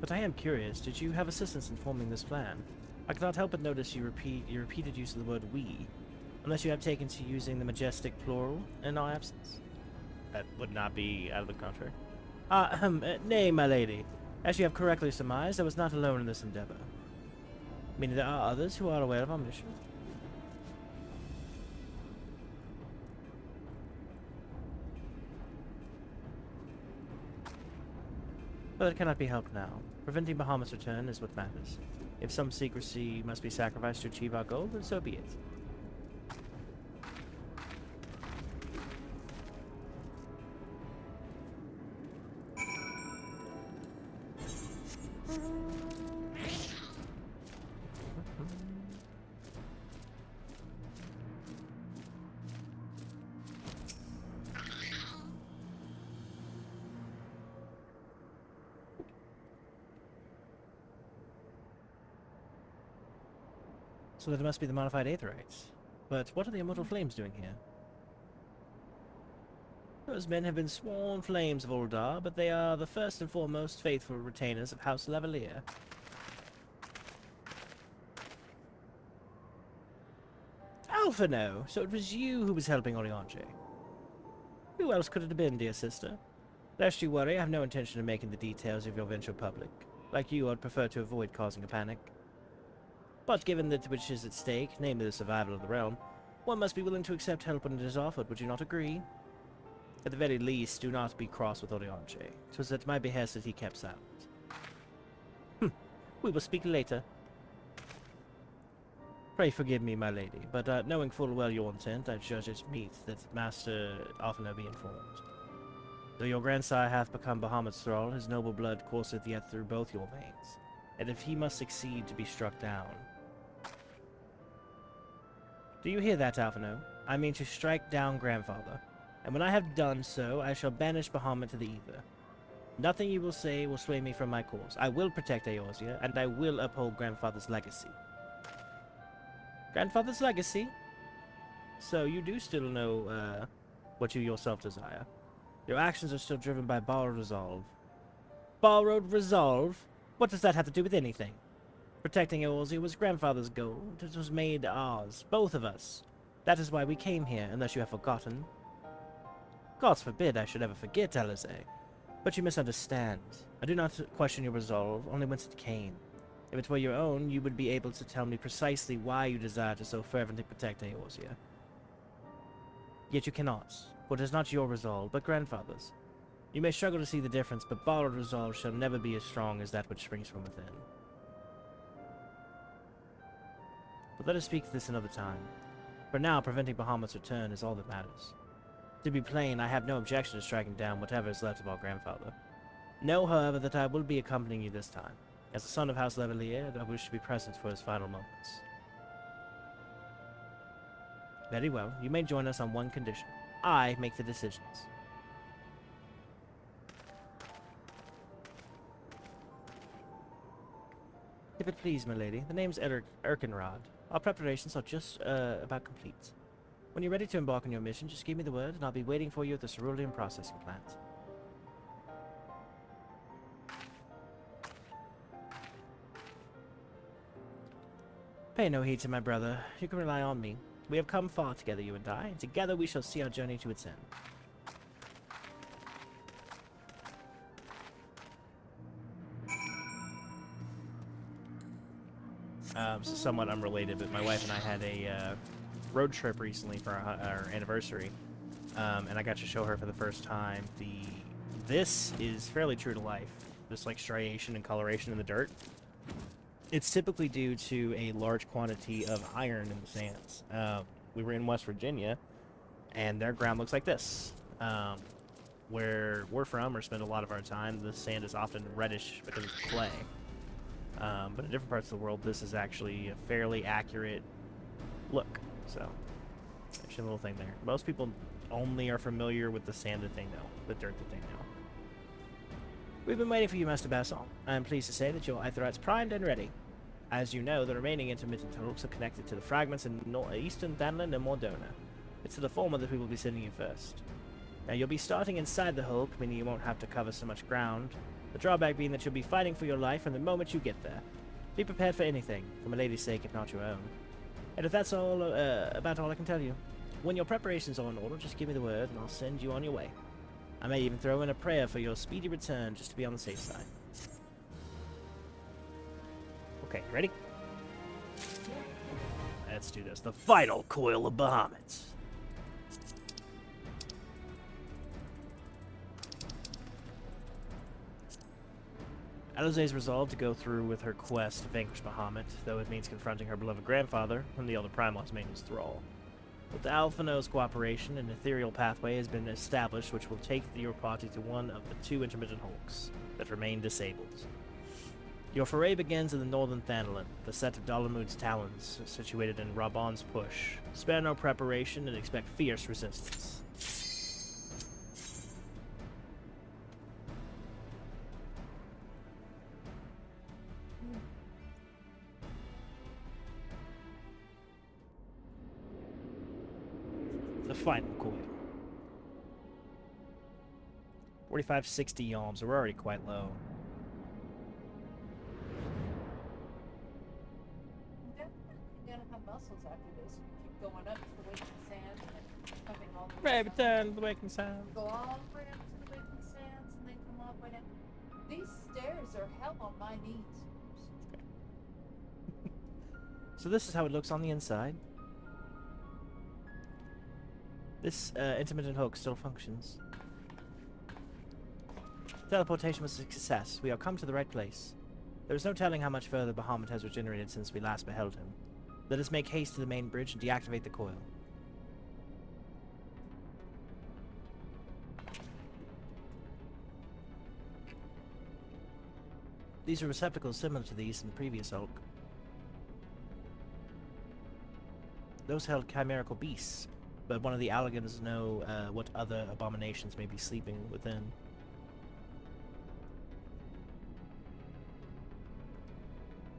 But I am curious, did you have assistance in forming this plan? I cannot help but notice your repeated use of the word we, unless you have taken to using the majestic plural in our absence. That would not be out of the contrary. Nay, my lady. As you have correctly surmised, I was not alone in this endeavor. Meaning there are others who are aware of our mission. But it cannot be helped now. Preventing Bahamutt's return is what matters. If some secrecy must be sacrificed to achieve our goal, then so be it. So that it must be the modified aetherites. But what are the immortal flames doing here? Those men have been sworn flames of Uldar, but they are the first and foremost faithful retainers of House Lavalier. Alphino! So it was you who was helping Orianche. Who else could it have been, dear sister? Lest you worry, I have no intention of making the details of your venture public. Like you, I'd prefer to avoid causing a panic. But given that which is at stake, namely the survival of the realm, one must be willing to accept help when it is offered, would you not agree? At the very least, do not be cross with Orianche. 'Twas at my behest that he kept silent. We will speak later. Pray forgive me, my lady, but knowing full well your intent, I judge it meet that Master Alphino be informed. Though your grandsire hath become Bahamutt's thrall, his noble blood courseth yet through both your veins, and if he must succeed to be struck down... Do you hear that, Alphino? I mean to strike down grandfather, and when I have done so, I shall banish Bahamutt to the ether. Nothing you will say will sway me from my course. I will protect Eorzea, and I will uphold grandfather's legacy. Grandfather's legacy? So you do still know, what you yourself desire. Your actions are still driven by borrowed resolve. Borrowed resolve? What does that have to do with anything? Protecting Eorzea was grandfather's goal. It was made ours, both of us. That is why we came here, unless you have forgotten. God forbid I should ever forget, Alize. But you misunderstand. I do not question your resolve, only whence it came. If it were your own, you would be able to tell me precisely why you desire to so fervently protect Eorzea. Yet you cannot, for it is not your resolve, but grandfather's. You may struggle to see the difference, but borrowed resolve shall never be as strong as that which springs from within. But let us speak of this another time. For now, preventing Bahamutt's return is all that matters. To be plain, I have no objection to striking down whatever is left of our grandfather. Know, however, that I will be accompanying you this time. As the son of House Levalier, I wish to be present for his final moments. Very well, you may join us on one condition. I make the decisions. If it please, my lady, the name's Erkenrod. Our preparations are just about complete. When you're ready to embark on your mission, just give me the word, and I'll be waiting for you at the cerulean processing plant. Pay no heed to my brother. You can rely on me. We have come far together, you and I, and together we shall see our journey to its end. So somewhat unrelated, but my wife and I had a road trip recently for our anniversary, and I got to show her for the first time this is fairly true to life. This like striation and coloration in the dirt. It's typically due to a large quantity of iron in the sands. We were in West Virginia, and their ground looks like this. Where we're from, or spend a lot of our time, the sand is often reddish because it's clay. But in different parts of the world, this is actually a fairly accurate look. So, actually a little thing there. Most people only are familiar with the sand that they know, the dirt that they know. We've been waiting for you, Master Basson. I am pleased to say that your Aetherites primed and ready. As you know, the remaining intermittent hulks are connected to the fragments in eastern Danland and Mordona. It's to the former that we will be sending you first. Now, you'll be starting inside the hulk, meaning you won't have to cover so much ground. The drawback being that you'll be fighting for your life from the moment you get there. Be prepared for anything, for my lady's sake, if not your own. And if that's all about all I can tell you, when your preparations are in order, just give me the word, and I'll send you on your way. I may even throw in a prayer for your speedy return, just to be on the safe side. Okay, ready? Let's do this. The Vital Coil of Bahamutt. Alizé's resolved to go through with her quest to vanquish Bahamutt, though it means confronting her beloved grandfather, whom the Elder Primos made his thrall. With the Alphino's cooperation, an ethereal pathway has been established which will take your party to one of the two intermittent hulks that remain disabled. Your foray begins in the northern Thanalan, the set of Bahamutt's talons, situated in Rabon's Push. Spare no preparation and expect fierce resistance. The Final Coil. 45-60 yalms, we're already quite low. Muscles after this. Keep going up to the waking sands and then coming all the way Right, down. return to the waking sands. Go all the way up to the waking sands and then come all the way down. These stairs are hell on my knees. So this is how it looks on the inside. This intermittent hulk still functions. Teleportation was a success. We are come to the right place. There is no telling how much further Bahamutt has regenerated since we last beheld him. Let us make haste to the main bridge and deactivate the coil. These are receptacles similar to these in the previous hulk. Those held chimerical beasts, but one of the Alligans know what other abominations may be sleeping within.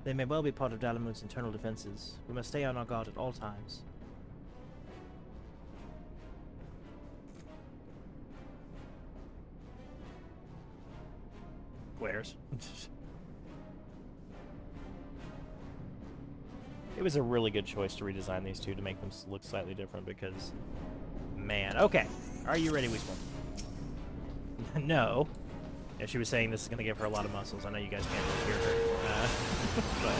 They may well be part of Dalamutt's internal defenses. We must stay on our guard at all times. Glares. It was a really good choice to redesign these two to make them look slightly different because... Man. Okay. Are you ready, Weasel? No. Yeah, she was saying this is going to give her a lot of muscles. I know you guys can't really hear her. But...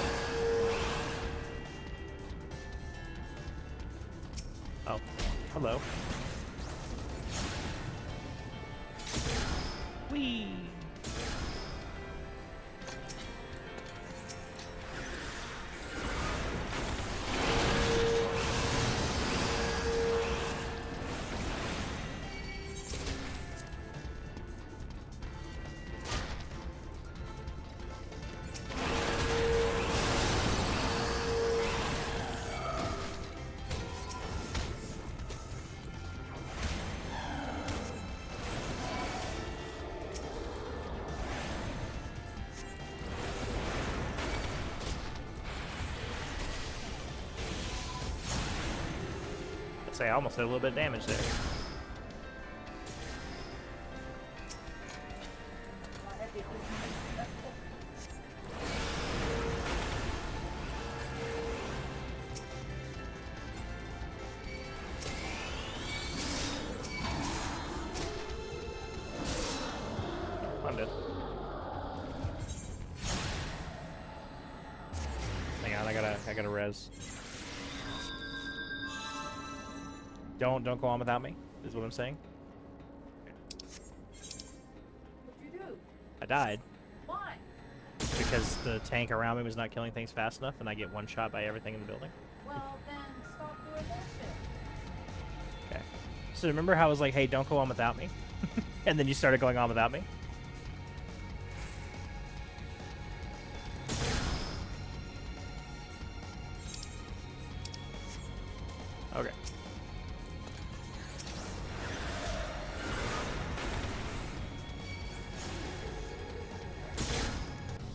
Oh. Hello. Say, I almost did a little bit of damage there. I'm dead. Hang on, I gotta res. Don't go on without me, is what I'm saying. What'd you do? I died Why? because the tank around me was not killing things fast enough, and I get one shot by everything in the building. Well, then stop doing that shit. Okay. So remember how I was like, hey, don't go on without me? And then you started going on without me? Okay.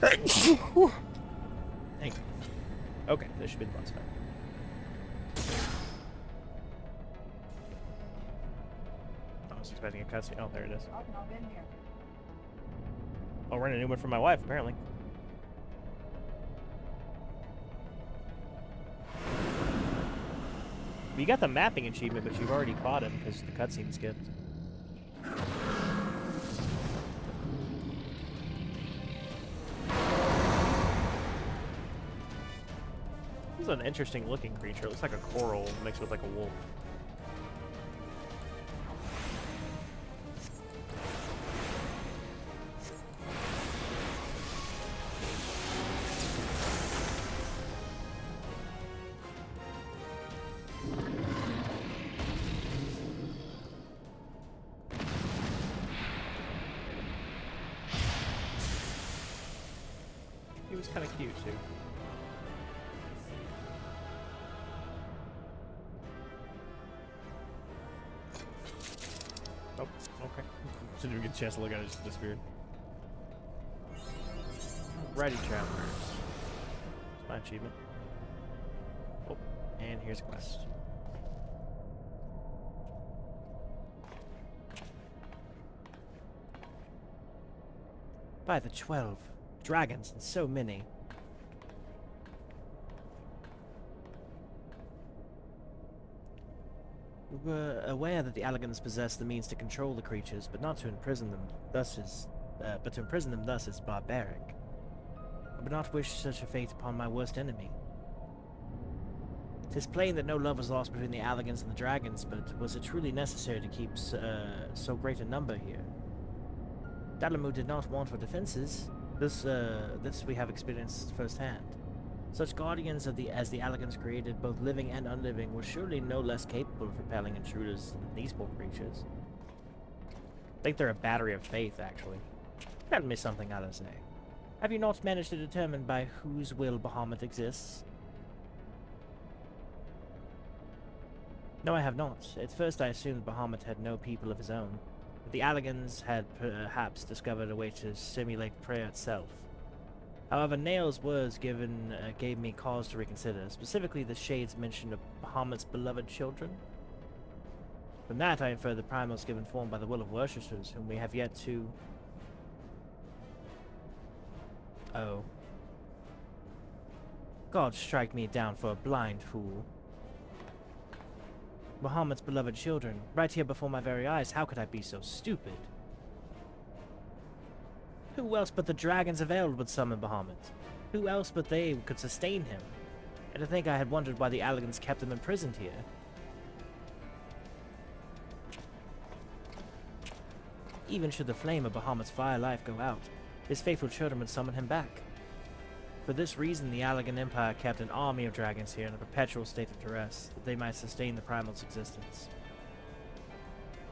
Thank you. Okay, this should be the boss fight. I was expecting a cutscene. Oh, there it is. I've not been here. Oh, we're in a new one for my wife, apparently. You got the mapping achievement, but you've already caught him because the cutscene skipped. This is an interesting looking creature. It looks like a coral mixed with like a wolf. He was kind of cute too. Oh, okay. Didn't even get a chance to look at it, it just disappeared. Righty travelers. That's my achievement. Oh, and here's a quest. By the 12 dragons and so many. We were aware that the Alligans possess the means to control the creatures, but not to imprison them. But to imprison them thus is barbaric. I would not wish such a fate upon my worst enemy. 'Tis plain that no love was lost between the Alligans and the dragons, but was it truly necessary to keep so great a number here? Dalamu did not want for defenses. This we have experienced firsthand. Such guardians as the Alligans created, both living and unliving, were surely no less capable of repelling intruders than these poor creatures. I think they're a battery of faith, actually. Tell me something, Alice. Have you not managed to determine by whose will Bahamutt exists? No, I have not. At first I assumed Bahamutt had no people of his own, but the Alligans had perhaps discovered a way to simulate prayer itself. However, Nail's words gave me cause to reconsider, specifically the Shade's mention of Bahamutt's beloved children. From that, I infer the primals given form by the will of worshippers, whom we have yet to... Oh. God strike me down for a blind fool. Bahamutt's beloved children, right here before my very eyes, how could I be so stupid? Who else but the dragons of Eld would summon Bahamutt? Who else but they could sustain him? And to think I had wondered why the Alligans kept him imprisoned here. Even should the flame of Bahamutt's fire life go out, his faithful children would summon him back. For this reason, the Alligan Empire kept an army of dragons here in a perpetual state of duress, that they might sustain the primal's existence.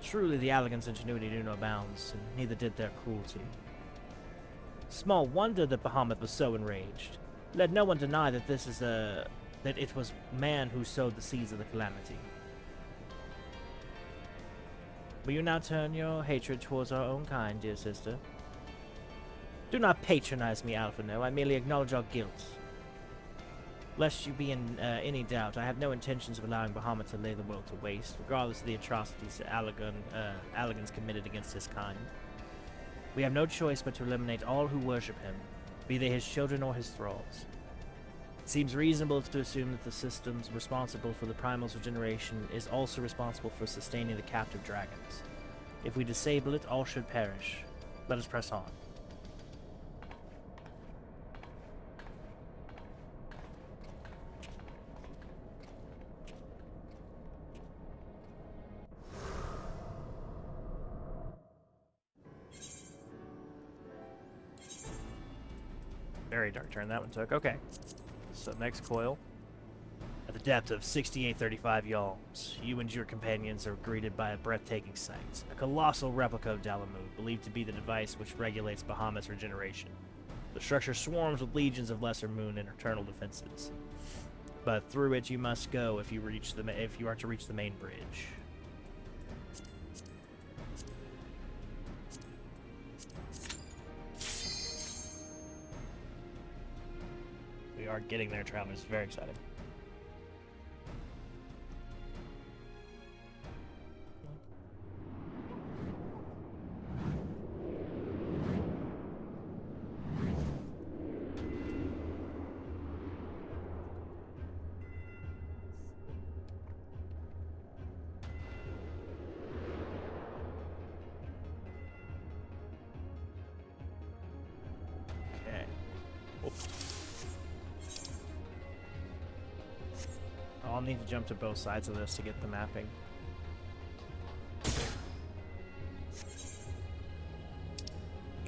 Truly, the Alligans' ingenuity knew no bounds, and neither did their cruelty. Small wonder that Bahamutt was so enraged. Let no one deny that that it was man who sowed the seeds of the calamity. Will you now turn your hatred towards our own kind, dear sister? Do not patronize me, Alphino. I merely acknowledge our guilt. Lest you be in any doubt, I have no intentions of allowing Bahamutt to lay the world to waste, regardless of the atrocities that Allegans committed against his kind. We have no choice but to eliminate all who worship him, be they his children or his thralls. It seems reasonable to assume that the systems responsible for the primal's regeneration is also responsible for sustaining the captive dragons. If we disable it, all should perish. Let us press on. Very dark turn that one took. Okay. So next coil. At the depth of 6835 yalms, you and your companions are greeted by a breathtaking sight. A colossal replica of Bahamutt, believed to be the device which regulates Bahamutt's regeneration. The structure swarms with legions of lesser moon and eternal defenses. But through it you must go if you are to reach the main bridge. We are getting there, travelers. Very exciting. Okay. Oops. I'll need to jump to both sides of this to get the mapping.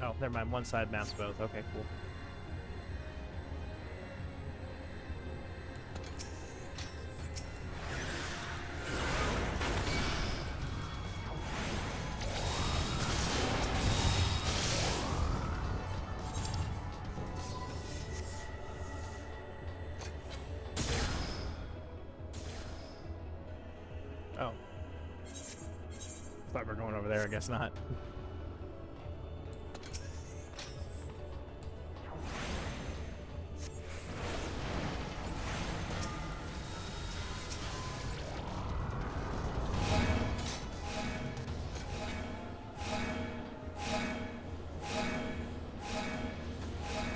Oh, never mind. One side maps both. Okay, cool. Oh. Thought we were going over there, I guess not.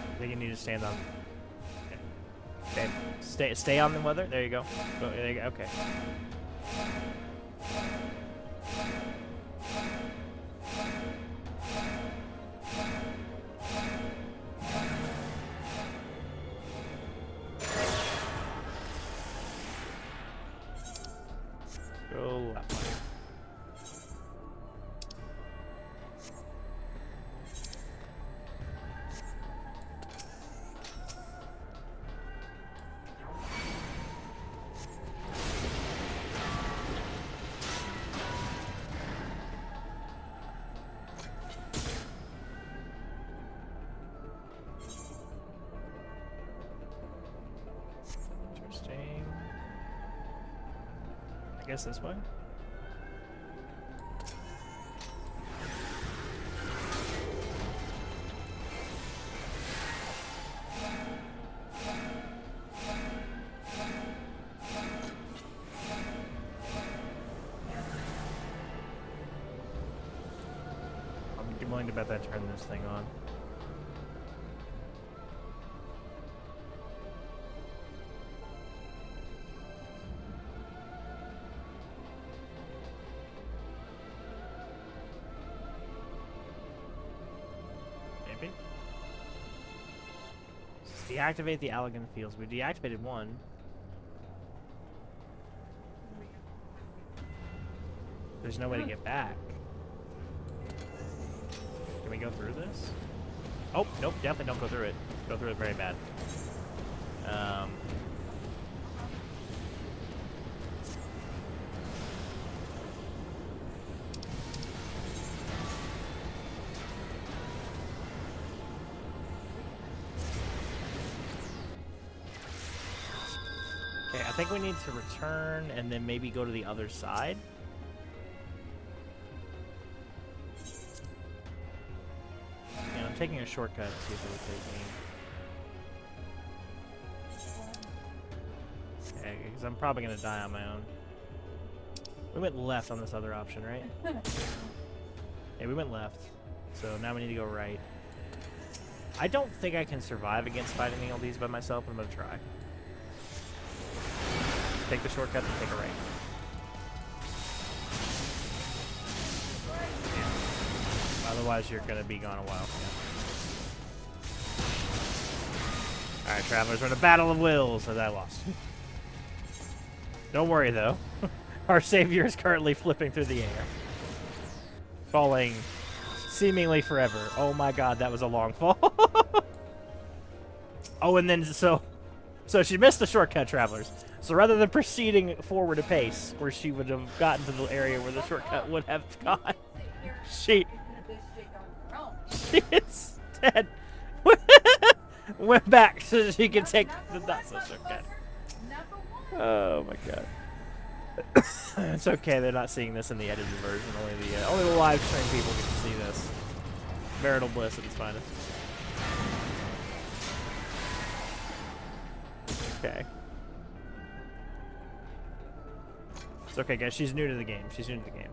I think you need to stand on. Okay. Stay on the weather. There you go. There you go. Okay. Go that way. Interesting. I guess this way. I'm willing to bet that turned this thing on. Maybe. Deactivate the Allegan fields. We deactivated one. There's no way to get back. Can we go through this? Oh, nope, definitely don't go through it. Go through it very bad. Okay, I think we need to return and then maybe go to the other side. Yeah, I'm taking a shortcut to see if it will take me. because I'm probably going to die on my own. We went left on this other option, right? Yeah, we went left. So now we need to go right. I don't think I can survive against fighting all these by myself, but I'm going to try. Take the shortcut and take a right. Yeah. Otherwise, you're going to be gone a while. Yeah. Alright, travelers, we're in a battle of wills, as I lost. Don't worry, though. Our savior is currently flipping through the air. Falling seemingly forever. Oh my god, that was a long fall. Oh, and then, so she missed the shortcut, travelers. So rather than proceeding forward a pace, where she would have gotten to the area where the shortcut would have gone, she is dead. Went back so she could take the not-so-shortcut. Oh my god. It's okay, they're not seeing this in the edited version. Only the live stream people get to see this. Marital bliss at its finest. Okay. It's okay, guys. She's new to the game. She's new to the game.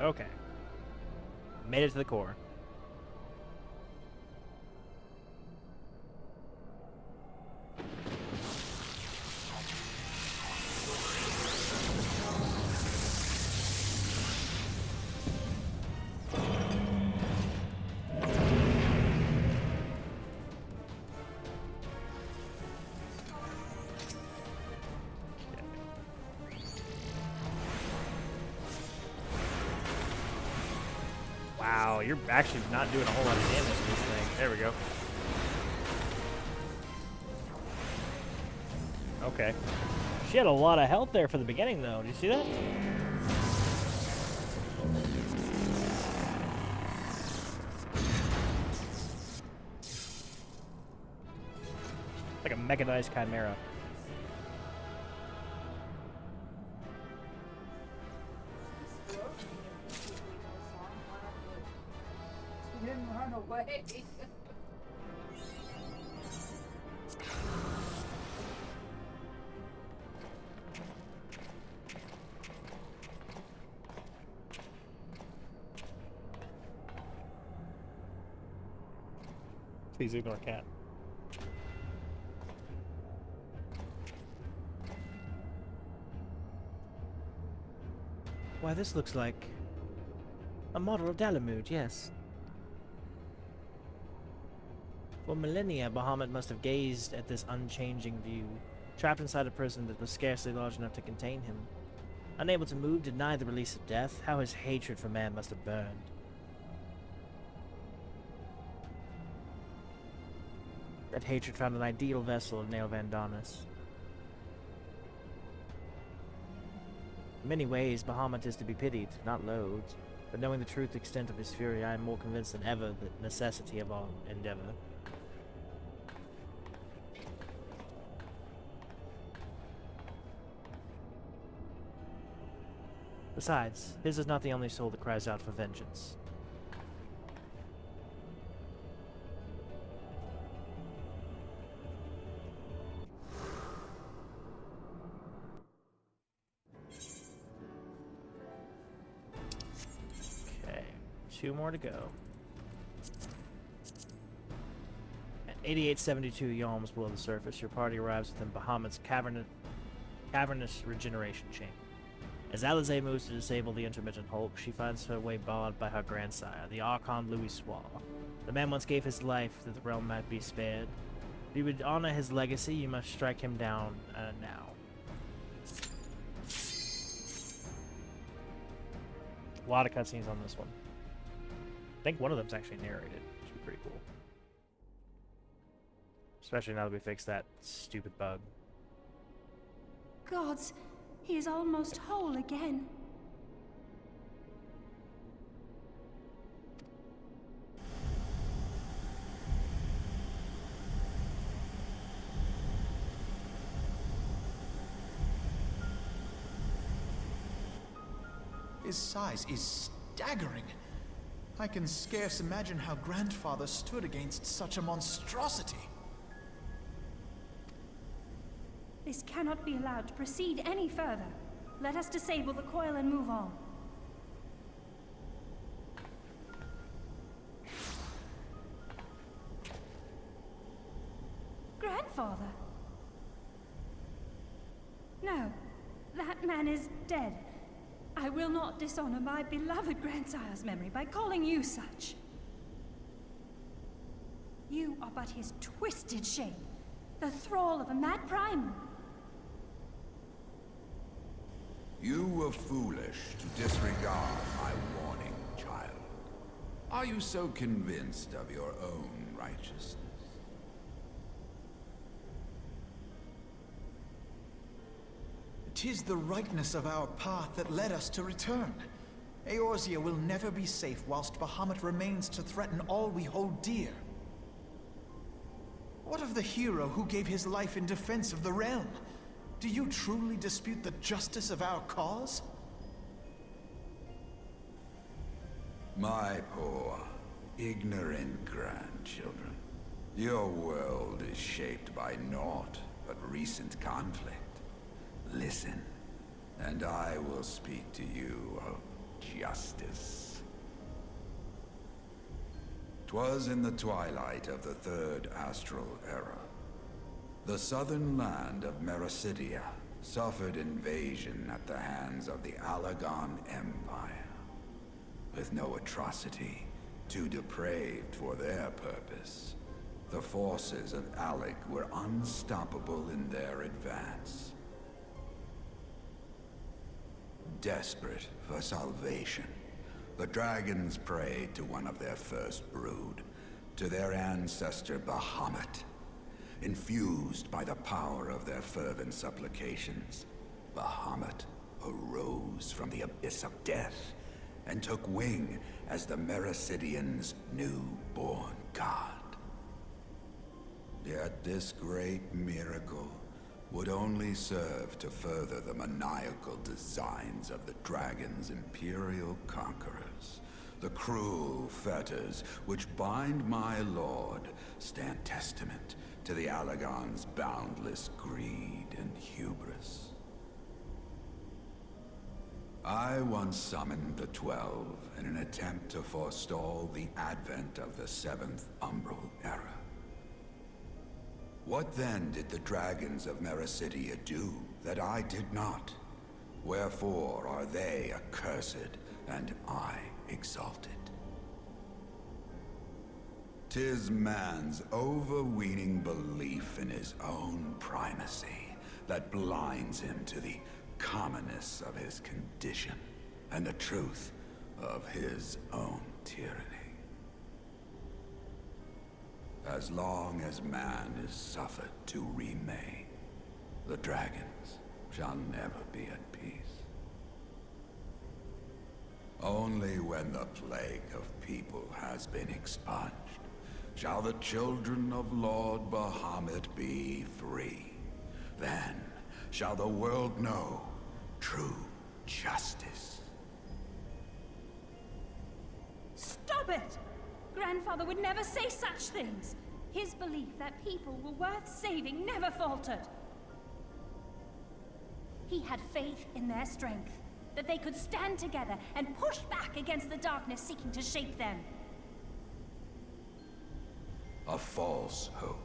Okay. Made it to the core. Wow, you're actually not doing a whole lot of damage to this thing. There we go. Okay. She had a lot of health there for the beginning, though. Do you see that? Like a mechanized chimera. Run away. Please ignore cat. Why, this looks like a model of Dalamud, yes. For millennia, Bahamutt must have gazed at this unchanging view, trapped inside a prison that was scarcely large enough to contain him. Unable to move, denied the release of death, how his hatred for man must have burned. That hatred found an ideal vessel in Nail Vandanis. In many ways, Bahamutt is to be pitied, not loathed. But knowing the true extent of his fury, I am more convinced than ever of the necessity of our endeavor. Besides, his is not the only soul that cries out for vengeance. Okay, 2 more to go. At 8872 yalms below the surface, your party arrives within Bahamutt's cavernous regeneration chamber. As Alizé moves to disable the intermittent Hulk, she finds her way barred by her grandsire, the Archon Louis Soir. The man once gave his life that the realm might be spared. If you would honor his legacy, you must strike him down now. A lot of cutscenes on this one. I think one of them's actually narrated, which would be pretty cool. Especially now that we fixed that stupid bug. Gods, he is almost whole again. his size is staggering. I can scarce imagine how Grandfather stood against such a monstrosity. This cannot be allowed to proceed any further. Let us disable the coil and move on. Grandfather? No, that man is dead. I will not dishonor my beloved grandsire's memory by calling you such. You are but his twisted shape, the thrall of a mad primal. You were foolish to disregard my warning, child. Are you so convinced of your own righteousness? 'Tis the rightness of our path that led us to return. Eorzea will never be safe whilst Bahamutt remains to threaten all we hold dear. What of the hero who gave his life in defense of the realm? Do you truly dispute the justice of our cause? My poor, ignorant grandchildren. Your world is shaped by naught but recent conflict. Listen, and I will speak to you of justice. 'Twas in the twilight of the Third Astral Era. The southern land of Mericidia suffered invasion at the hands of the Allagan Empire. With no atrocity too depraved for their purpose, the forces of Alec were unstoppable in their advance. Desperate for salvation, the dragons prayed to one of their first brood, to their ancestor Bahamutt. Infused by the power of their fervent supplications, Bahamutt arose from the abyss of death and took wing as the Mericidians' newborn god. Yet this great miracle would only serve to further the maniacal designs of the dragon's imperial conquerors. The cruel fetters which bind my lord stand testament to the Allagan's boundless greed and hubris. I once summoned the 12 in an attempt to forestall the advent of the 7th Umbral Era. What then did the dragons of Mericidia do that I did not? Wherefore are they accursed and I exalted? 'Tis man's overweening belief in his own primacy that blinds him to the commonness of his condition and the truth of his own tyranny. As long as man is suffered to remain, the dragons shall never be at peace. Only when the plague of people has been expunged shall the children of Lord Bahamutt be free. Then shall the world know true justice. Stop it! Grandfather would never say such things. His belief that people were worth saving never faltered. He had faith in their strength, that they could stand together and push back against the darkness seeking to shape them. A false hope.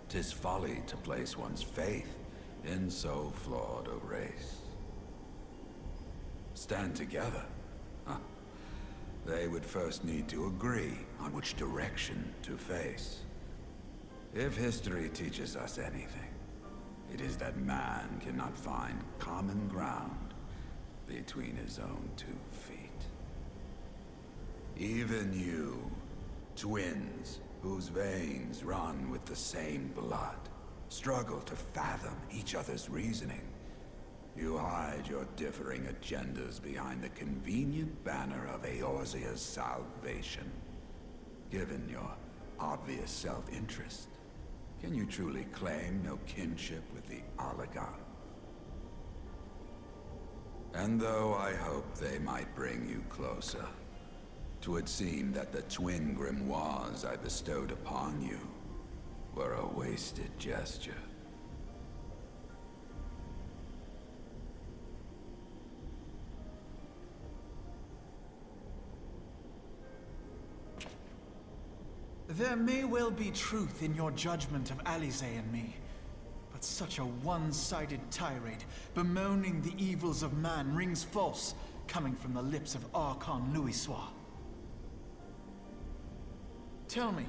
'Tis folly to place one's faith in so flawed a race. Stand together? Huh. They would first need to agree on which direction to face. If history teaches us anything, it is that man cannot find common ground between his own 2 feet. Even you, twins whose veins run with the same blood, struggle to fathom each other's reasoning. You hide your differing agendas behind the convenient banner of Eorzea's salvation. Given your obvious self-interest, can you truly claim no kinship with the Allagan? And though I hope they might bring you closer, 'twould seem that the twin grimoires I bestowed upon you were a wasted gesture. There may well be truth in your judgment of Alize and me, but such a one-sided tirade bemoaning the evils of man rings false, coming from the lips of Archon Louisoix. Tell me,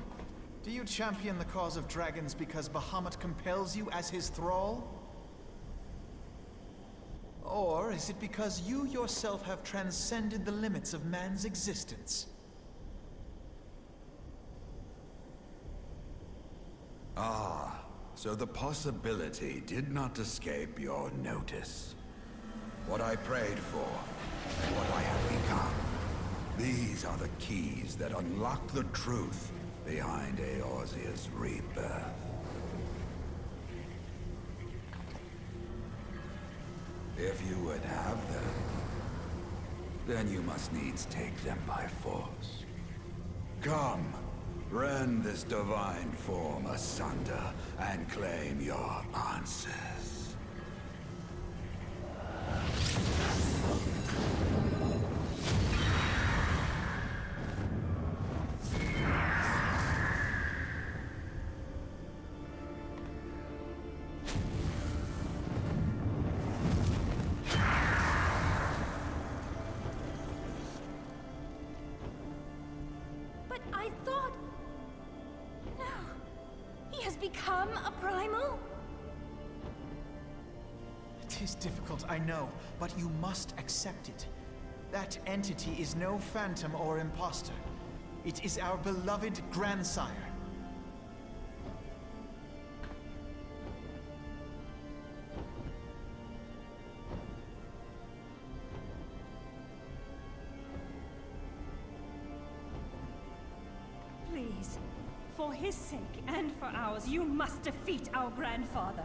do you champion the cause of dragons because Bahamutt compels you as his thrall? Or is it because you yourself have transcended the limits of man's existence? Ah, so the possibility did not escape your notice. What I prayed for, and what I have become. These are the keys that unlock the truth behind Eorzea's rebirth. If you would have them, then you must needs take them by force. Come, rend this divine form asunder and claim your answers. But I thought... No. He has become a primal? It is difficult, I know, but you must accept it. That entity is no phantom or imposter. It is our beloved grandsire. Please, for his sake and for ours, you must defeat our grandfather.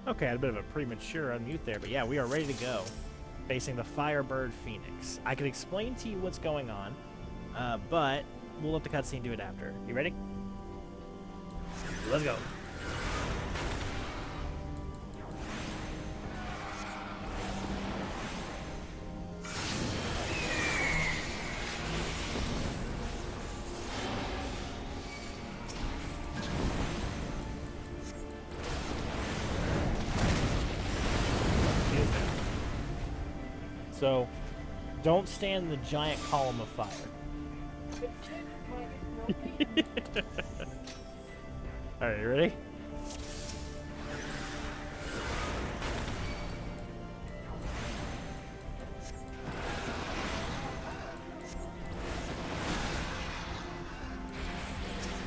Okay, I had a bit of a premature unmute there, but yeah, we are ready to go. Facing the Firebird Phoenix. I could explain to you what's going on, but we'll let the cutscene do it after. You ready? Let's go. So, don't stand in the giant column of fire. Alright, you ready?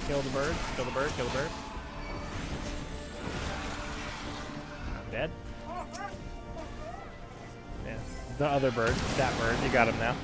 Kill the bird, kill the bird, kill the bird. Dead? Yeah. The other bird, that bird, you got him now.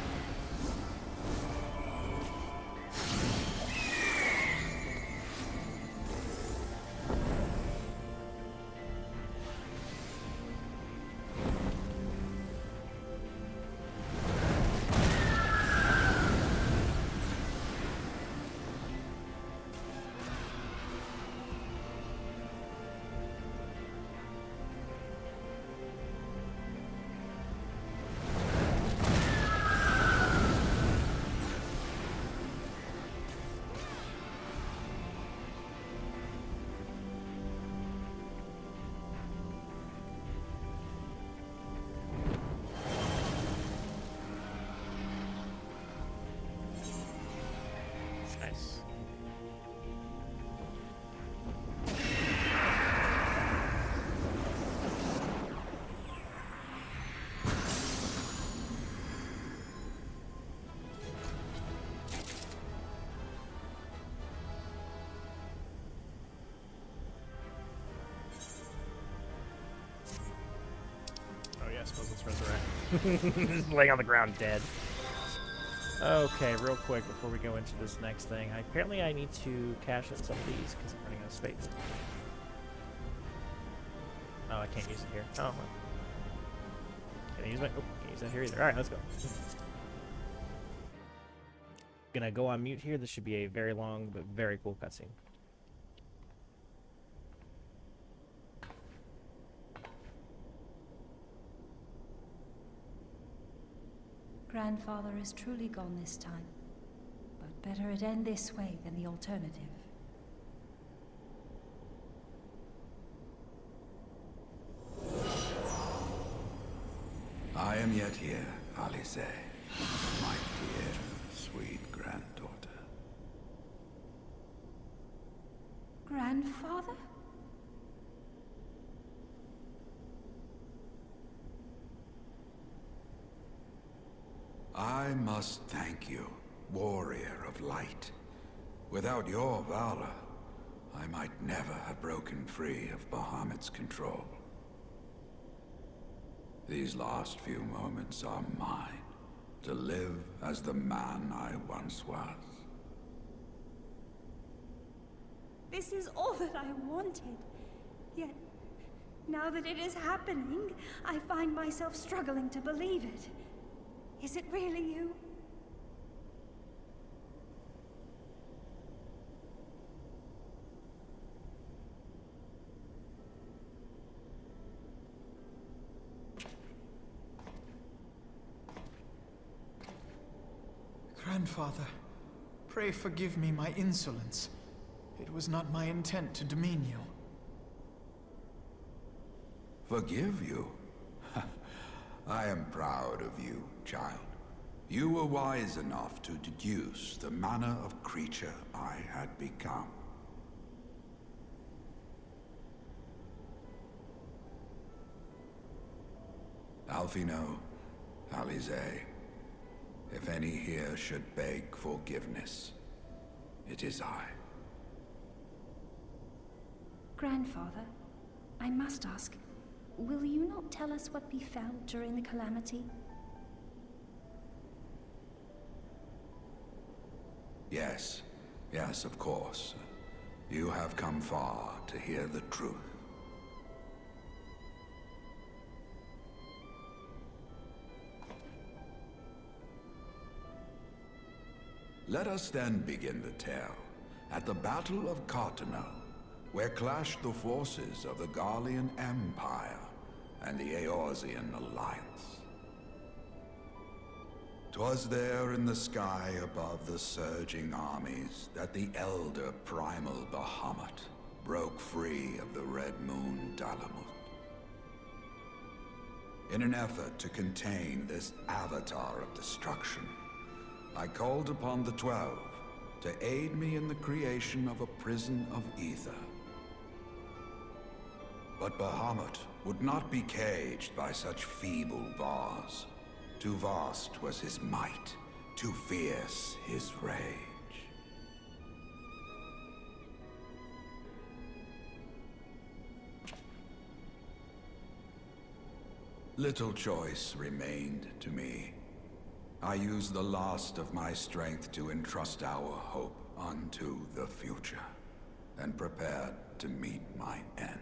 Just laying on the ground dead. Okay, real quick before we go into this next thing. Apparently I need to cash in some of these because I'm running out of space. Oh, I can't use it here. Oh, well. Can I use my... Oh, can't use that here either. Alright, let's go. Gonna go on mute here. This should be a very long but very cool cutscene. Grandfather is truly gone this time. But better it end this way than the alternative. I am yet here, Alice, my dear, sweet granddaughter. Grandfather? I must thank you, warrior of light. Without your valor, I might never have broken free of Bahamutt's control. These last few moments are mine, to live as the man I once was. This is all that I wanted. Yet, now that it is happening, I find myself struggling to believe it. Is it really you? Grandfather, pray forgive me my insolence. It was not my intent to demean you. Forgive you? I am proud of you, child. You were wise enough to deduce the manner of creature I had become. Alfino, Alize, if any here should beg forgiveness, it is I. Grandfather, I must ask, will you not tell us what befell during the calamity? Yes, yes, of course. You have come far to hear the truth. Let us then begin the tale at the Battle of Cartano, where clashed the forces of the Garlean Empire and the Eorzean Alliance. 'Twas there in the sky above the surging armies that the elder primal Bahamutt broke free of the Red Moon Bahamutt. In an effort to contain this avatar of destruction, I called upon the 12 to aid me in the creation of a prison of ether. But Bahamutt would not be caged by such feeble bars. Too vast was his might, too fierce his rage. Little choice remained to me. I used the last of my strength to entrust our hope unto the future, and prepared to meet my end.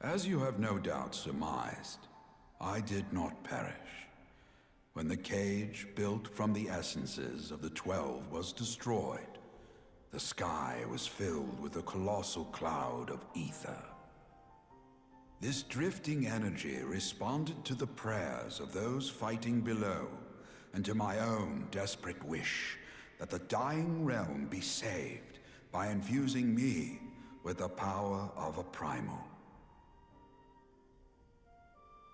As you have no doubt surmised, I did not perish. When the cage built from the essences of the 12 was destroyed, the sky was filled with a colossal cloud of ether. This drifting energy responded to the prayers of those fighting below, and to my own desperate wish that the dying realm be saved by infusing me with the power of a primal.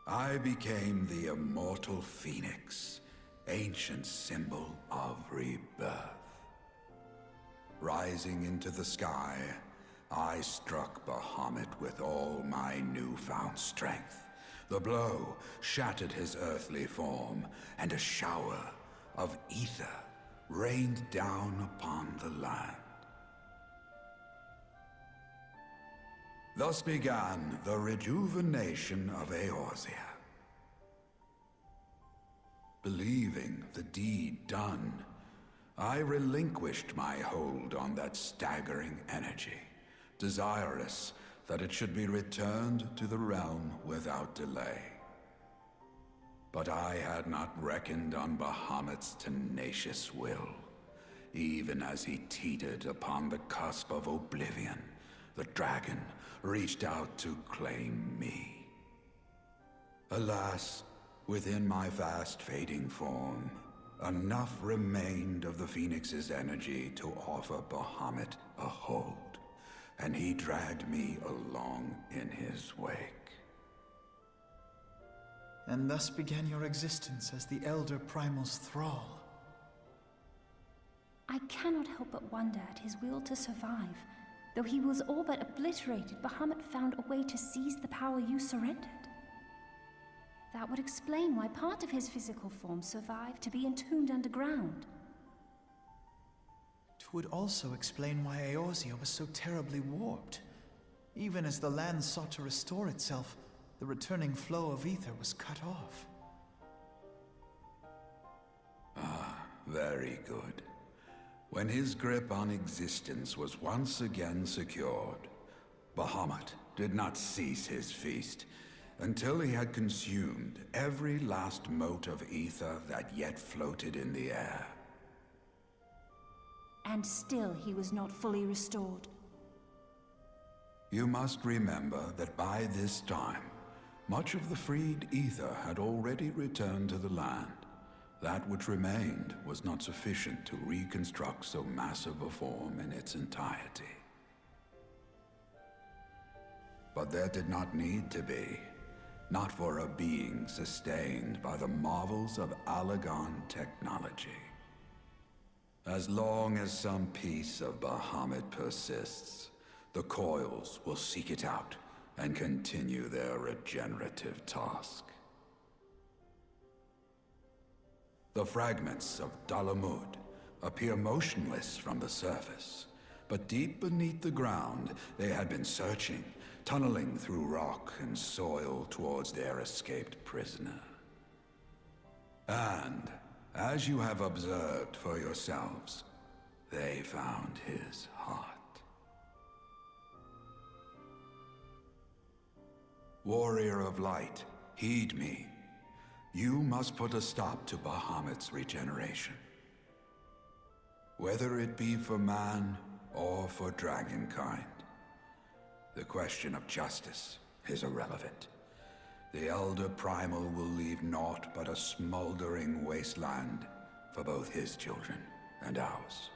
I became the immortal phoenix, ancient symbol of rebirth. Rising into the sky, I struck Bahamutt with all my newfound strength. The blow shattered his earthly form, and a shower of ether rained down upon the land. Thus began the rejuvenation of Eorzea. Believing the deed done, I relinquished my hold on that staggering energy, desirous that it should be returned to the realm without delay. But I had not reckoned on Bahamutt's tenacious will. Even as he teetered upon the cusp of oblivion, the dragon reached out to claim me. Alas, within my fast fading form, enough remained of the Phoenix's energy to offer Bahamutt a hold, and he dragged me along in his wake. And thus began your existence as the Elder Primal's thrall. I cannot help but wonder at his will to survive. Though he was all but obliterated, Bahamutt found a way to seize the power you surrendered. That would explain why part of his physical form survived to be entombed underground. It would also explain why Eorzea was so terribly warped. Even as the land sought to restore itself, the returning flow of ether was cut off. Ah, very good. When his grip on existence was once again secured, Bahamutt did not cease his feast until he had consumed every last mote of ether that yet floated in the air. And still he was not fully restored. You must remember that by this time, much of the freed ether had already returned to the land. That which remained was not sufficient to reconstruct so massive a form in its entirety. But there did not need to be, not for a being sustained by the marvels of Allagan technology. As long as some piece of Bahamutt persists, the coils will seek it out and continue their regenerative task. The fragments of Bahamutt appear motionless from the surface, but deep beneath the ground they had been searching, tunneling through rock and soil towards their escaped prisoner. And, as you have observed for yourselves, they found his heart. Warrior of Light, heed me. You must put a stop to Bahamutt's regeneration. Whether it be for man or for dragonkind, the question of justice is irrelevant. The Elder Primal will leave naught but a smoldering wasteland for both his children and ours.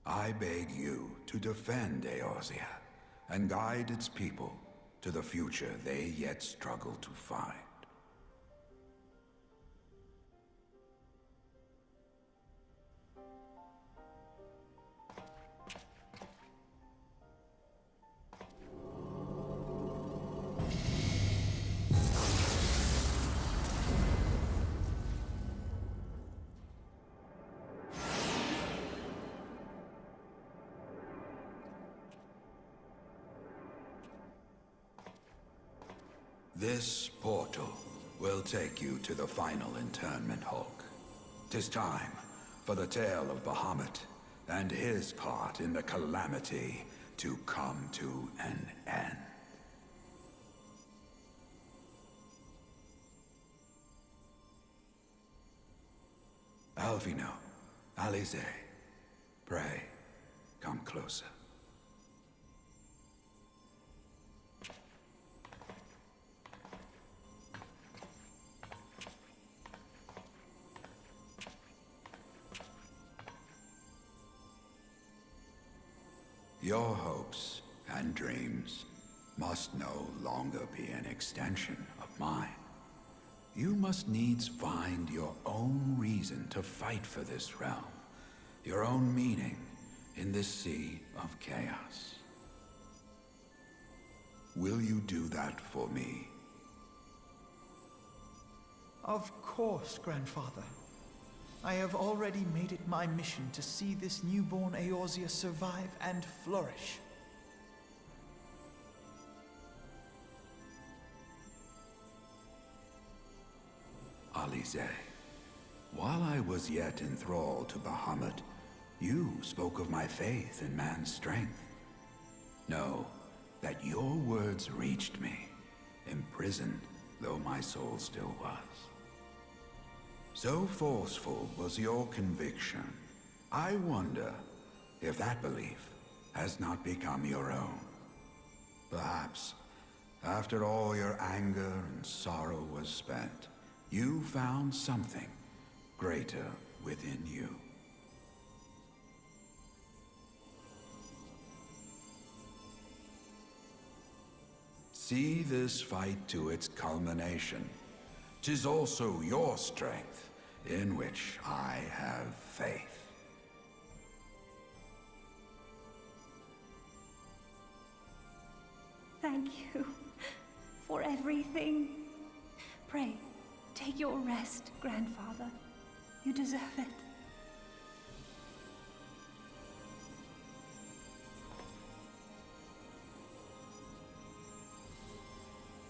I beg you to defend Eorzea and guide its people to the future they yet struggle to find. This portal will take you to the final internment hulk. 'Tis time for the tale of Bahamutt and his part in the calamity to come to an end. Alvino, Alize, pray, come closer. Your hopes and dreams must no longer be an extension of mine. You must needs find your own reason to fight for this realm, your own meaning in this sea of chaos. Will you do that for me? Of course, Grandfather. I have already made it my mission to see this newborn Eorzea survive and flourish. Alize, while I was yet enthralled to Bahamutt, you spoke of my faith in man's strength. Know that your words reached me, imprisoned though my soul still was. So forceful was your conviction, I wonder if that belief has not become your own. Perhaps, after all your anger and sorrow was spent, you found something greater within you. See this fight to its culmination. 'Tis also your strength in which I have faith. Thank you for everything. Pray, take your rest, Grandfather. You deserve it.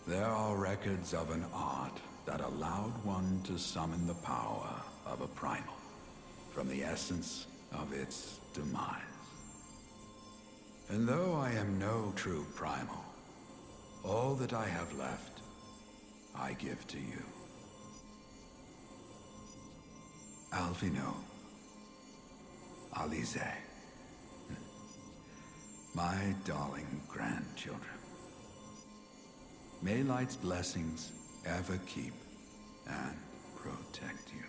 There are records of an art that allowed one to summon the power of a primal from the essence of its demise. And though I am no true primal, all that I have left, I give to you. Alvino, Alize, my darling grandchildren. May light's blessings ever keep and protect you.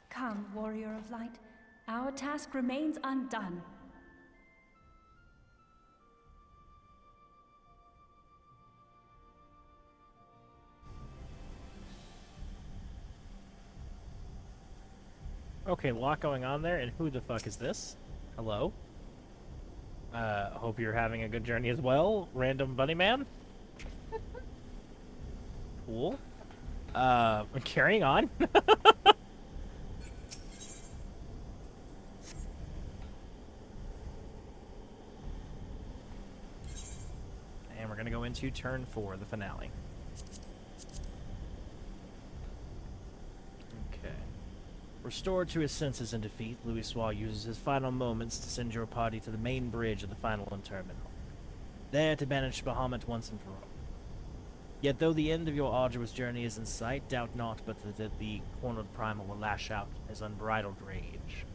Come, Warrior of Light. Our task remains undone. Okay, a lot going on there, and who the fuck is this? Hello? Hope you're having a good journey as well, random bunny man. Cool. Carrying on. And we're gonna go into turn 4, the finale. Okay. Restored to his senses in defeat, Louisoix uses his final moments to send your party to the main bridge of the final interment, there to banish Bahamutt once and for all. Yet though the end of your arduous journey is in sight, doubt not but that the cornered primal will lash out his unbridled rage.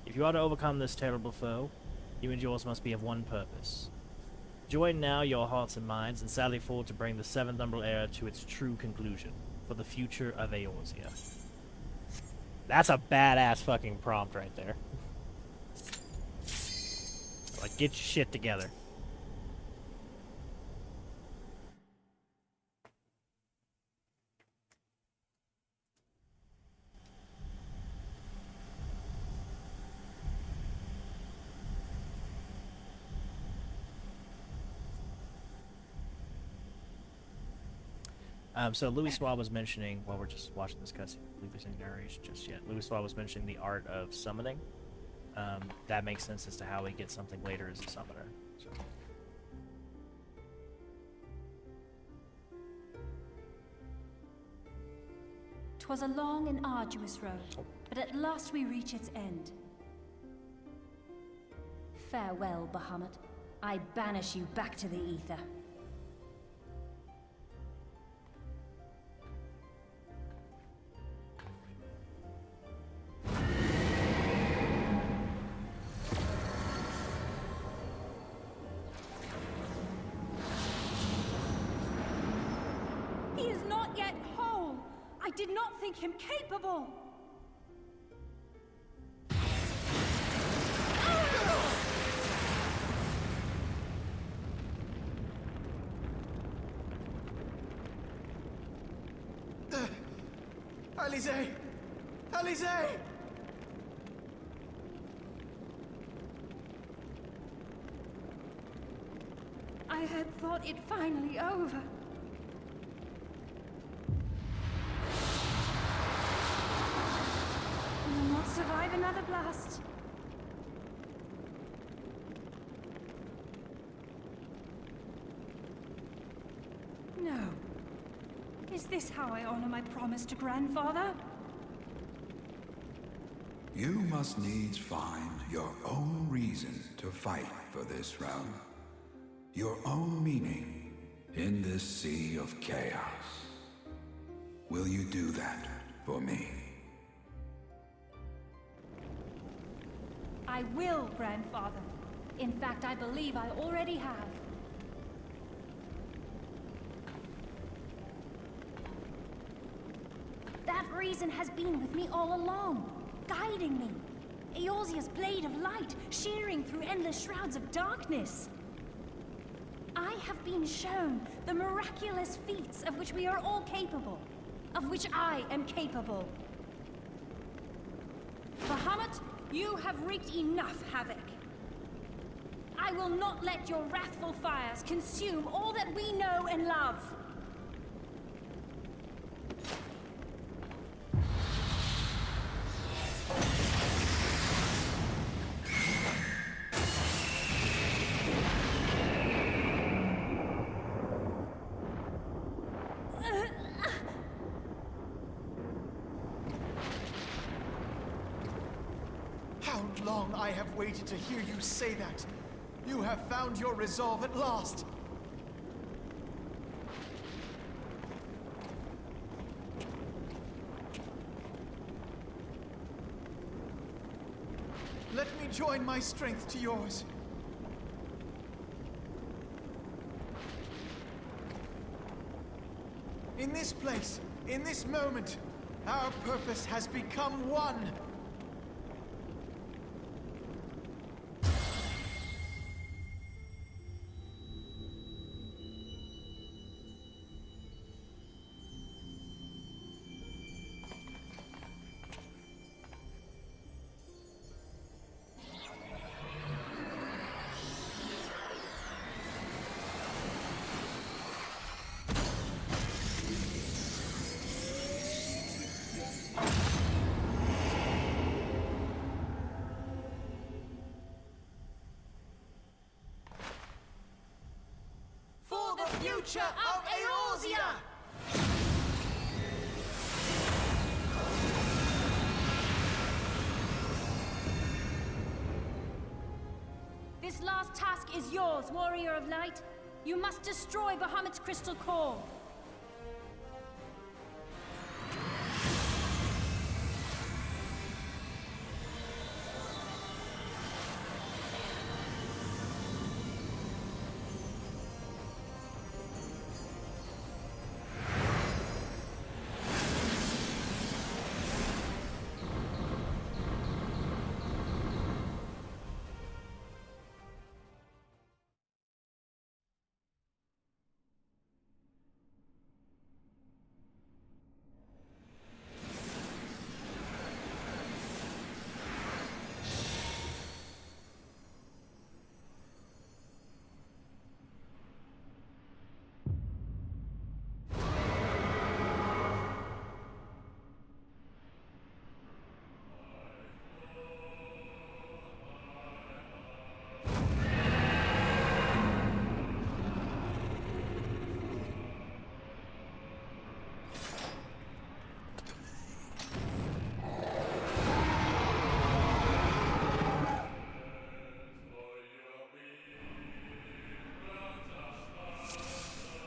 If you are to overcome this terrible foe, you and yours must be of one purpose. Join now your hearts and minds and sally forward to bring the 7th Umbral Era to its true conclusion, for the future of Eorzea. That's a badass fucking prompt right there. Like, get your shit together. So Louis Swab was mentioning, while we're just watching this cutscene, Louis in narration just yet. Louis Swab was mentioning the art of summoning. That makes sense as to how he gets something later as a summoner. So. 'Twas a long and arduous road, but at last we reach its end. Farewell, Bahamutt. I banish you back to the ether. He is not yet whole. I did not think him capable. Alize! Alize! I had thought it finally over. I will not survive another blast. No. Is this how I honor my promise to Grandfather? You must needs find your own reason to fight for this realm. Your own meaning in this sea of chaos. Will you do that for me? I will, Grandfather. In fact, I believe I already have. That reason has been with me all along, guiding me. Eorzea's blade of light, shearing through endless shrouds of darkness. I have been shown the miraculous feats of which we are all capable, of which I am capable. Bahamutt, you have wreaked enough havoc. I will not let your wrathful fires consume all that we know and love. How long I have waited to hear you say that! You have found your resolve at last! Let me join my strength to yours. In this place, in this moment, our purpose has become one. Future of Eorzea! This last task is yours, Warrior of Light. You must destroy Bahamutt's crystal core.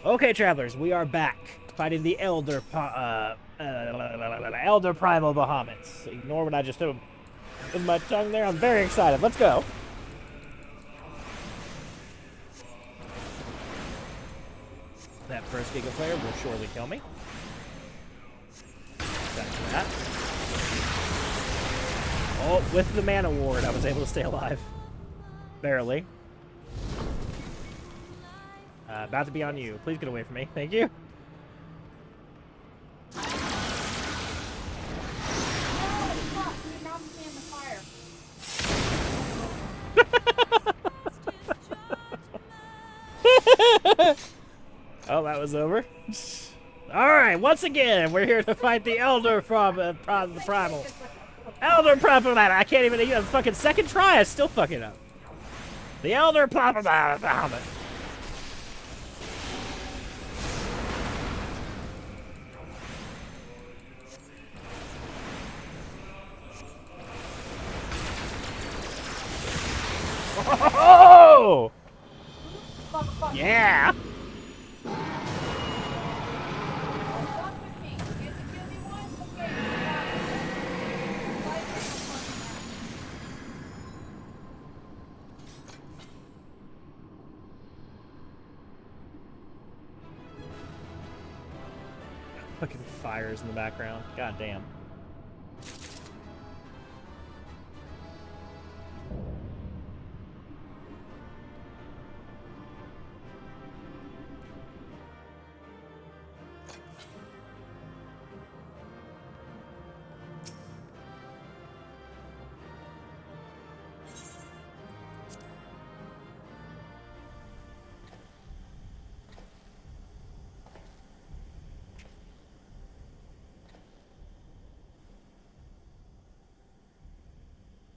Okay, travelers, we are back fighting the Elder Primal Bahamutts. Ignore what I just did with my tongue there. I'm very excited. Let's go. That first Giga Player will surely kill me. That's that. Oh, with the Mana Ward, I was able to stay alive. Barely. About to be on you. Please get away from me. Thank you. No, fuck, you knocked me in the fire. Oh, that was over. Alright, once again, we're here to fight the Elder Primal. Elder Primal. I can't even, fucking second try, I still fuck it up. The Elder Primal Bahamut. Oh! Yeah! Fucking fires in the background. God damn.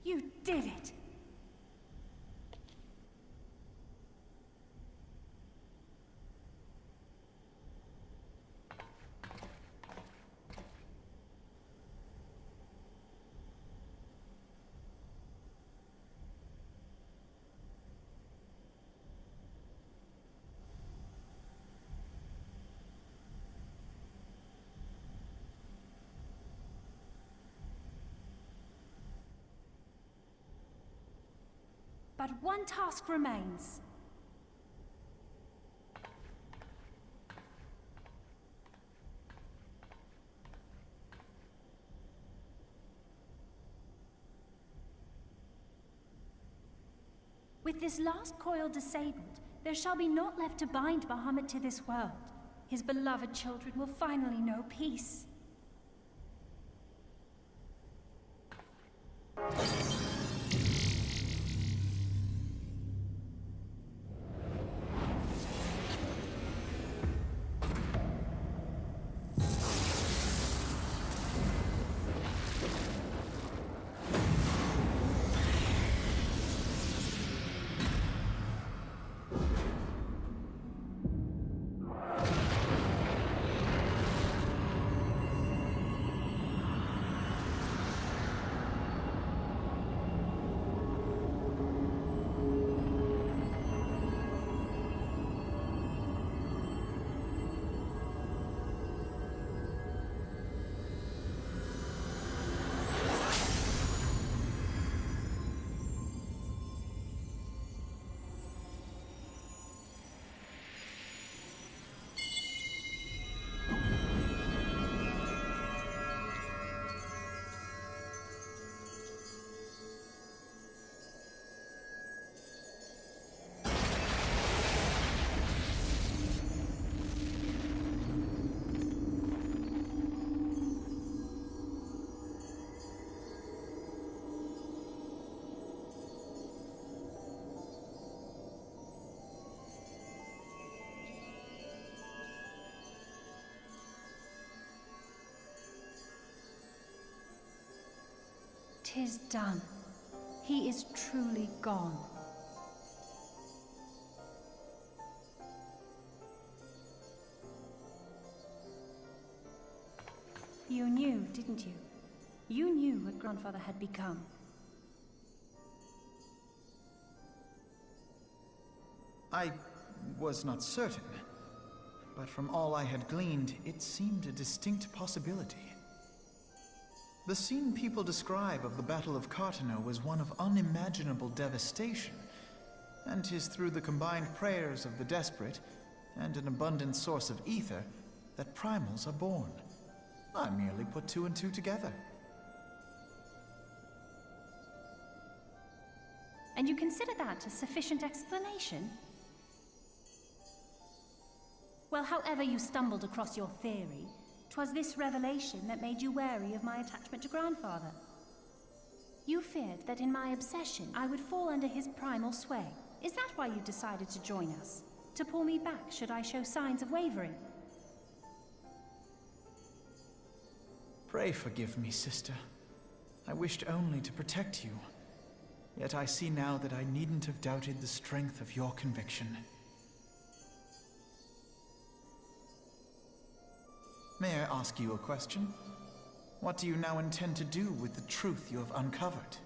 You did it! But one task remains. With this last coil disabled, there shall be naught left to bind Bahamutt to this world. His beloved children will finally know peace. "'Tis done. He is truly gone." You knew, didn't you? You knew what Grandfather had become. I was not certain. but from all I had gleaned, it seemed a distinct possibility. The scene people describe of the Battle of Cartano was one of unimaginable devastation, and 'tis through the combined prayers of the desperate and an abundant source of ether that primals are born. I merely put two and two together. And you consider that a sufficient explanation? Well, however you stumbled across your theory, 'twas this revelation that made you wary of my attachment to Grandfather. You feared that in my obsession I would fall under his primal sway. Is that why you decided to join us? To pull me back should I show signs of wavering? Pray forgive me, sister. I wished only to protect you. Yet I see now that I needn't have doubted the strength of your conviction. May I ask you a question? What do you now intend to do with the truth you have uncovered?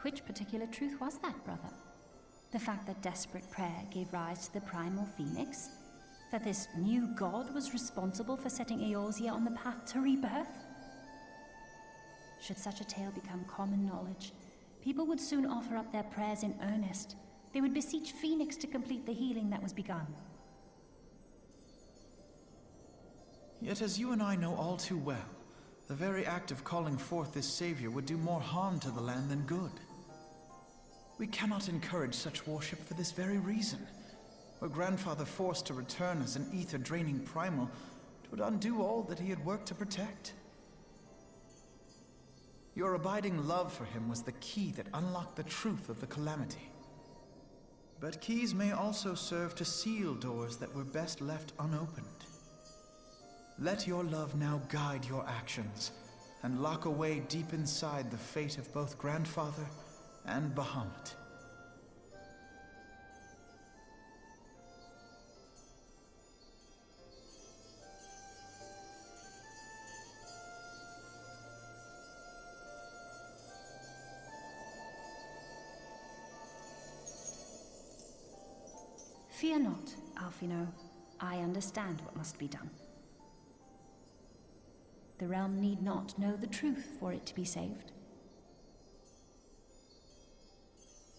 Which particular truth was that, brother? The fact that desperate prayer gave rise to the primal phoenix? That this new god was responsible for setting Eorzea on the path to rebirth? Should such a tale become common knowledge, people would soon offer up their prayers in earnest. They would beseech Phoenix to complete the healing that was begun. Yet as you and I know all too well, the very act of calling forth this savior would do more harm to the land than good. We cannot encourage such worship for this very reason. Were Grandfather forced to return as an ether-draining primal, it would undo all that he had worked to protect. Your abiding love for him was the key that unlocked the truth of the calamity. But keys may also serve to seal doors that were best left unopened. Let your love now guide your actions, and lock away deep inside the fate of both Grandfather and Bahamutt. Fear not, Alphino. I understand what must be done. The realm need not know the truth for it to be saved.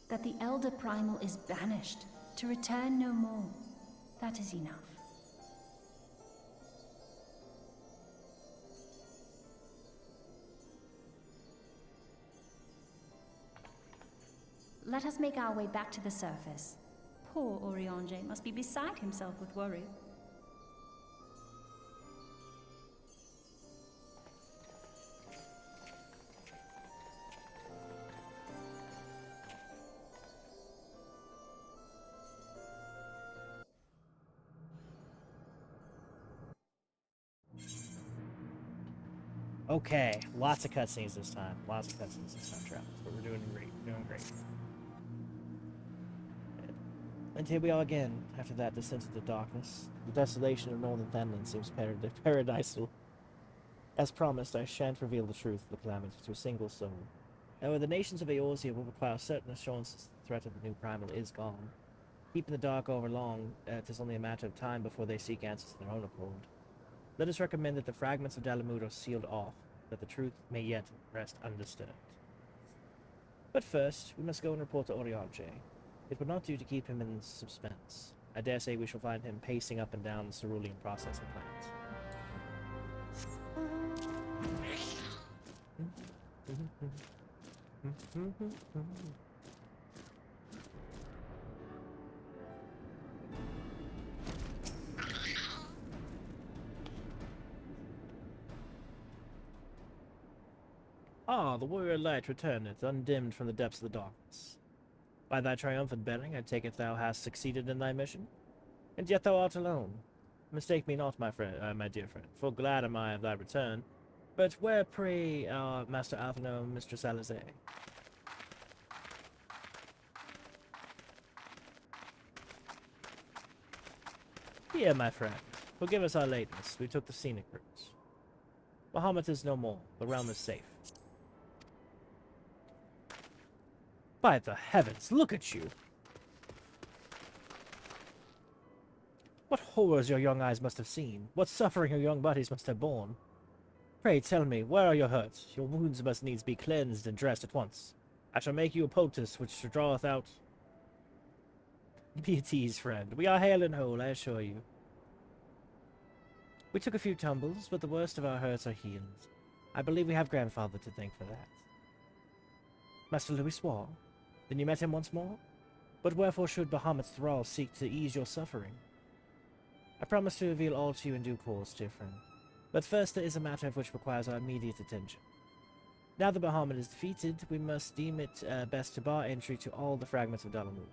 That the Elder Primal is banished, to return no more. That is enough. Let us make our way back to the surface. Poor Oriange must be beside himself with worry. Okay, lots of cutscenes this time. Lots of cutscenes this time, Travis. But we're doing great. We're doing great. And here we are again, after that descent into darkness. The desolation of northern Fenland seems paradisal. As promised, I shan't reveal the truth of the calamity to a single soul. However, the nations of Eorzea will require certain assurances that the threat of the new primal is gone. Keep in the dark over long, it is only a matter of time before they seek answers of their own accord. Let us recommend that the fragments of Dalamud are sealed off, that the truth may yet rest undisturbed. But first, we must go and report to Oriange. It would not do to keep him in suspense. I dare say we shall find him pacing up and down the cerulean processing plant. Ah, the warrior light returneth, undimmed from the depths of the darkness. By thy triumphant bearing, I take it thou hast succeeded in thy mission, and yet thou art alone. Mistake me not, my dear friend, for glad am I of thy return. But where, pray, are Master Alphino and Mistress Alizé? Here, my friend, forgive us our lateness. We took the scenic route. Bahamutt is no more. The realm is safe. By the heavens, look at you! What horrors your young eyes must have seen. What suffering your young bodies must have borne. Pray tell me, where are your hurts? Your wounds must needs be cleansed and dressed at once. I shall make you a poultice which draweth out... Be at ease, friend. We are hale and whole, I assure you. We took a few tumbles, but the worst of our hurts are healed. I believe we have grandfather to thank for that. Master Louis swore. Then you met him once more? But wherefore should Bahamutt's thrall seek to ease your suffering? I promise to reveal all to you in due course, dear friend. But first there is a matter of which requires our immediate attention. Now that Bahamutt is defeated, we must deem it best to bar entry to all the fragments of Bahamutt.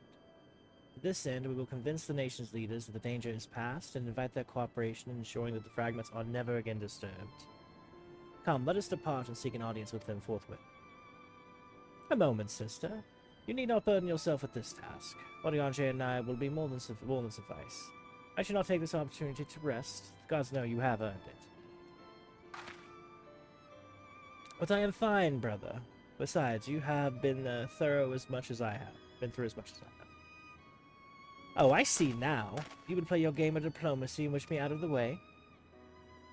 To this end, we will convince the nation's leaders that the danger is past and invite their cooperation in ensuring that the fragments are never again disturbed. Come, let us depart and seek an audience with them forthwith. A moment, sister. You need not burden yourself with this task. Oriange and I will be more than suffice. I should not take this opportunity to rest. The gods know you have earned it. But I am fine, brother. Besides, you have been thorough as much as I have. Been through as much as I have. Oh, I see now. You would play your game of diplomacy and wish me out of the way.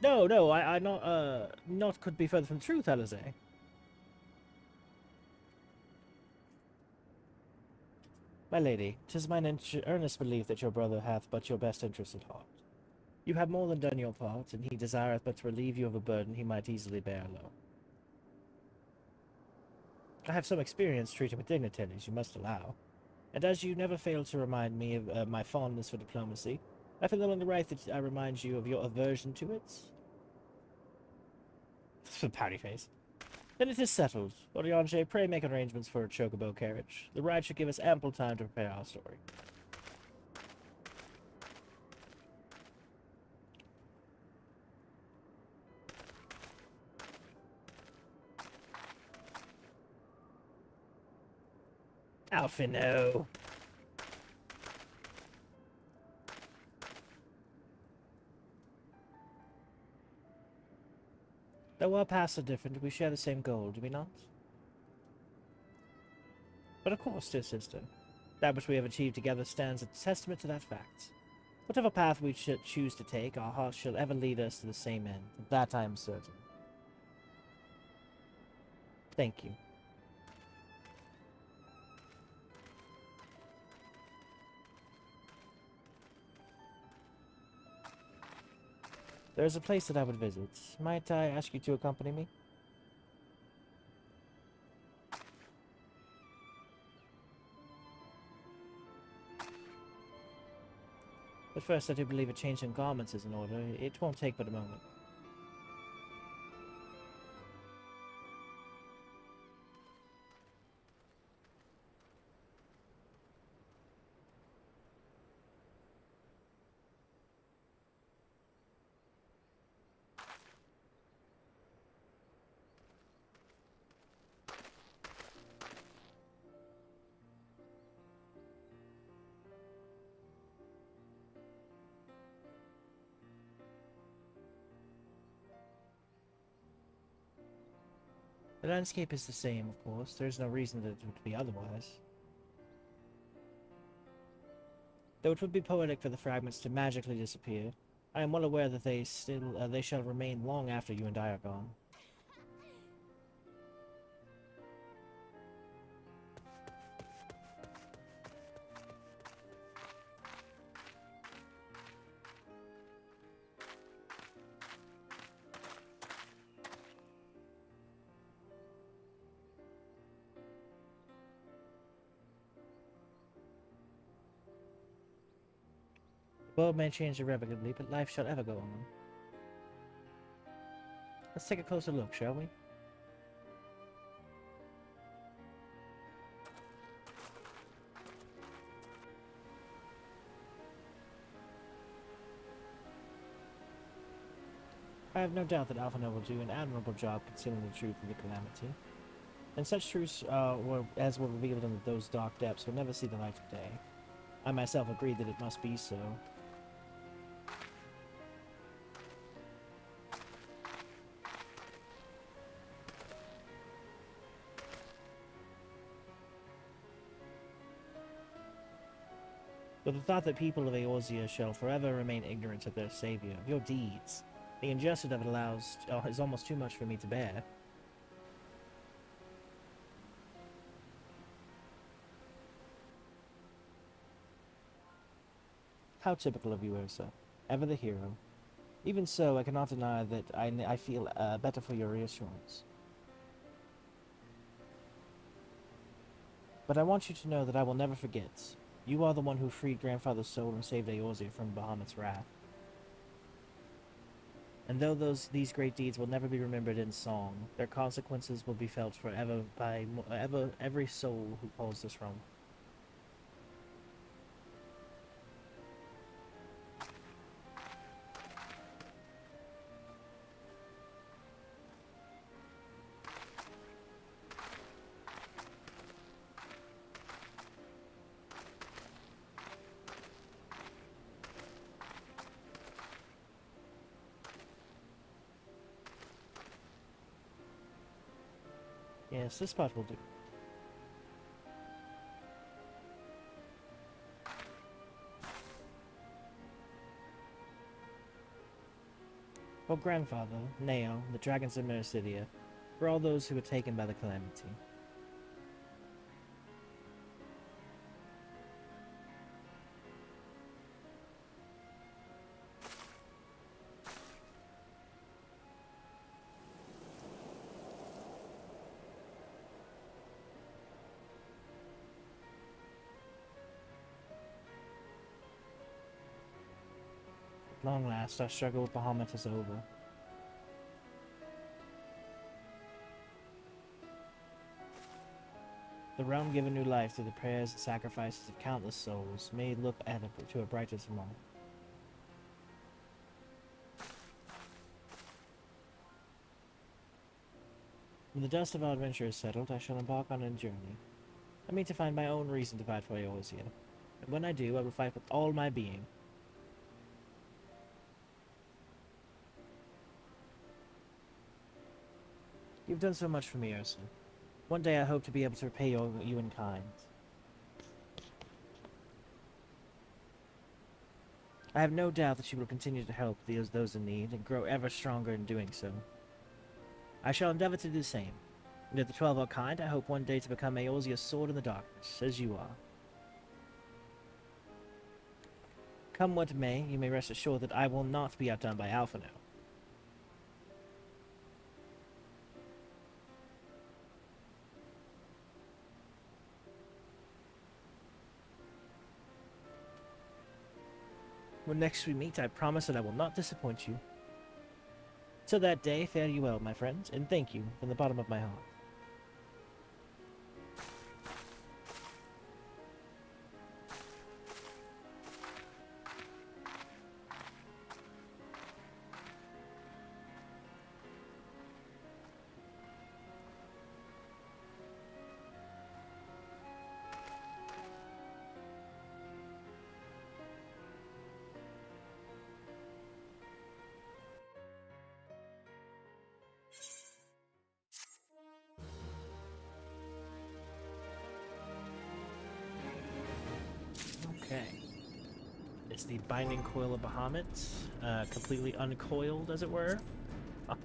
No, I not could be further from the truth, Alize. My lady, 'tis mine earnest belief that your brother hath but your best interest at heart. You have more than done your part, and he desireth but to relieve you of a burden he might easily bear alone. I have some experience treating with dignitaries, you must allow, and as you never fail to remind me of my fondness for diplomacy, I feel it only right that I remind you of your aversion to it. Pouty face. Then it is settled. Oriange, pray make arrangements for a chocobo carriage. The ride should give us ample time to prepare our story. Alfie, no. Though our paths are different, we share the same goal, do we not? But of course, dear sister, that which we have achieved together stands a testament to that fact. Whatever path we should choose to take, our hearts shall ever lead us to the same end. Of that I am certain. Thank you. There is a place that I would visit. Might I ask you to accompany me? But first, I do believe a change in garments is in order. It won't take but a moment. The landscape is the same, of course. There is no reason that it would be otherwise. Though it would be poetic for the fragments to magically disappear, I am well aware that they shall remain long after you and I are gone. The world may change irrevocably, but life shall ever go on. Let's take a closer look, shall we? I have no doubt that Alphinaud will do an admirable job concealing the truth of the calamity. And such truths as were revealed in those dark depths will never see the light of day. I myself agreed that it must be so. But the thought that people of Eorzea shall forever remain ignorant of their savior, of your deeds, the injustice of it is almost too much for me to bear. How typical of you, Ursa. Ever the hero. Even so, I cannot deny that I feel better for your reassurance. But I want you to know that I will never forget. You are the one who freed Grandfather's soul and saved Eorzea from Bahamutt's wrath. And though these great deeds will never be remembered in song, their consequences will be felt forever by every soul who calls this realm. Yes, this spot will do. For Grandfather, Neo, the dragons of Mericidia, for all those who were taken by the calamity. At long last, our struggle with Bahamutt is over. The realm given new life through the prayers and sacrifices of countless souls may look to a brighter tomorrow. When the dust of our adventure is settled, I shall embark on a journey. I mean to find my own reason to fight for Eorzea. And when I do, I will fight with all my being. You've done so much for me, Ursa. One day I hope to be able to repay you in kind. I have no doubt that you will continue to help those in need and grow ever stronger in doing so. I shall endeavor to do the same. And of the 12 of our kind, I hope one day to become Eorzea's sword in the darkness, as you are. Come what may, you may rest assured that I will not be outdone by Alphino. When next we meet, I promise that I will not disappoint you. Till that day, fare you well, my friends, and thank you from the bottom of my heart. Okay. It's the Binding Coil of Bahamutt, completely uncoiled, as it were.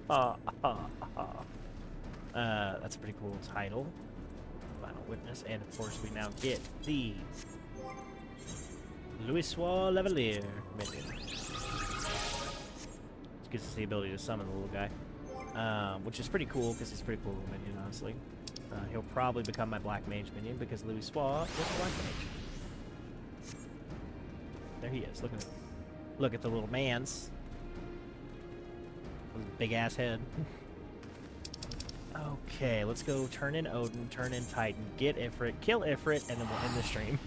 That's a pretty cool title. Final Witness, and of course we now get the Louisoix Lavalier minion. Which gives us the ability to summon the little guy. Which is pretty cool, because he's a pretty cool little minion, honestly. He'll probably become my Black Mage minion, because Louisoix is a Black Mage. There he is. Look at the little man's big ass head. Okay, let's go turn in Odin, turn in Titan, get Ifrit, kill Ifrit, and then we'll end the stream.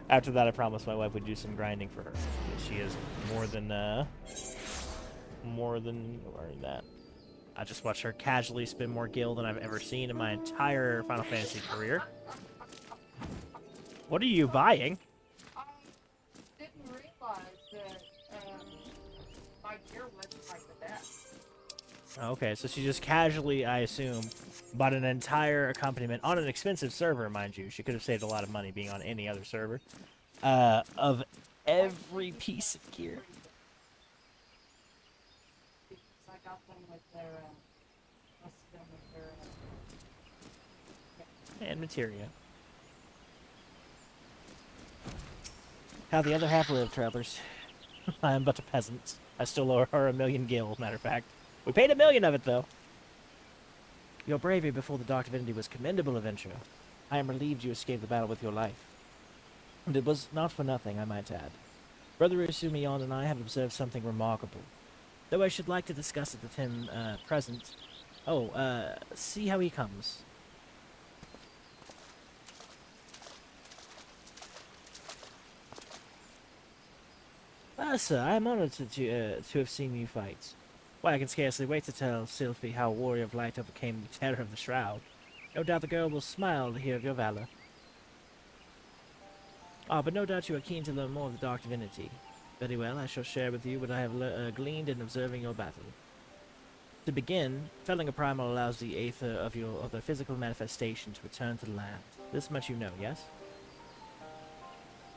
After that, I promised my wife we'd do some grinding for her. She is more than wearing that. I just watched her casually spin more gil than I've ever seen in my entire Final Fantasy career. What are you buying? My gear wasn't like the best. Okay, so she just casually, I assume, Bought an entire accompaniment on an expensive server, mind you. She could have saved a lot of money being on any other server. Of every piece of gear. I got them with their, listed them with their, And materia. How the other half live, travelers. I am but a peasant. I still owe her 1,000,000 gil, matter of fact. We paid 1,000,000 of it, though. Your bravery before the Dark Divinity was commendable, Adventurer. I am relieved you escaped the battle with your life. And it was not for nothing, I might add. Brother Usumion and I have observed something remarkable. Though I should like to discuss it with him, present. Oh, see how he comes. Sir, I am honored to have seen you fight. Why, I can scarcely wait to tell Sylphie how a warrior of light overcame the terror of the Shroud. No doubt the girl will smile to hear of your valor. Ah, but no doubt you are keen to learn more of the Dark Divinity. Very well, I shall share with you what I have gleaned in observing your battle. To begin, felling a primal allows the aether of the physical manifestation to return to the land. This much you know, yes?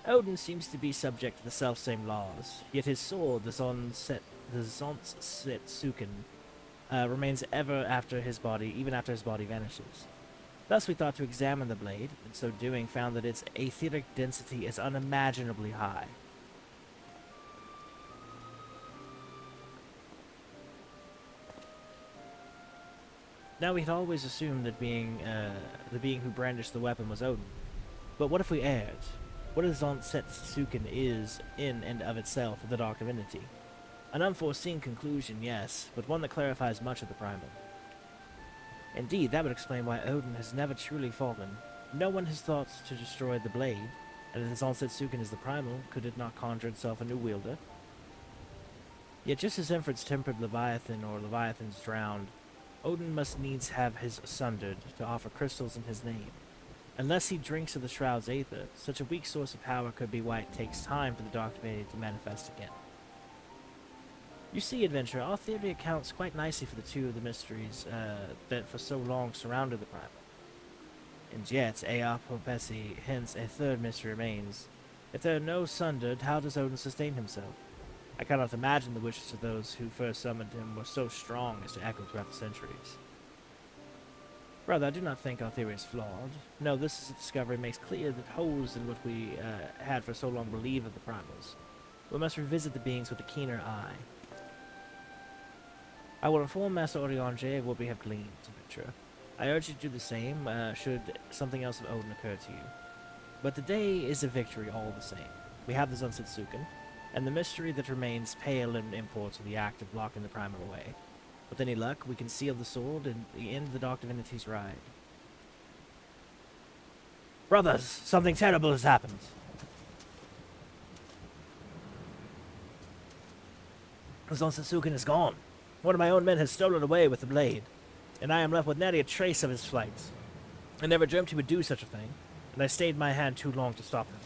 Odin seems to be subject to the self-same laws, yet his sword, the Zonssetsuken, remains ever after his body, even after his body vanishes. Thus we thought to examine the blade, and so doing found that its aetheric density is unimaginably high. Now we had always assumed that the being who brandished the weapon was Odin. But what if we erred? What if Zonssetsuken is, in and of itself, the Dark Divinity? An unforeseen conclusion, yes, but one that clarifies much of the primal. Indeed, that would explain why Odin has never truly fallen. No one has thought to destroy the blade, and if Zonssetsuken is the primal, could it not conjure itself a new wielder? Yet just as efforts tempered Leviathan or Leviathan's drowned, Odin must needs have his sundered to offer crystals in his name. Unless he drinks of the Shroud's aether, such a weak source of power could be why it takes time for the Dark Divinity to manifest again. You see, Adventurer, our theory accounts quite nicely for the two of the mysteries that for so long surrounded the primal. And yet, Eapopesi, hence a third mystery remains. If there are no sundered, how does Odin sustain himself? I cannot imagine the wishes of those who first summoned him were so strong as to echo throughout the centuries. Brother, I do not think our theory is flawed. No, this discovery makes clear that holes in what we had for so long believed of the primals. We must revisit the beings with a keener eye. I will inform Master Oriange of what we have gleaned, Adventurer. I urge you to do the same, should something else of Odin occur to you. But today is a victory all the same. We have the Zonssetsuken, and the mystery that remains pale in import to the act of blocking the primal away. With any luck, we can seal the sword and end the Dark Divinity's ride. Brothers, something terrible has happened. The Zonssetsuken is gone. One of my own men has stolen away with the blade, and I am left with nary a trace of his flight. I never dreamt he would do such a thing, and I stayed my hand too long to stop him.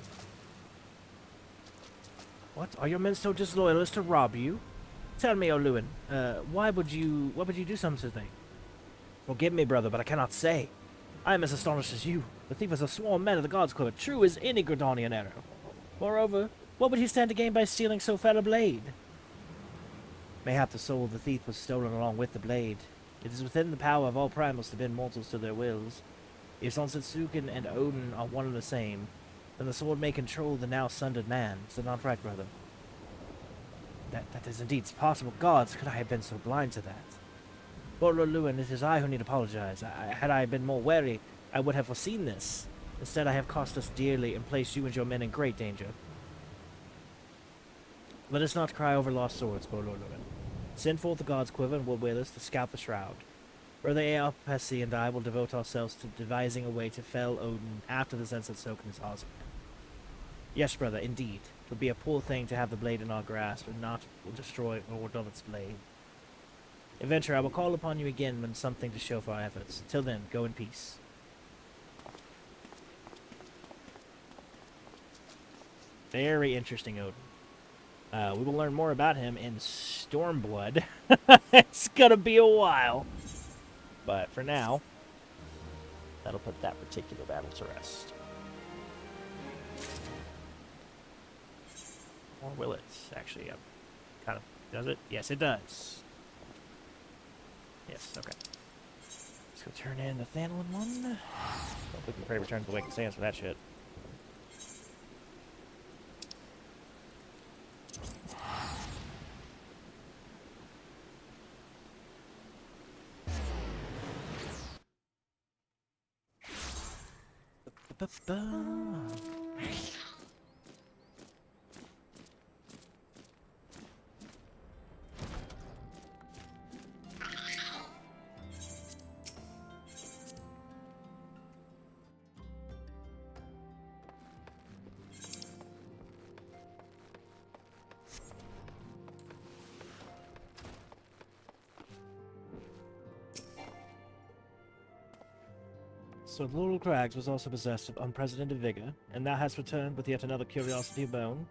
What? Are your men so disloyal as to rob you? Tell me, Oluin, why would you do such a thing? Forgive me, brother, but I cannot say. I am as astonished as you. The thief is a sworn man of the God's Quiver, true as any Gridanian arrow. Moreover, what would he stand to gain by stealing so fair a blade? Mayhap the soul of the thief was stolen along with the blade. It is within the power of all primals to bend mortals to their wills. If Zonssetsuken and Odin are one and the same, then the sword may control the now sundered man. Is that not right, brother? That is indeed possible. Gods, could I have been so blind to that? Lord Oluin, it is I who need apologize. Had I been more wary, I would have foreseen this. Instead, I have cost us dearly and placed you and your men in great danger. Let us not cry over lost swords, Lord Oluin. Send forth the God's Quiver and we'll with us to scout the Shroud. Brother Eapopesi and I will devote ourselves to devising a way to fell Odin after the Zonssetsuken is Osgard. Yes, brother, indeed. It would be a poor thing to have the blade in our grasp and not destroy or dull its blade. Adventurer, I will call upon you again when something to show for our efforts. Till then, go in peace. Very interesting Odin. We will learn more about him in Stormblood. It's gonna be a while. But for now, That'll put that particular battle to rest. Or will it? Actually, kind of... Does it? Yes, it does. Yes, okay. Let's go turn in the Thanolin one. Hope we can pray Return to the Waking Sands for that shit. So Laurel Crags was also possessed of unprecedented vigor, and now has returned with yet another curiosity of bone.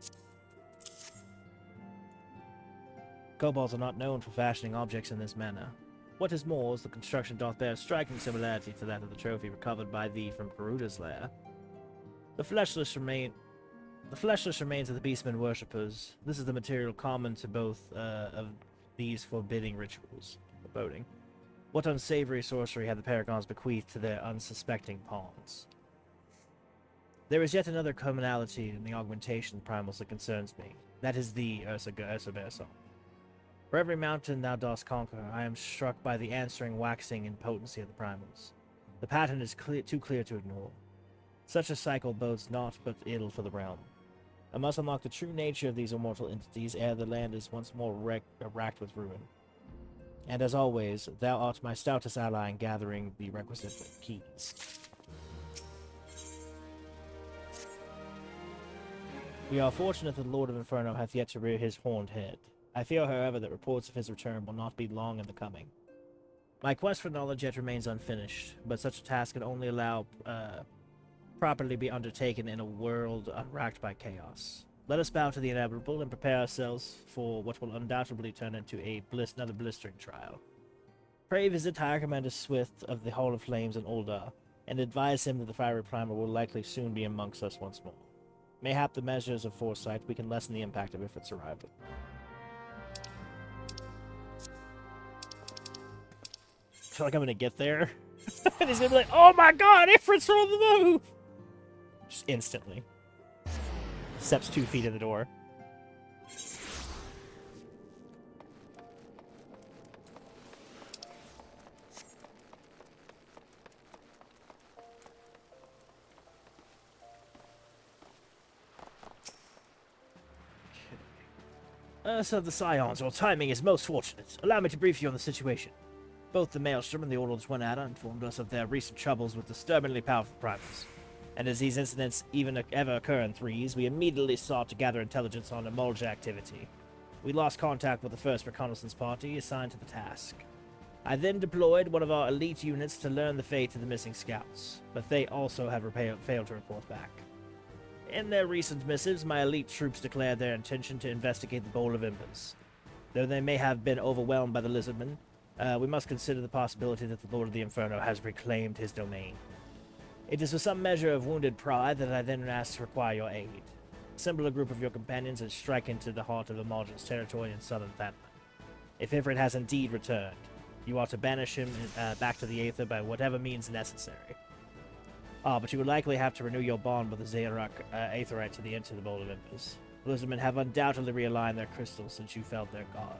Kobolds are not known for fashioning objects in this manner. What is more, the construction doth bear a striking similarity to that of the trophy recovered by thee from Garuda's lair. The fleshless remains of the beastmen worshippers. This is the material common to both of these forbidding rituals. Foreboding. What unsavory sorcery had the Paragons bequeathed to their unsuspecting pawns? There is yet another commonality in the augmentation of primals that concerns me. That is the Ursa Bersol. For every mountain thou dost conquer, I am struck by the answering waxing in potency of the primals. The pattern is too clear to ignore. Such a cycle bodes naught but ill for the realm. I must unlock the true nature of these immortal entities ere the land is once more racked with ruin. And as always, thou art my stoutest ally in gathering the requisite keys. We are fortunate that the Lord of Inferno hath yet to rear his horned head. I fear, however, that reports of his return will not be long in the coming. My quest for knowledge yet remains unfinished, but such a task can only allow properly be undertaken in a world unracked by chaos. Let us bow to the inevitable and prepare ourselves for what will undoubtedly turn into another blistering trial. Pray visit Higher Commander Swift of the Hall of Flames in Uldar, and advise him that the fiery primer will likely soon be amongst us once more. Mayhap the measures of foresight we can lessen the impact of Ifrit's arrival. I feel like I'm gonna get there, and he's gonna be like, "Oh my God, Ifrit's on the move!" Just instantly. Steps 2 feet in the door. So the Scions, your timing is most fortunate. Allow me to brief you on the situation. Both the Maelstrom and the Order of Twin Adder informed us of their recent troubles with disturbingly powerful primals. And as these incidents ever occur in threes, we immediately sought to gather intelligence on Emulja activity. We lost contact with the first reconnaissance party assigned to the task. I then deployed one of our elite units to learn the fate of the missing scouts, but they also have failed to report back. In their recent missives, my elite troops declared their intention to investigate the Bowl of Embers. Though they may have been overwhelmed by the Lizardmen, we must consider the possibility that the Lord of the Inferno has reclaimed his domain. It is with some measure of wounded pride that I then ask to require your aid. Assemble a group of your companions and strike into the heart of Emulja's territory in southern Thanolin. If Ifrit has indeed returned, you are to banish him back to the Aether by whatever means necessary. But you would likely have to renew your bond with the Zayarak Aetherite to the end of the Bowl of Embers. Lizardmen have undoubtedly realigned their crystals since you felled their god.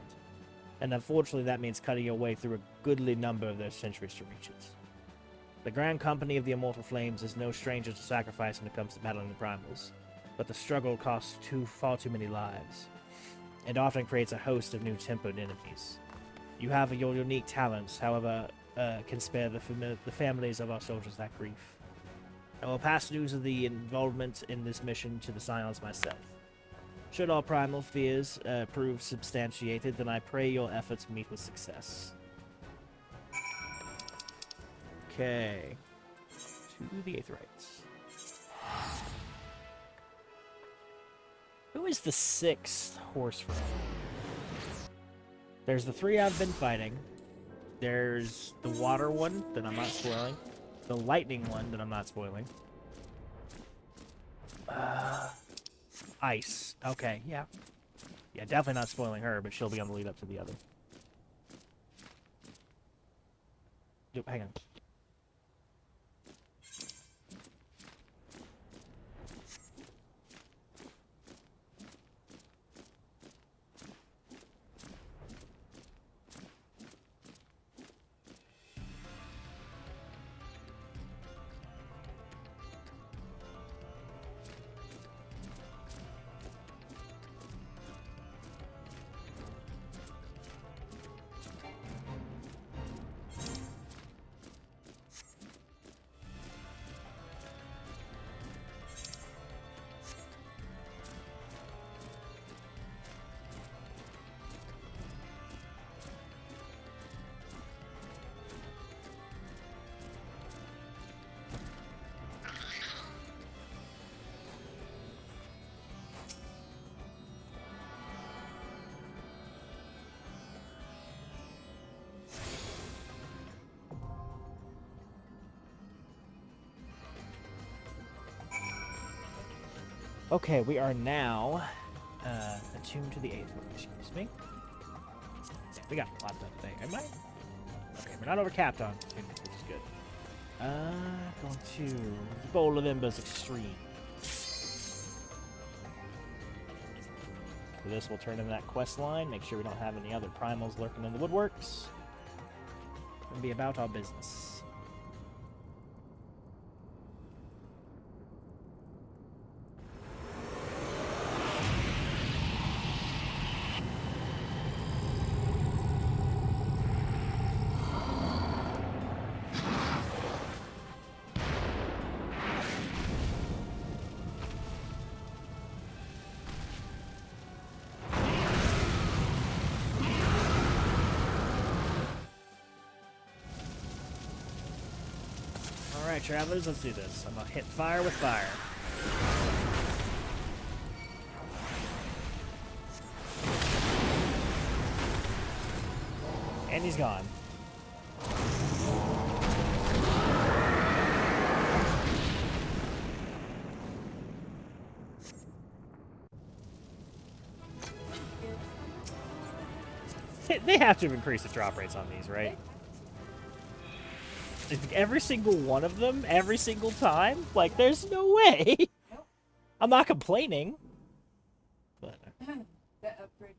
And unfortunately that means cutting your way through a goodly number of their centuries to reach it. The Grand Company of the Immortal Flames is no stranger to sacrifice when it comes to battling the primals, but the struggle costs far too many lives, and often creates a host of new tempered enemies. You have your unique talents, however, can spare the families of our soldiers that grief. I will pass news of the involvement in this mission to the Scions myself. Should our primal fears prove substantiated, then I pray your efforts meet with success. Okay. To the Aetherites. Who is the 6th horse from? There's the 3 I've been fighting. There's the water one that I'm not spoiling. The lightning one that I'm not spoiling. Ice. Okay, yeah. Yeah, definitely not spoiling her, but she'll be on the lead up to the other. Yep, hang on. Okay, we are now attuned to the 8th one, excuse me. Yeah, we got a lot done today. Am I? Okay, we're not overcapped on attunement, which is good. Going to Bowl of Embers Extreme. So this will turn into that quest line, make sure we don't have any other primals lurking in the woodworks. And be about our business. Alright, travelers, let's do this. I'm gonna hit fire with fire. And he's gone. They have to have increased the drop rates on these, right? Every single one of them, every single time? Like, there's no way! I'm not complaining. But... That upgrade.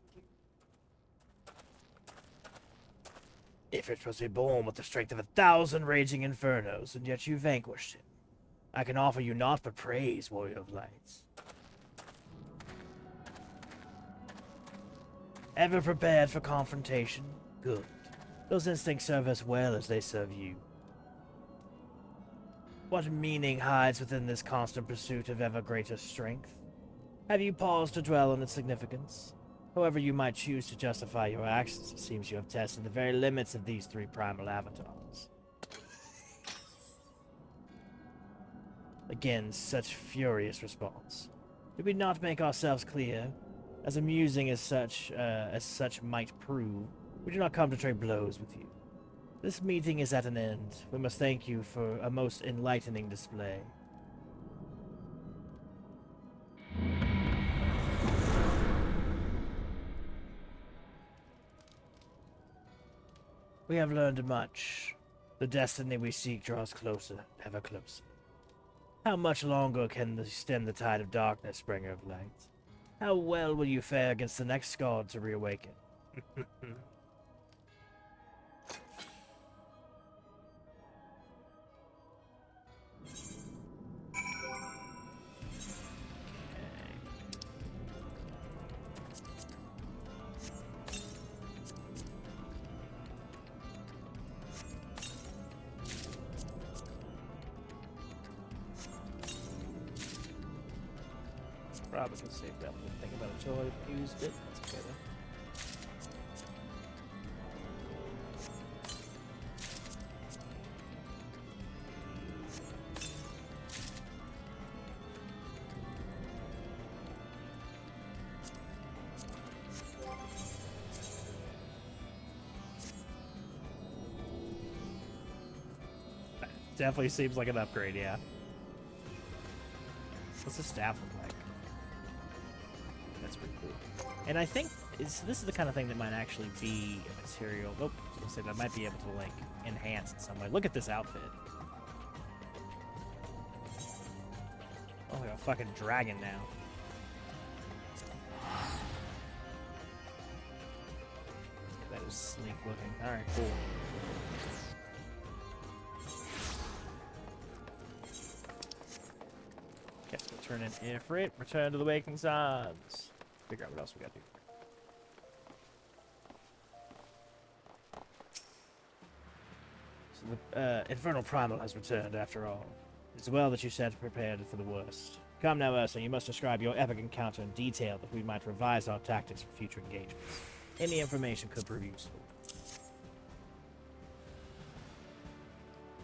If it was reborn with the strength of 1,000 raging infernos, and yet you vanquished him, I can offer you naught but praise, warrior of lights. Ever prepared for confrontation? Good. Those instincts serve us well as they serve you. What meaning hides within this constant pursuit of ever greater strength? Have you paused to dwell on its significance? However you might choose to justify your actions, it seems you have tested the very limits of these 3 primal avatars. Again, such furious response. Did we not make ourselves clear? As amusing as such might prove, we do not come to trade blows with you. This meeting is at an end. We must thank you for a most enlightening display. We have learned much. The destiny we seek draws closer, ever closer. How much longer can you stem the tide of darkness, bringer of light? How well will you fare against the next god to reawaken? Probably can save that one. Think about it until I've used it. That's okay though. Definitely seems like an upgrade, yeah. What's the staff look like? That's pretty cool. And I think this is the kind of thing that might actually be a material. Oh, I was gonna say that might be able to like enhance in some way. Look at this outfit. Oh, like a fucking dragon now. Yeah, that is sleek looking. All right, cool. Okay, so turn in Ifrit. Return to the Waking Sands. Figure out what else we gotta do. So the Infernal Primal has returned after all. It's well that you sat prepared for the worst. Come now, Ursa, you must describe your epic encounter in detail that we might revise our tactics for future engagements. Any information could prove useful.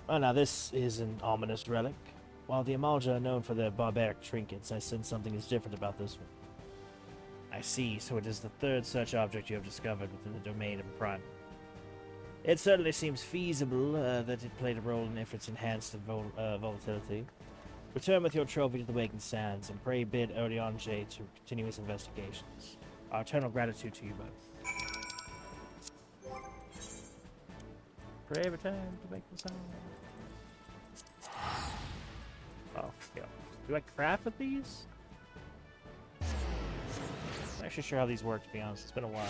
Oh, now this is an ominous relic. While the Amalja are known for their barbaric trinkets, I sense something is different about this one. I see, so it is the third such object you have discovered within the domain of Prime. It certainly seems feasible that it played a role in Ifrit's enhanced volatility. Return with your trophy to the Waking Sands, and pray bid Orionje to continue his investigations. Our eternal gratitude to you both. Pray return to the Waking Sands. Oh, yeah. Do I craft with these? I'm not actually sure how these work, to be honest. It's been a while.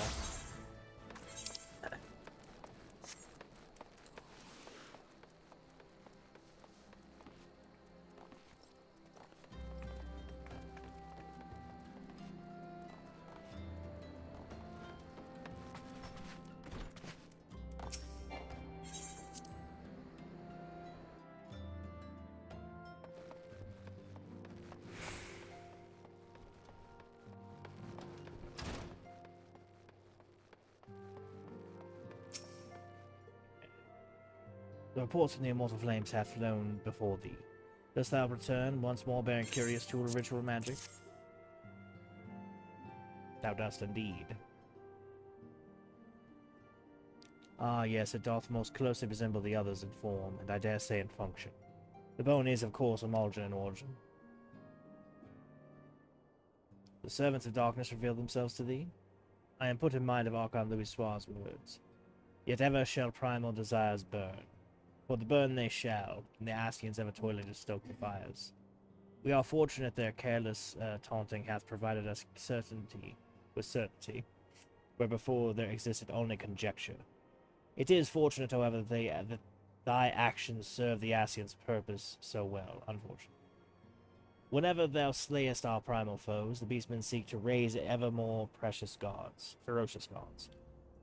The reports from the immortal flames have flown before thee. Dost thou return once more bearing curious tool of ritual magic? Thou dost indeed. Ah, yes, it doth most closely resemble the others in form, and I dare say in function. The bone is, of course, Amalja in origin. The servants of darkness reveal themselves to thee? I am put in mind of Archon Louis Soir's words. Yet ever shall primal desires burn. For the burn they shall, and the Ascians ever toiling to stoke the fires. We are fortunate their careless taunting hath provided us certainty, where before there existed only conjecture. It is fortunate, however, that thy actions serve the Ascians' purpose so well, unfortunately. Whenever thou slayest our primal foes, the beastmen seek to raise ever more ferocious gods.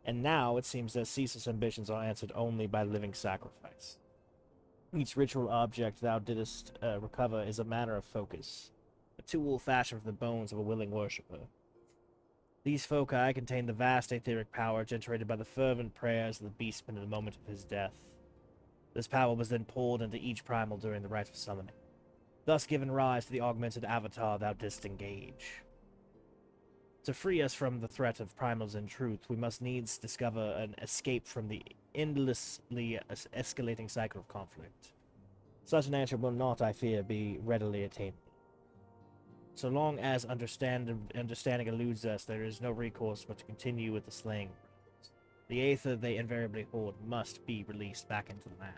And now it seems their ceaseless ambitions are answered only by living sacrifice. Each ritual object thou didst recover is a matter of focus, a tool fashioned from the bones of a willing worshipper. These foci contain the vast aetheric power generated by the fervent prayers of the beastman in the moment of his death. This power was then poured into each primal during the rite of summoning, thus giving rise to the augmented avatar thou didst engage. To free us from the threat of primals in truth, we must needs discover an escape from the endlessly escalating cycle of conflict. Such an answer will not, I fear, be readily attainable. So long as understanding eludes us, there is no recourse but to continue with the slaying. The aether they invariably hoard must be released back into the land.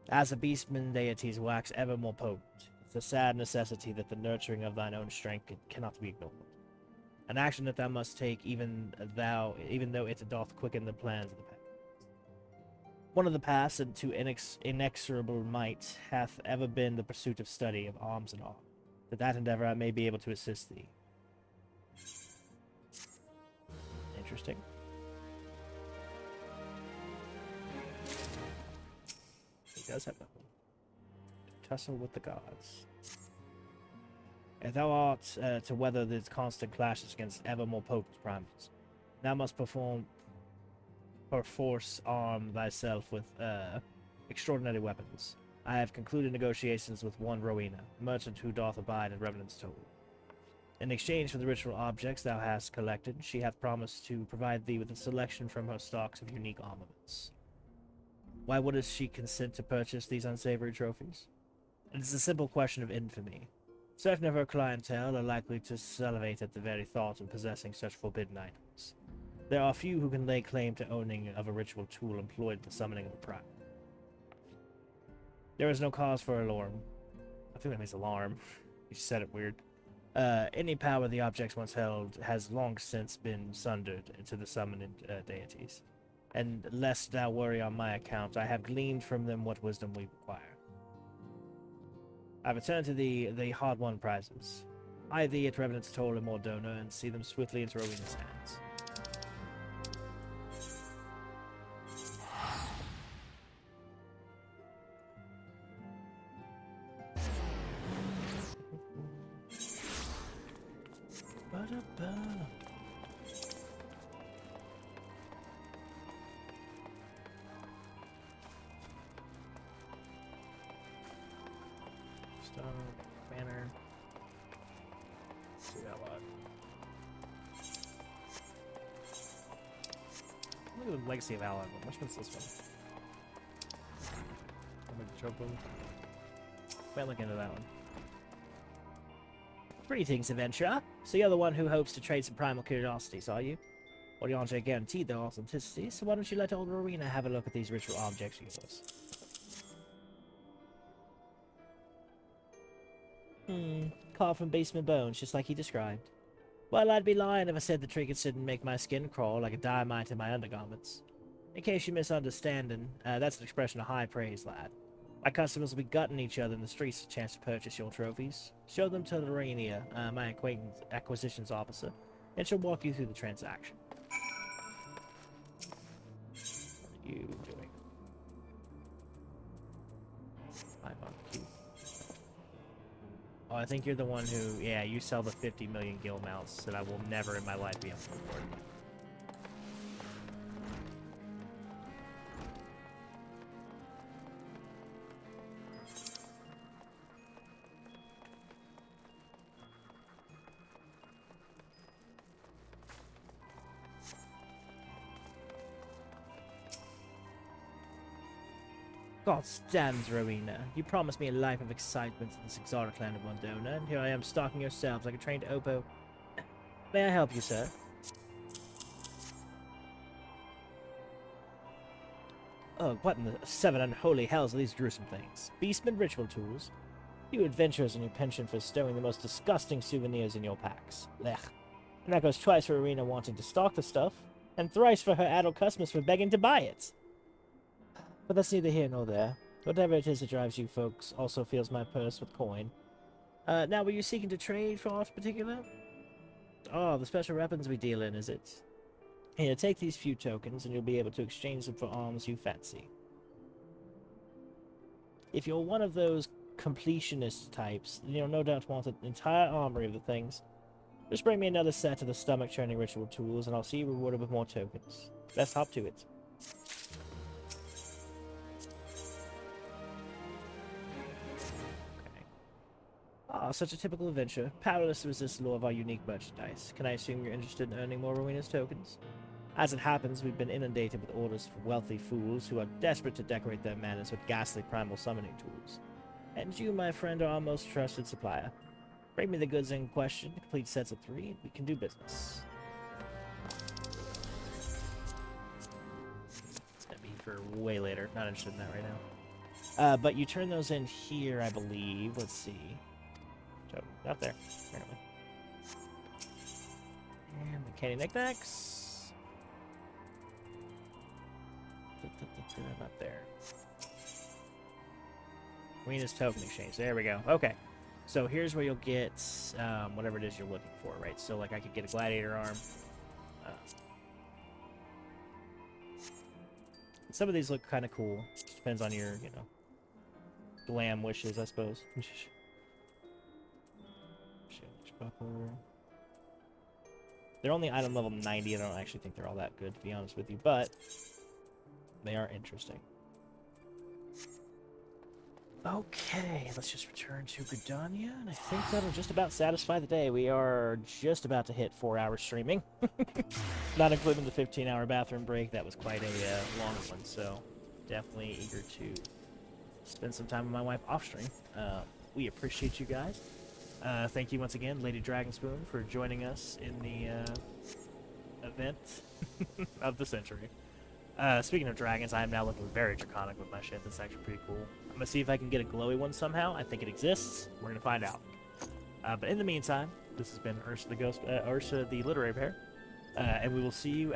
As the beastmen deities wax ever more potent, it's a sad necessity that the nurturing of thine own strength cannot be ignored. An action that thou must take, even though it doth quicken the plans of the past. One of the past, and to inexorable might, hath ever been the pursuit of study of arms and art. To that endeavor I may be able to assist thee. Interesting. He does have that one. Tussle with the gods. If thou art to weather the constant clashes against ever more potent primals, thou must perforce arm thyself with extraordinary weapons. I have concluded negotiations with one Rowena, a merchant who doth abide in Revenant's Toll. In exchange for the ritual objects thou hast collected, she hath promised to provide thee with a selection from her stocks of unique armaments. Why would she consent to purchase these unsavory trophies? It's a simple question of infamy. Certain of her clientele are likely to salivate at the very thought of possessing such forbidden items. There are few who can lay claim to owning of a ritual tool employed in the summoning of a prime. There is no cause for alarm. I think that means alarm. You said it weird. Any power the objects once held has long since been sundered into the summoned deities. And lest thou worry on my account, I have gleaned from them what wisdom we require. I return to the hard-won prizes. Eye thee at Revenant's toll in Mordona, and see them swiftly into Rowena's hands. Ba-da-ba. Stone, banner. See that lot. Look at the Legacy of Ally. Which one's this one? I'm gonna choke them. Might look into that one. Greetings, adventurer. So you're the one who hopes to trade some primal curiosities, are you? Well, you aren't guaranteed their authenticity, so why don't you let old Rowena have a look at these ritual objects of yours? Carved from basement bones, just like he described. Well, I'd be lying if I said the trinkets didn't make my skin crawl like a dynamite in my undergarments. In case you're misunderstanding, that's an expression of high praise, lad. My customers will be gutting each other in the streets for a chance to purchase your trophies. Show them to Lorania, my acquisitions officer, and she'll walk you through the transaction. What are you doing? I'm on cue. Oh, I think you're the one who, yeah, you sell the 50 million gil mounts that I will never in my life be able to afford. God stands, Rowena. You promised me a life of excitement in this exotic land of Mordona, and here I am stalking yourselves like a trained opo. May I help you, sir? Oh, what in the seven unholy hells are these gruesome things? Beastmen ritual tools? You adventurers and your penchant for stowing the most disgusting souvenirs in your packs. Blech. And that goes twice for Rowena wanting to stock the stuff, and thrice for her adult customers for begging to buy it. But that's neither here nor there. Whatever it is that drives you folks also fills my purse with coin. Now, were you seeking to trade for aught particular? Oh, the special weapons we deal in, is it? Here, take these few tokens, and you'll be able to exchange them for arms you fancy. If you're one of those completionist types, then you'll no doubt want an entire armory of the things. Just bring me another set of the stomach-churning ritual tools, and I'll see you rewarded with more tokens. Let's hop to it. Ah, such a typical adventure. Powerless to resist the lure of our unique merchandise. Can I assume you're interested in earning more Rowena's tokens? As it happens, we've been inundated with orders for wealthy fools who are desperate to decorate their manners with ghastly primal summoning tools. And you, my friend, are our most trusted supplier. Bring me the goods in question, complete sets of 3, and we can do business. It's gonna be for way later. Not interested in that right now. But you turn those in here, I believe. Let's see. Oh, not there, apparently. And the candy knickknacks. Not there. Rowena's token exchange. There we go. Okay. So here's where you'll get whatever it is you're looking for, right? So, like, I could get a gladiator arm. Some of these look kind of cool. Just depends on your, you know, glam wishes, I suppose. They're only item level 90. I don't actually think they're all that good, to be honest with you, but they are interesting. Okay, let's just return to Gridania, and I think that'll just about satisfy the day. We are just about to hit 4 hours streaming, not including the 15-hour bathroom break. That was quite a long one, so definitely eager to spend some time with my wife off stream. We appreciate you guys. Thank you once again, Lady Dragonspoon, for joining us in the event of the century. Speaking of dragons, I am now looking very draconic with my shit. That's actually pretty cool. I'm gonna see if I can get a glowy one somehow. I think it exists. We're gonna find out. But in the meantime, this has been Ursa the Literary Bear, and we will see you